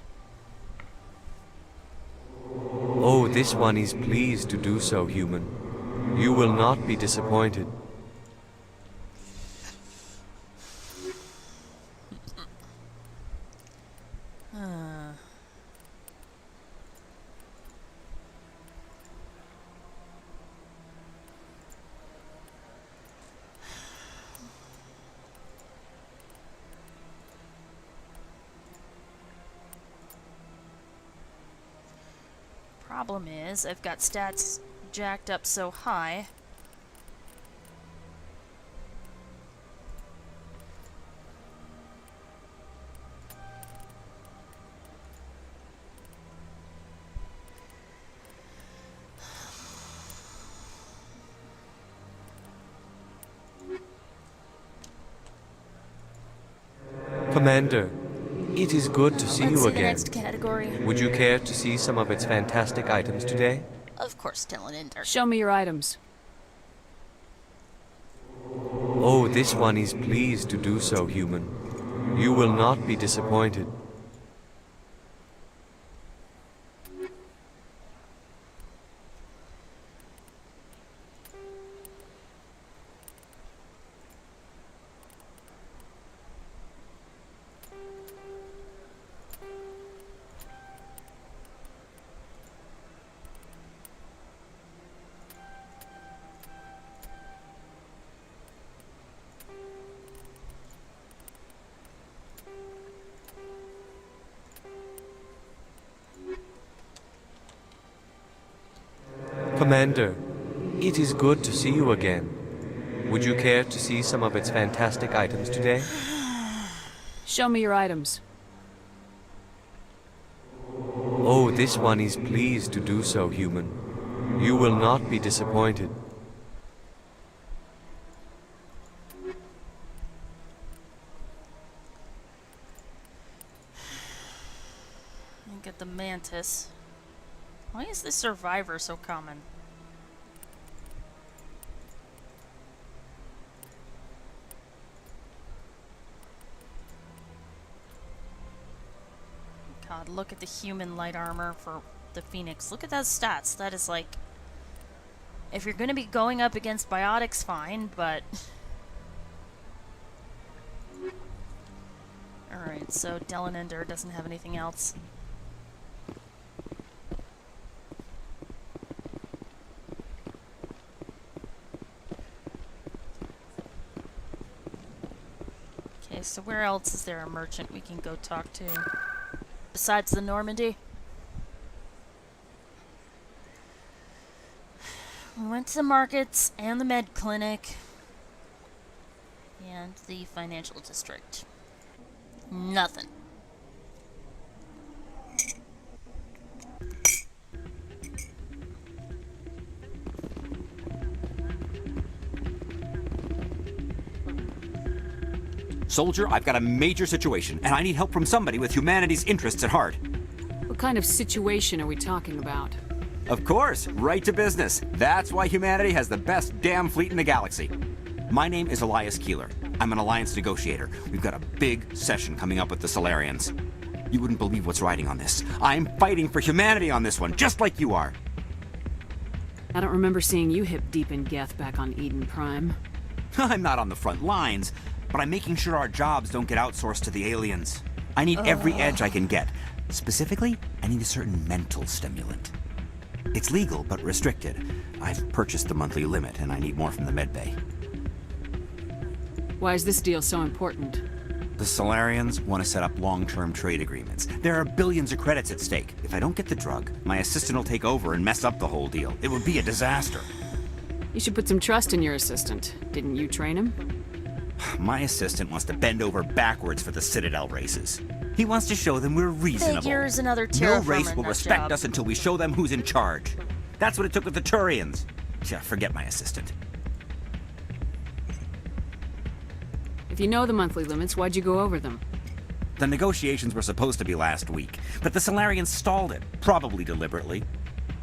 Oh, this one is pleased to do so, human. You will not be disappointed. Problem is, I've got stats jacked up so high. Commander, it is good to see Let's you see the again. next category. Would you care to see some of its fantastic items today? Of course, Dylan Ender. Show me your items. Oh, this one is pleased to do so, human. You will not be disappointed. Commander, it is good to see you again. Would you care to see some of its fantastic items today? Show me your items. Oh, this one is pleased to do so, human. You will not be disappointed. I get the Mantis. Why is the Survivor so common? God, look at the human light armor for the Phoenix. Look at those stats. That is like... If you're going to be going up against biotics, fine, but... Alright, so Delenender doesn't have anything else. Okay, so where else is there a merchant we can go talk to? Besides the Normandy? We went to the markets and the med clinic. And the financial district. Nothing. Soldier, I've got a major situation, and I need help from somebody with humanity's interests at heart. What kind of situation are we talking about? Of course, right to business. That's why humanity has the best damn fleet in the galaxy. My name is Elias Keeler. I'm an alliance negotiator. We've got a big session coming up with the Solarians. You wouldn't believe what's riding on this. I'm fighting for humanity on this one, just like you are. I don't remember seeing you hip deep in Geth back on Eden Prime. I'm not on the front lines, but I'm making sure our jobs don't get outsourced to the aliens. I need every edge I can get. Specifically, I need a certain mental stimulant. It's legal, but restricted. I've purchased the monthly limit, and I need more from the medbay. Why is this deal so important? The Solarians want to set up long-term trade agreements. There are billions of credits at stake. If I don't get the drug, my assistant will take over and mess up the whole deal. It would be a disaster. You should put some trust in your assistant. Didn't you train him? My assistant wants to bend over backwards for the Citadel races. He wants to show them we're reasonable. Figures another No race terraformer will nut respect job. us until we show them who's in charge. That's what it took with the Turians. Yeah, forget my assistant. If you know the monthly limits, why'd you go over them? The negotiations were supposed to be last week, but the Solarians stalled it, probably deliberately.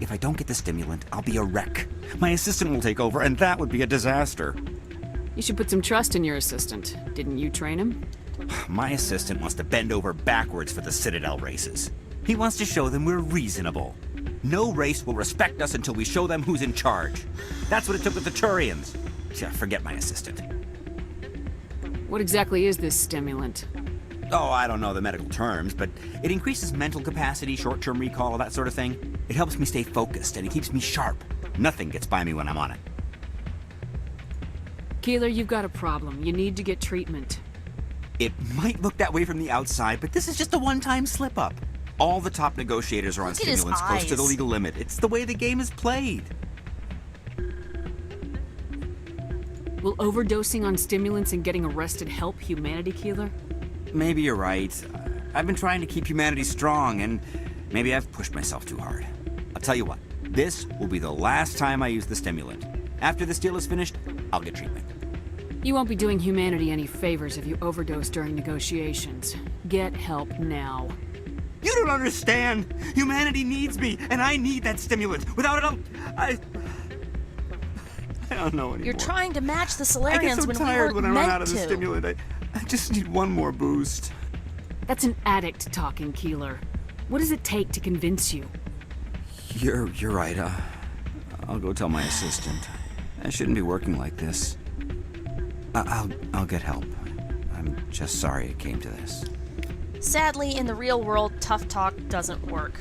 If I don't get the stimulant, I'll be a wreck. My assistant will take over, and that would be a disaster. You should put some trust in your assistant. Didn't you train him? My assistant wants to bend over backwards for the Citadel races. He wants to show them we're reasonable. No race will respect us until we show them who's in charge. That's what it took with the Turians. Yeah, forget my assistant. What exactly is this stimulant? Oh, I don't know the medical terms, but it increases mental capacity, short-term recall, that sort of thing. It helps me stay focused, and it keeps me sharp. Nothing gets by me when I'm on it. Keeler, you've got a problem. You need to get treatment. It might look that way from the outside, but this is just a one-time slip-up. All the top negotiators are on Look at his stimulants close to the eyes. legal limit. It's the way the game is played. Will overdosing on stimulants and getting arrested help humanity, Keeler? Maybe you're right. I've been trying to keep humanity strong, and maybe I've pushed myself too hard. I'll tell you what, this will be the last time I use the stimulant. After this deal is finished, I'll get treatment. You won't be doing humanity any favors if you overdose during negotiations. Get help now. You don't understand! Humanity needs me, and I need that stimulant. Without it, I don't know anymore. You're trying to match the I Solarians get so when tired we when weren't I run meant out of the to. stimulant. I just need one more boost. That's an addict talking, Keeler. What does it take to convince you? You're right. I'll go tell my assistant. I shouldn't be working like this. I'll get help. I'm just sorry it came to this. Sadly, in the real world, tough talk doesn't work.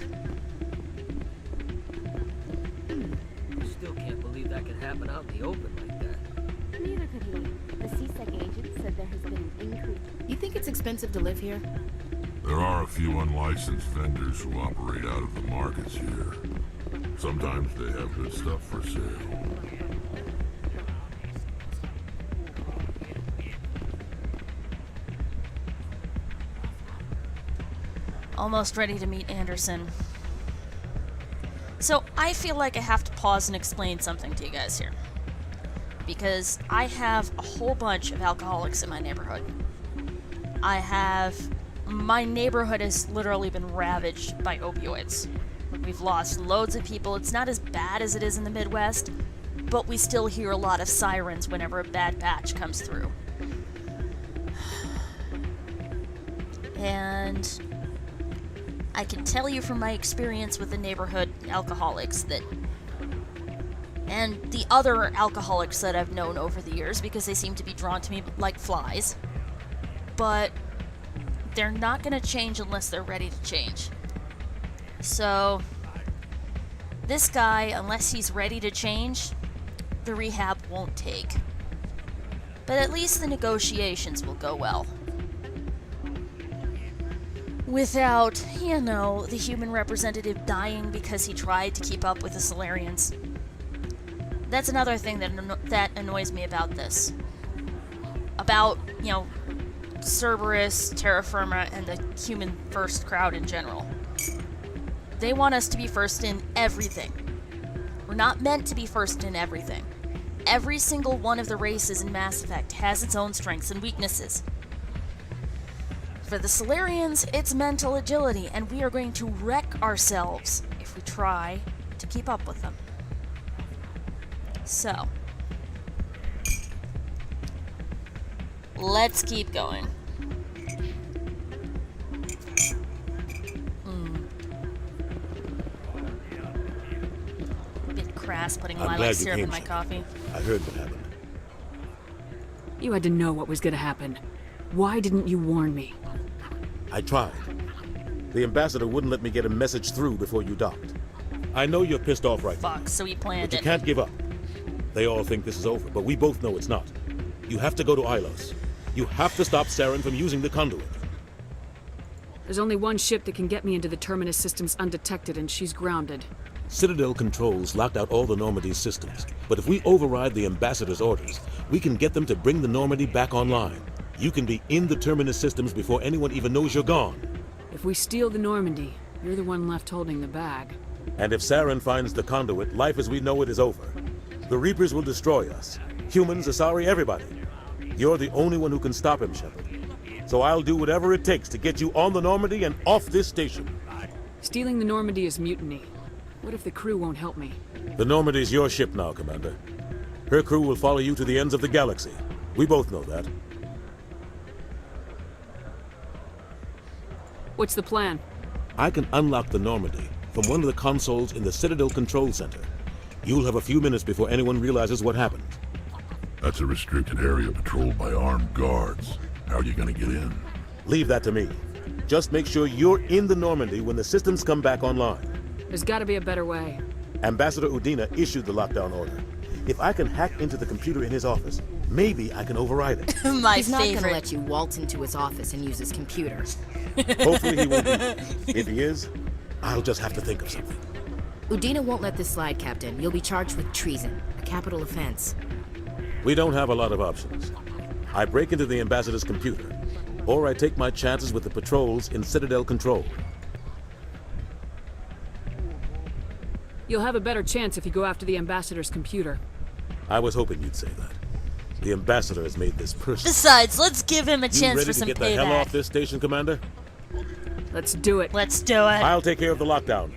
I still can't believe that could happen out in the open like that. Neither could he. The CSEC agent said there has been an increase. You think it's expensive to live here? There are a few unlicensed vendors who operate out of the markets here. Sometimes they have good stuff for sale. Almost ready to meet Anderson. So I feel like I have to pause and explain something to you guys here. Because I have a whole bunch of alcoholics in my neighborhood. My neighborhood has literally been ravaged by opioids. We've lost loads of people. It's not as bad as it is in the Midwest, but we still hear a lot of sirens whenever a bad batch comes through. And I can tell you from my experience with the neighborhood alcoholics that, and the other alcoholics that I've known over the years, because they seem to be drawn to me like flies, but they're not going to change unless they're ready to change. So, this guy, unless he's ready to change, the rehab won't take. But at least the negotiations will go well. Without, you know, the human representative dying because he tried to keep up with the Solarians. That's another thing that annoys me about this. About, you know, Cerberus, Terra Firma, and the human first crowd in general. They want us to be first in everything. We're not meant to be first in everything. Every single one of the races in Mass Effect has its own strengths and weaknesses. For the Solarians, it's mental agility, and we are going to wreck ourselves if we try to keep up with them. So, let's keep going. A bit crass putting lilac syrup in my coffee. I heard what happened. You had to know what was gonna happen. Why didn't you warn me? I tried. The ambassador wouldn't let me get a message through before you docked. I know you're pissed off right now. Fuck, so he planned But you it. can't give up. They all think this is over, but we both know it's not. You have to go to Ilos. You have to stop Saren from using the conduit. There's only one ship that can get me into the Terminus systems undetected, and she's grounded. Citadel controls locked out all the Normandy's systems, but if we override the ambassador's orders, we can get them to bring the Normandy back online. You can be in the Terminus systems before anyone even knows you're gone. If we steal the Normandy, you're the one left holding the bag. And if Saren finds the conduit, life as we know it is over. The Reapers will destroy us. Humans, Asari, everybody. You're the only one who can stop him, Shepard. So I'll do whatever it takes to get you on the Normandy and off this station. Stealing the Normandy is mutiny. What if the crew won't help me? The Normandy's your ship now, Commander. Her crew will follow you to the ends of the galaxy. We both know that. What's the plan? I can unlock the Normandy from one of the consoles in the Citadel Control Center. You'll have a few minutes before anyone realizes what happened. That's a restricted area patrolled by armed guards. How are you gonna get in? Leave that to me. Just make sure you're in the Normandy when the systems come back online. There's gotta be a better way. Ambassador Udina issued the lockdown order. If I can hack into the computer in his office, maybe I can override it. He's not gonna let you waltz into his office and use his computer. Hopefully he won't be. If he is, I'll just have to think of something. Udina won't let this slide, Captain. You'll be charged with treason, a capital offense. We don't have a lot of options. I break into the ambassador's computer, or I take my chances with the patrols in Citadel Control. You'll have a better chance if you go after the ambassador's computer. I was hoping you'd say that. The ambassador has made this personal. Besides, let's give him a chance for some You ready to get the hell off payback. this station, Commander? Let's do it. Let's do it. I'll take care of the lockdown.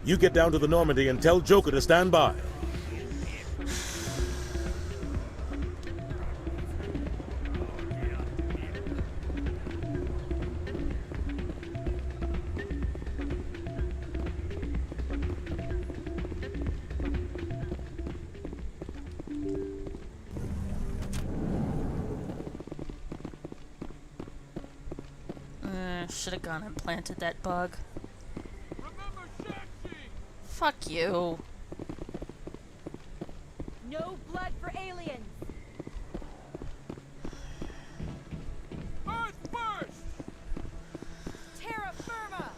You get down to the Normandy and tell Joker to stand by. Should have gone and planted that bug. Fuck you. No blood for aliens. Earth first! Terra Firma.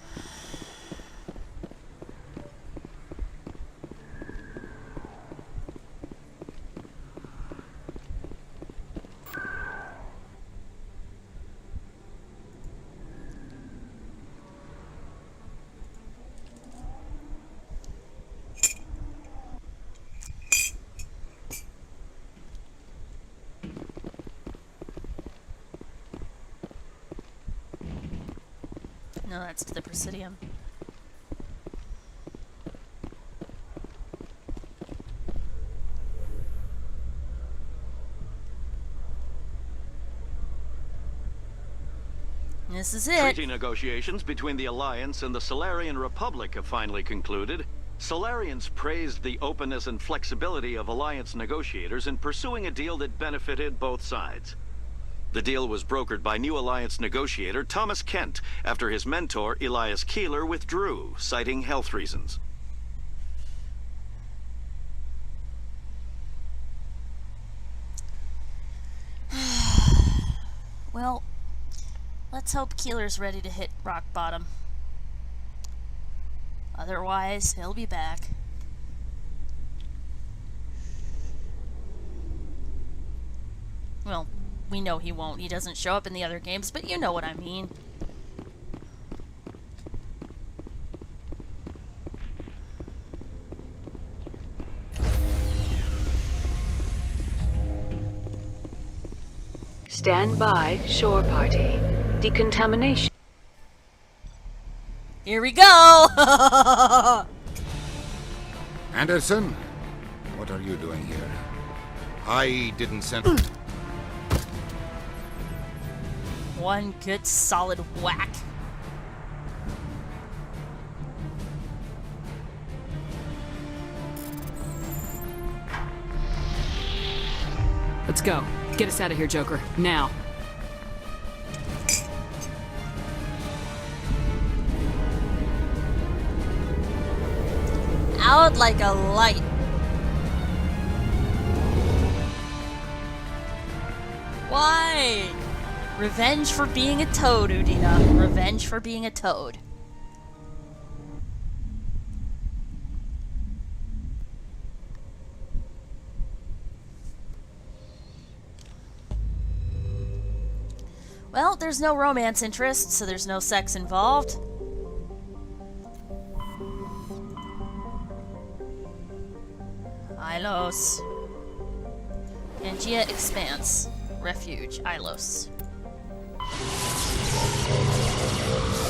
No, that's to the Presidium. This is it. Treaty negotiations between the Alliance and the Solarian Republic have finally concluded. Solarians praised the openness and flexibility of Alliance negotiators in pursuing a deal that benefited both sides. The deal was brokered by new Alliance negotiator Thomas Kent after his mentor Elias Keeler withdrew, citing health reasons. Well, let's hope Keeler's ready to hit rock bottom. Otherwise, he'll be back. Well, we know he won't. He doesn't show up in the other games, but you know what I mean. Stand by, shore party. Decontamination. Here we go! Anderson, what are you doing here? I didn't send... One good solid whack. Let's go. Get us out of here, Joker. Now. Out like a light. Why? Revenge for being a toad, Udina. Revenge for being a toad. Well, there's no romance interest, so there's no sex involved. Ilos. Pangea Expanse. Refuge. Ilos. I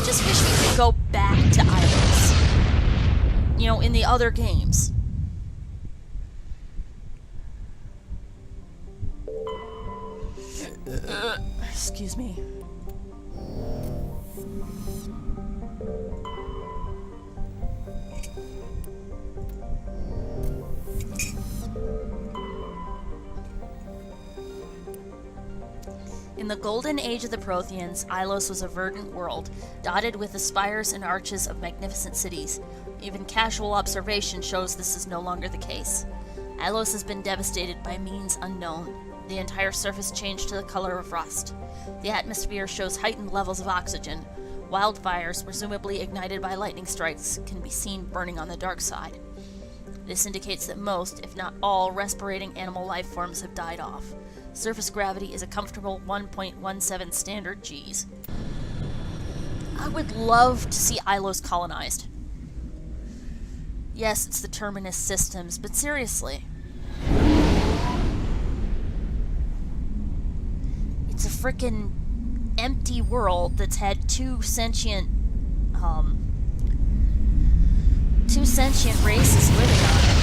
just wish we could go back to Ilos. You know, in the other games. Excuse me. In the golden age of the Protheans, Ilos was a verdant world, dotted with the spires and arches of magnificent cities. Even casual observation shows this is no longer the case. Ilos has been devastated by means unknown. The entire surface changed to the color of rust. The atmosphere shows heightened levels of oxygen. Wildfires, presumably ignited by lightning strikes, can be seen burning on the dark side. This indicates that most, if not all, respirating animal life forms have died off. Surface gravity is a comfortable 1.17 standard Gs. I would love to see Ilos colonized. Yes, it's the Terminus systems, but seriously. It's a frickin' empty world that's had two sentient races living on it.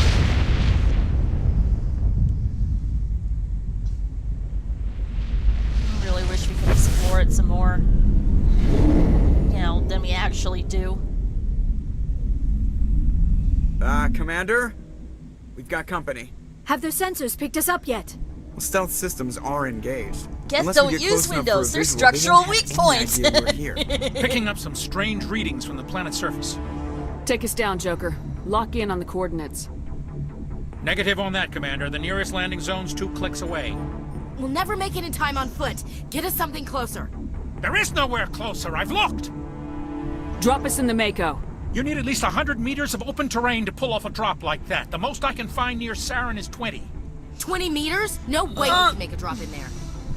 I really wish we could explore it some more, you know, than we actually do. Commander? We've got company. Have those sensors picked us up yet? Well, stealth systems are engaged. Geth don't use windows, they're structural weak points. Picking up some strange readings from the planet's surface. Take us down, Joker. Lock in on the coordinates. Negative on that, Commander. The nearest landing zone's 2 clicks away. We'll never make it in time on foot. Get us something closer. There is nowhere closer. I've looked. Drop us in the Mako. You need at least 100 meters of open terrain to pull off a drop like that. The most I can find near Saren is 20. 20 meters? No way we can make a drop in there.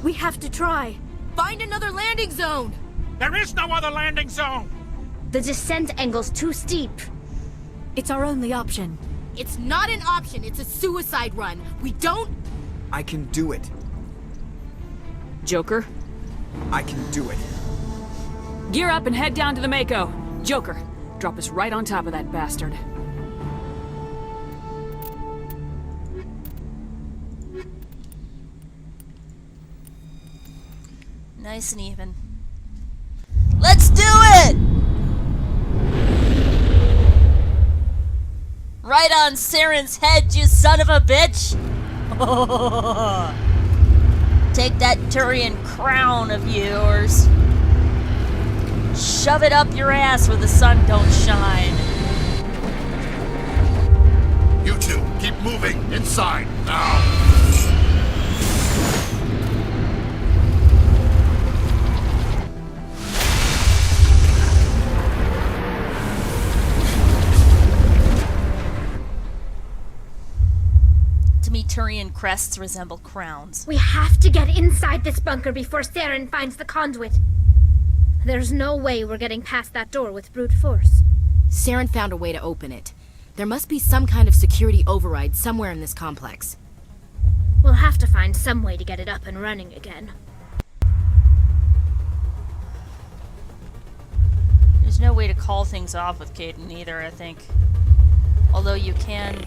We have to try. Find another landing zone. There is no other landing zone. The descent angle's too steep. It's our only option. It's not an option. It's a suicide run. We don't... I can do it. Joker? I can do it. Gear up and head down to the Mako. Joker, drop us right on top of that bastard. Nice and even. Right on Saren's head, you son of a bitch! Take that Turian crown of yours. Shove it up your ass where the sun don't shine. You two, keep moving. Inside, now. To me, Turian crests resemble crowns. We have to get inside this bunker before Saren finds the conduit. There's no way we're getting past that door with brute force. Saren found a way to open it. There must be some kind of security override somewhere in this complex. We'll have to find some way to get it up and running again. There's no way to call things off with Caden either, I think. Although you can...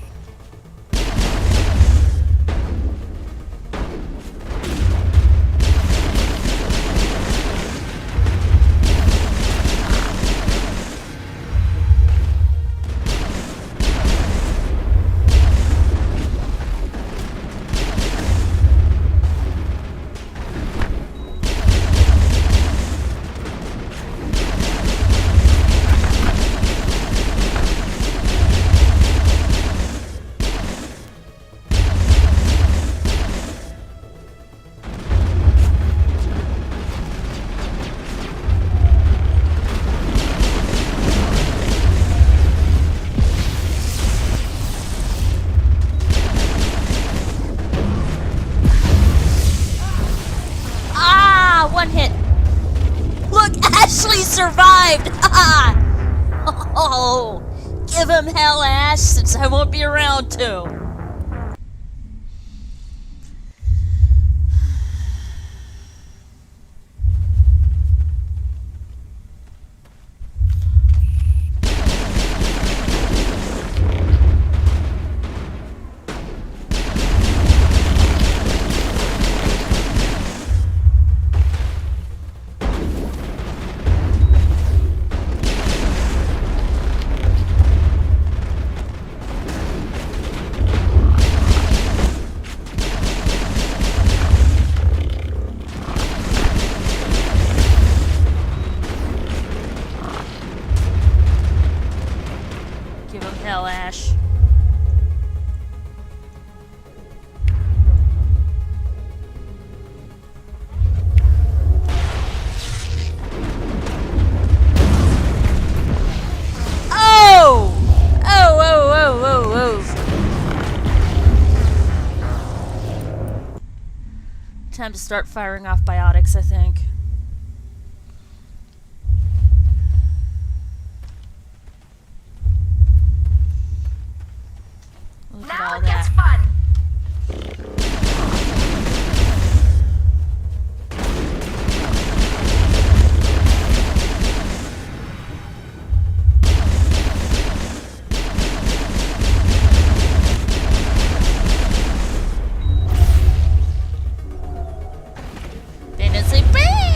One hit. Look, Ashley survived! Oh, give him hell, Ash, since I won't be around to. Hell, Ash. Oh! Oh! Time to start firing off biotics, I think. Now it gets fun! They didn't say bang!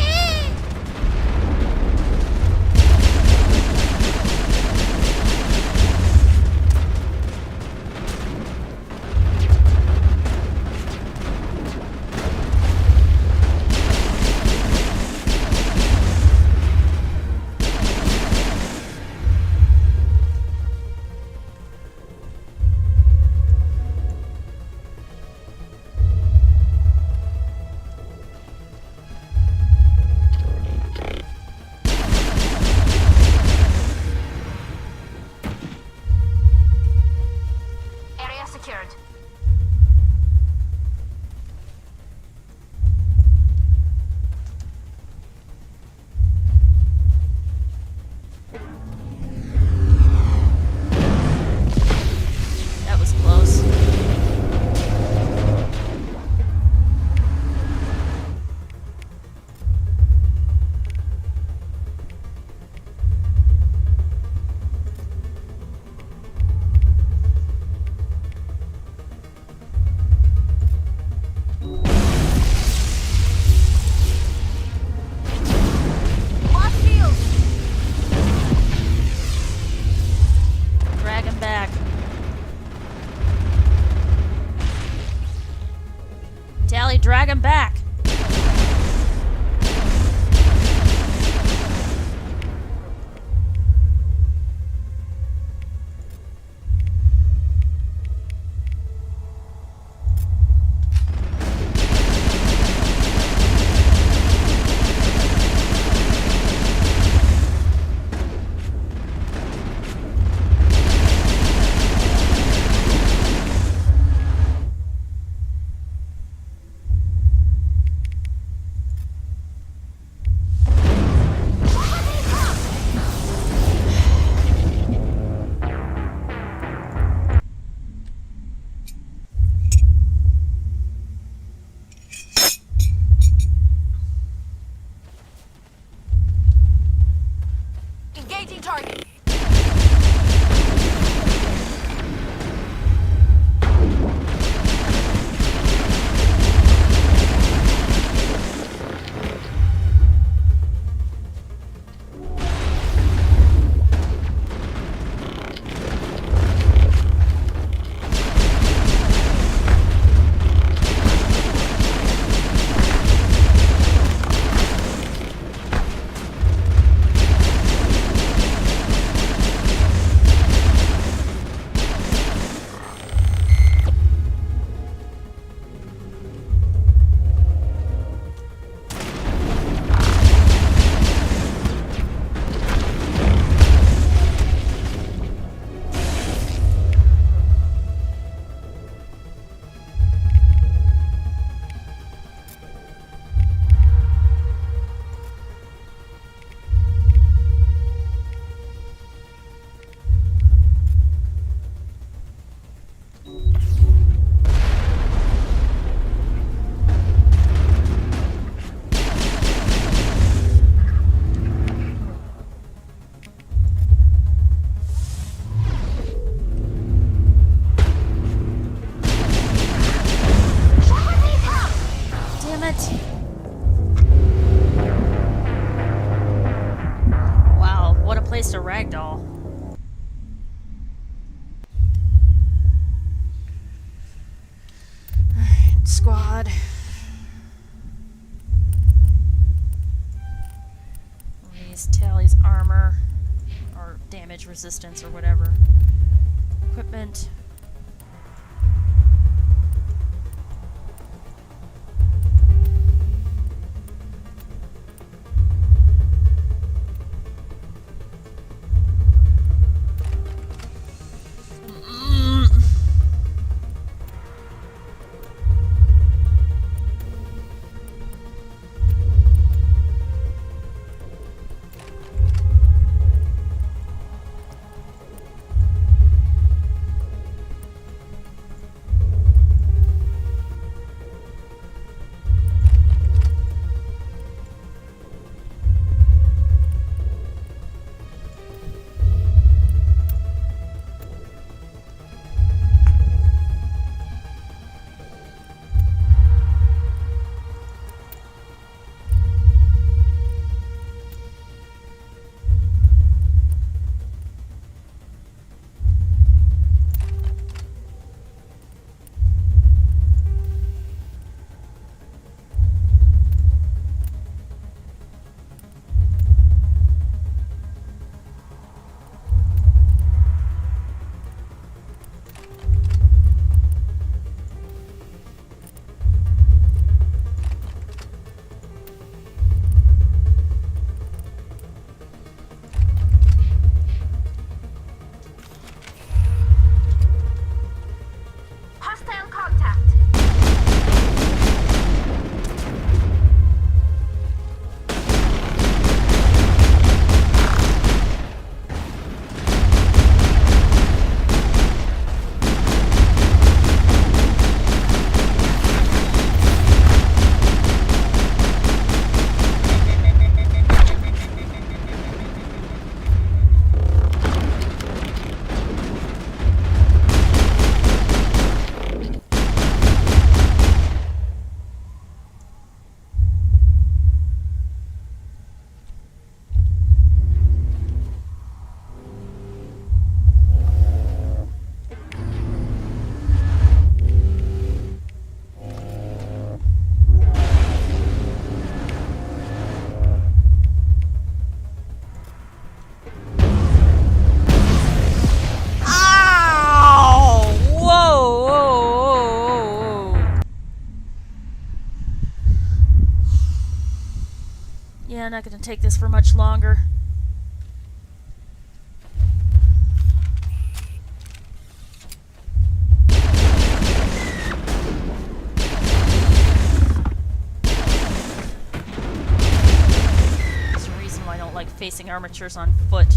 back. Engaging target. Wow, what a place to ragdoll. Alright, squad. Raise Tally's armor, or damage resistance, or whatever. Equipment. Yeah, not gonna take this for much longer. There's a reason why I don't like facing armatures on foot.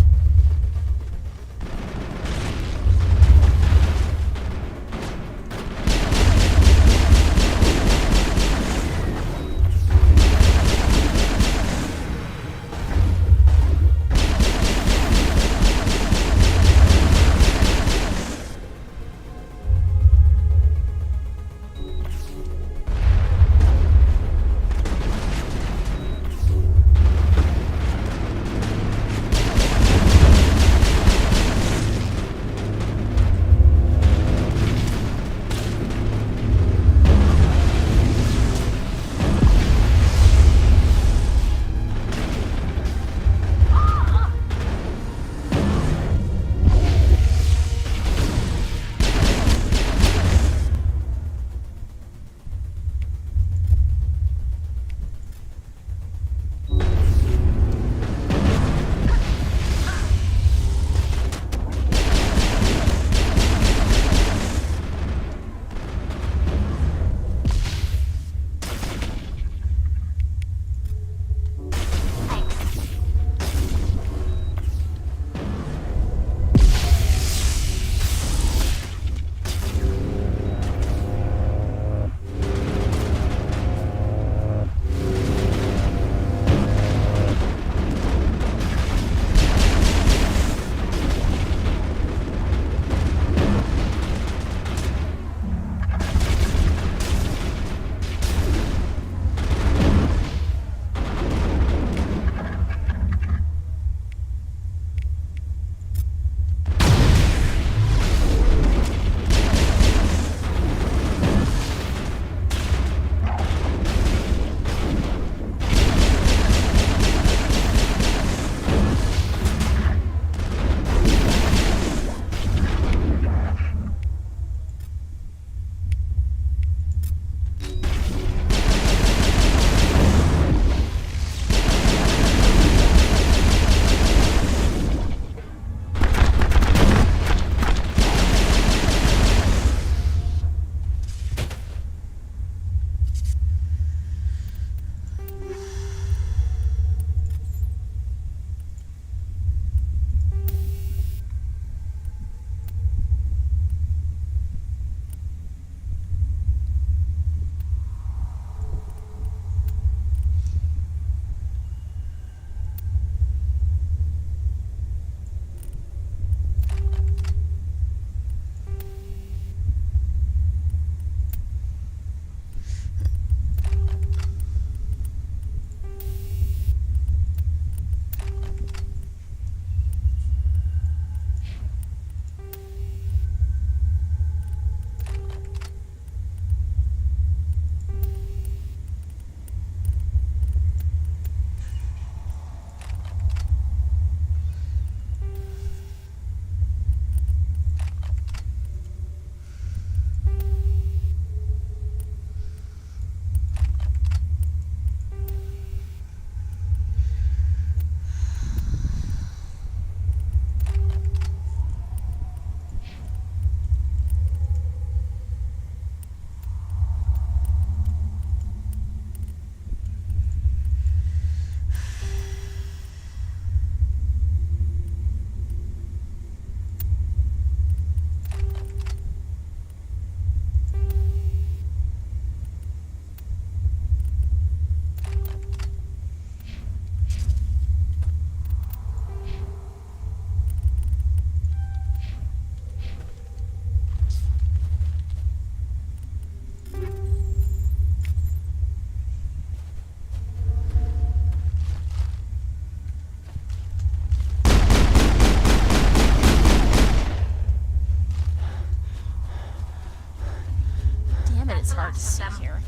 hard to see here.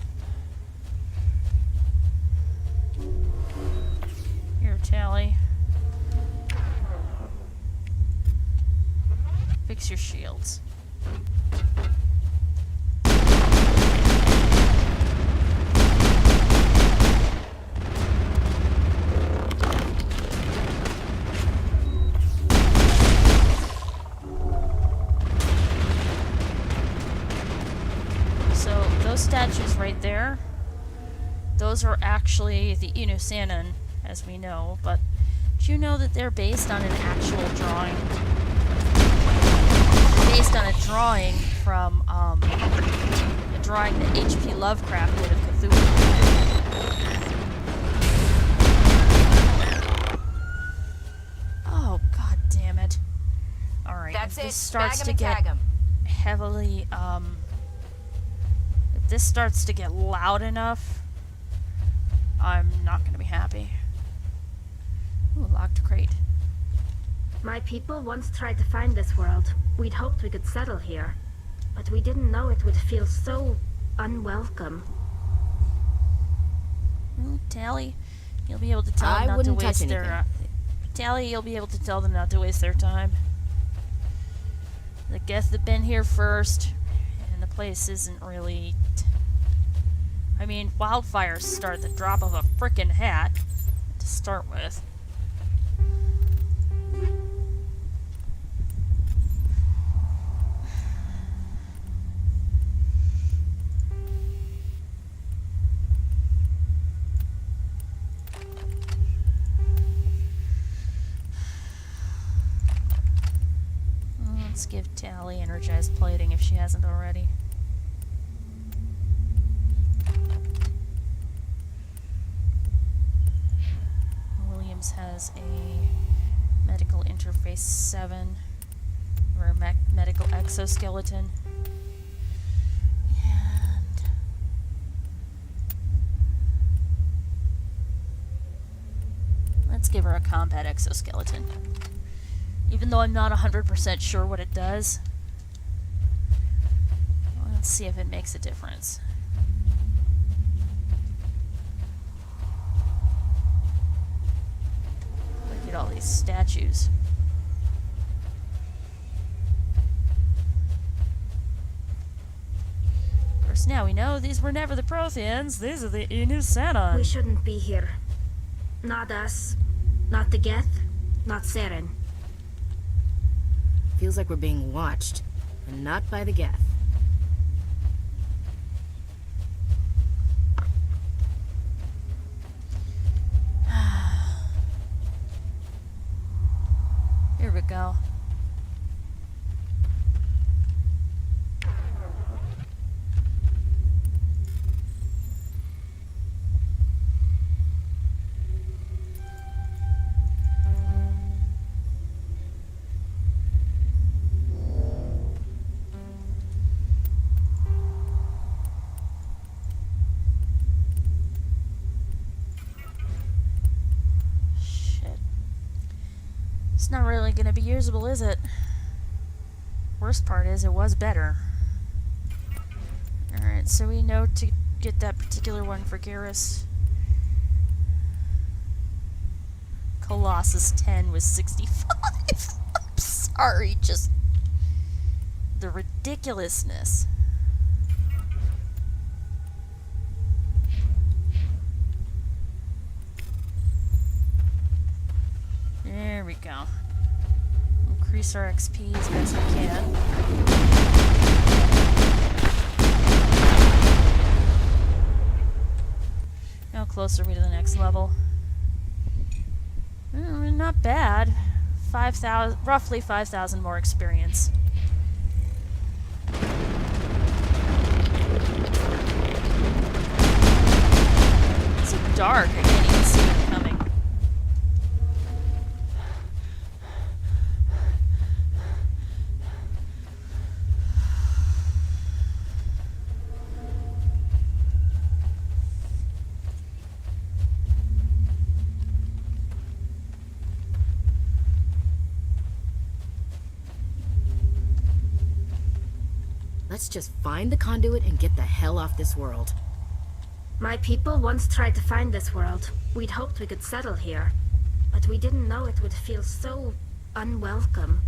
Here, Tally. Fix your shields. those are actually the Inu Sanon, as we know, but did you know that they're based on an actual drawing? Based on a drawing from, a drawing that H.P. Lovecraft did of Cthulhu. Oh, god damn it. Alright, if this starts to get heavily, if this starts to get loud enough, I'm not gonna be happy. Ooh, locked crate. My people once tried to find this world. We'd hoped we could settle here. But we didn't know it would feel so unwelcome. Tally, you'll be able to tell them not to waste their... Tally, you'll be able to tell them not to waste their time. The Geth have been here first, and the place isn't really... I mean, wildfires start at the drop of a frickin' hat, to start with. Let's give Tally energized plating if she hasn't already. Williams has a medical interface 7 or a medical exoskeleton. And let's give her a combat exoskeleton. Even though I'm not 100% sure what it does. Let's see if it makes a difference. Look at all these statues. Of course, now we know these were never the Protheans. These are the Inu Sanon. We shouldn't be here. Not us. Not the Geth. Not Seren. Feels like we're being watched, and not by the Geth. Here we go. It's not really going to be usable, is it? Worst part is it was better. Alright, so we know to get that particular one for Garrus. Colossus 10 was 65. I'm sorry, just the ridiculousness. There we go. Increase our XP as best we can. How close are we to the next level? Not bad. 5,000, roughly 5,000 more experience. It's so dark, I can't even see it coming. Let's just find the conduit and get the hell off this world. My people once tried to find this world. We'd hoped we could settle here. But we didn't know it would feel so unwelcome.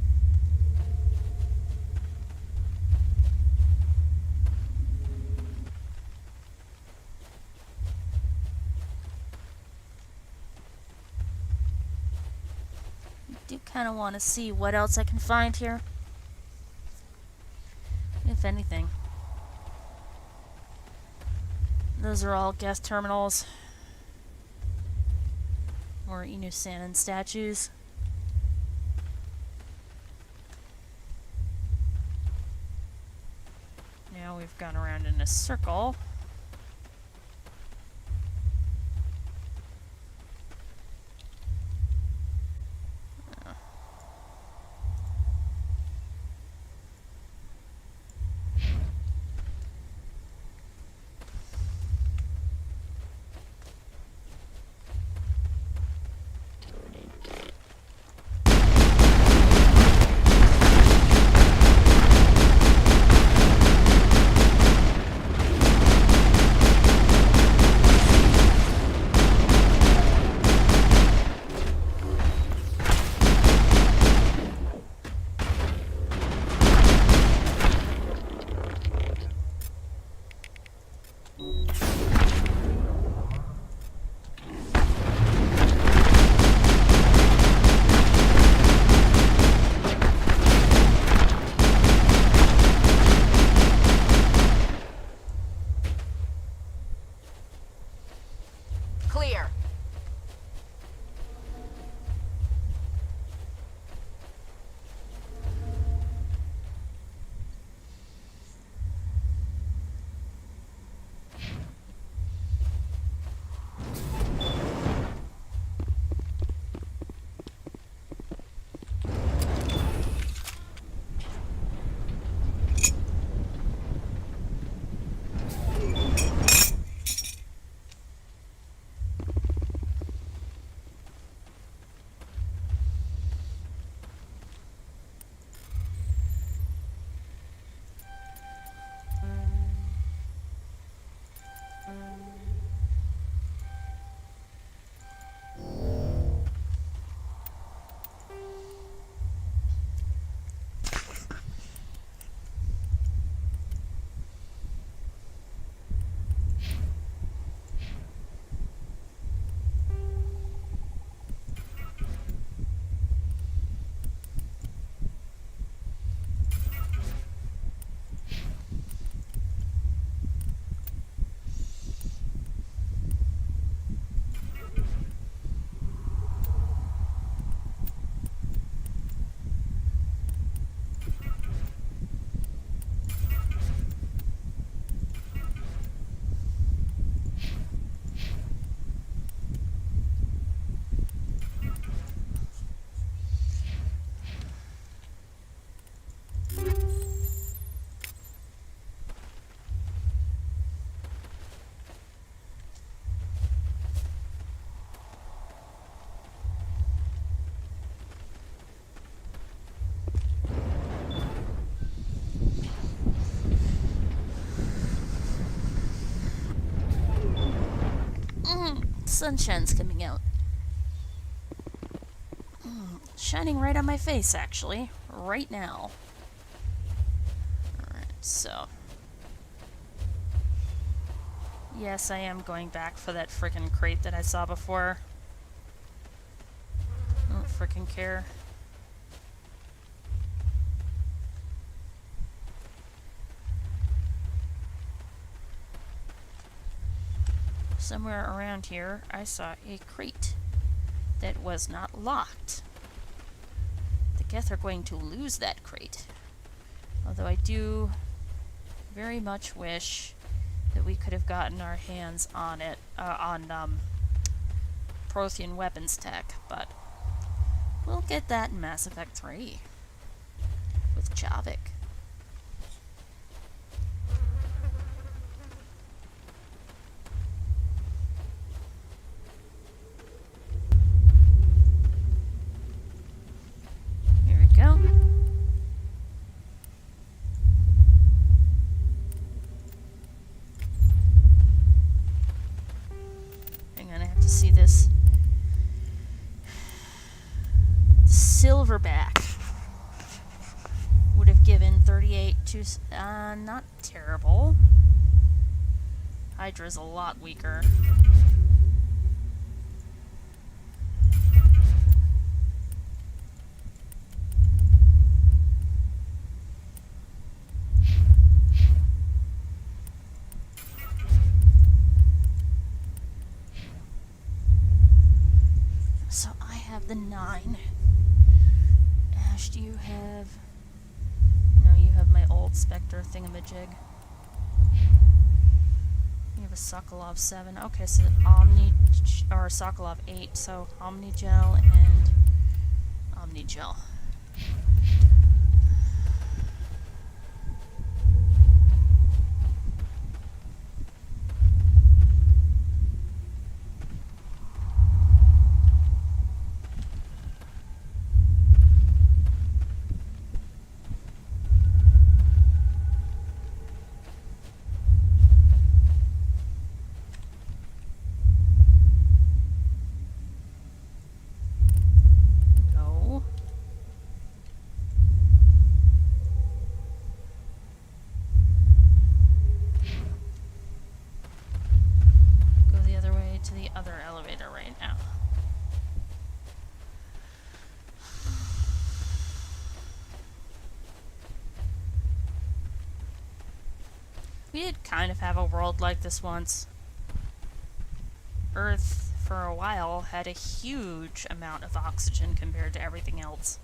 I do kind of want to see what else I can find here. If anything. Those are all Geth terminals. More Inusanon statues. Now we've gone around in a circle. Clear. Sunshine's coming out. Shining right on my face, actually. Right now. Alright, so. Yes, I am going back for that frickin' crate that I saw before. I don't frickin' care. Somewhere around here, I saw a crate that was not locked. The Geth are going to lose that crate. Although I do very much wish that we could have gotten our hands on it, on Prothean weapons tech, but we'll get that in Mass Effect 3 with Javik. Silverback would have given 38 to, not terrible. Hydra's a lot weaker. have the 9. Ash, do you have... No, you have my old Spectre thingamajig. You have a Sokolov 7. Okay, so or Sokolov 8, so Omnigel and Omnigel. To the other elevator right now. We did kind of have a world like this once. Earth, for a while, had a huge amount of oxygen compared to everything else.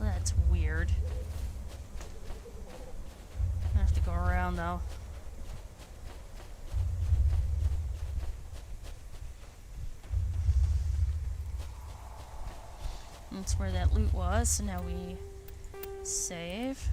That's weird. I have to go around though. That's where that loot was, so now we save.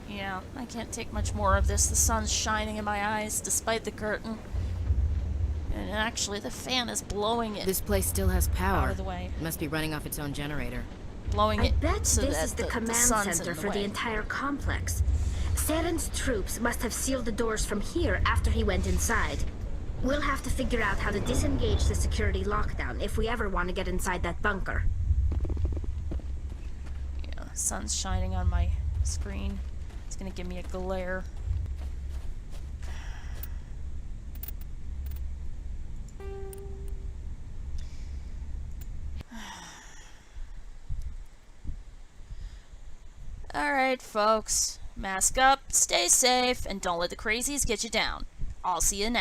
Yeah, I can't take much more of this. The sun's shining in my eyes despite the curtain. And actually the fan is blowing it. This place still has power. Out of the way. It must be running off its own generator. Blowing it I bet so this that is the command center for the entire complex. Saren's troops must have sealed the doors from here after he went inside. We'll have to figure out how to disengage the security lockdown if we ever want to get inside that bunker. Yeah, the sun's shining on my screen. It's gonna give me a glare. Alright, folks. Mask up, stay safe, and don't let the crazies get you down. I'll see you next time.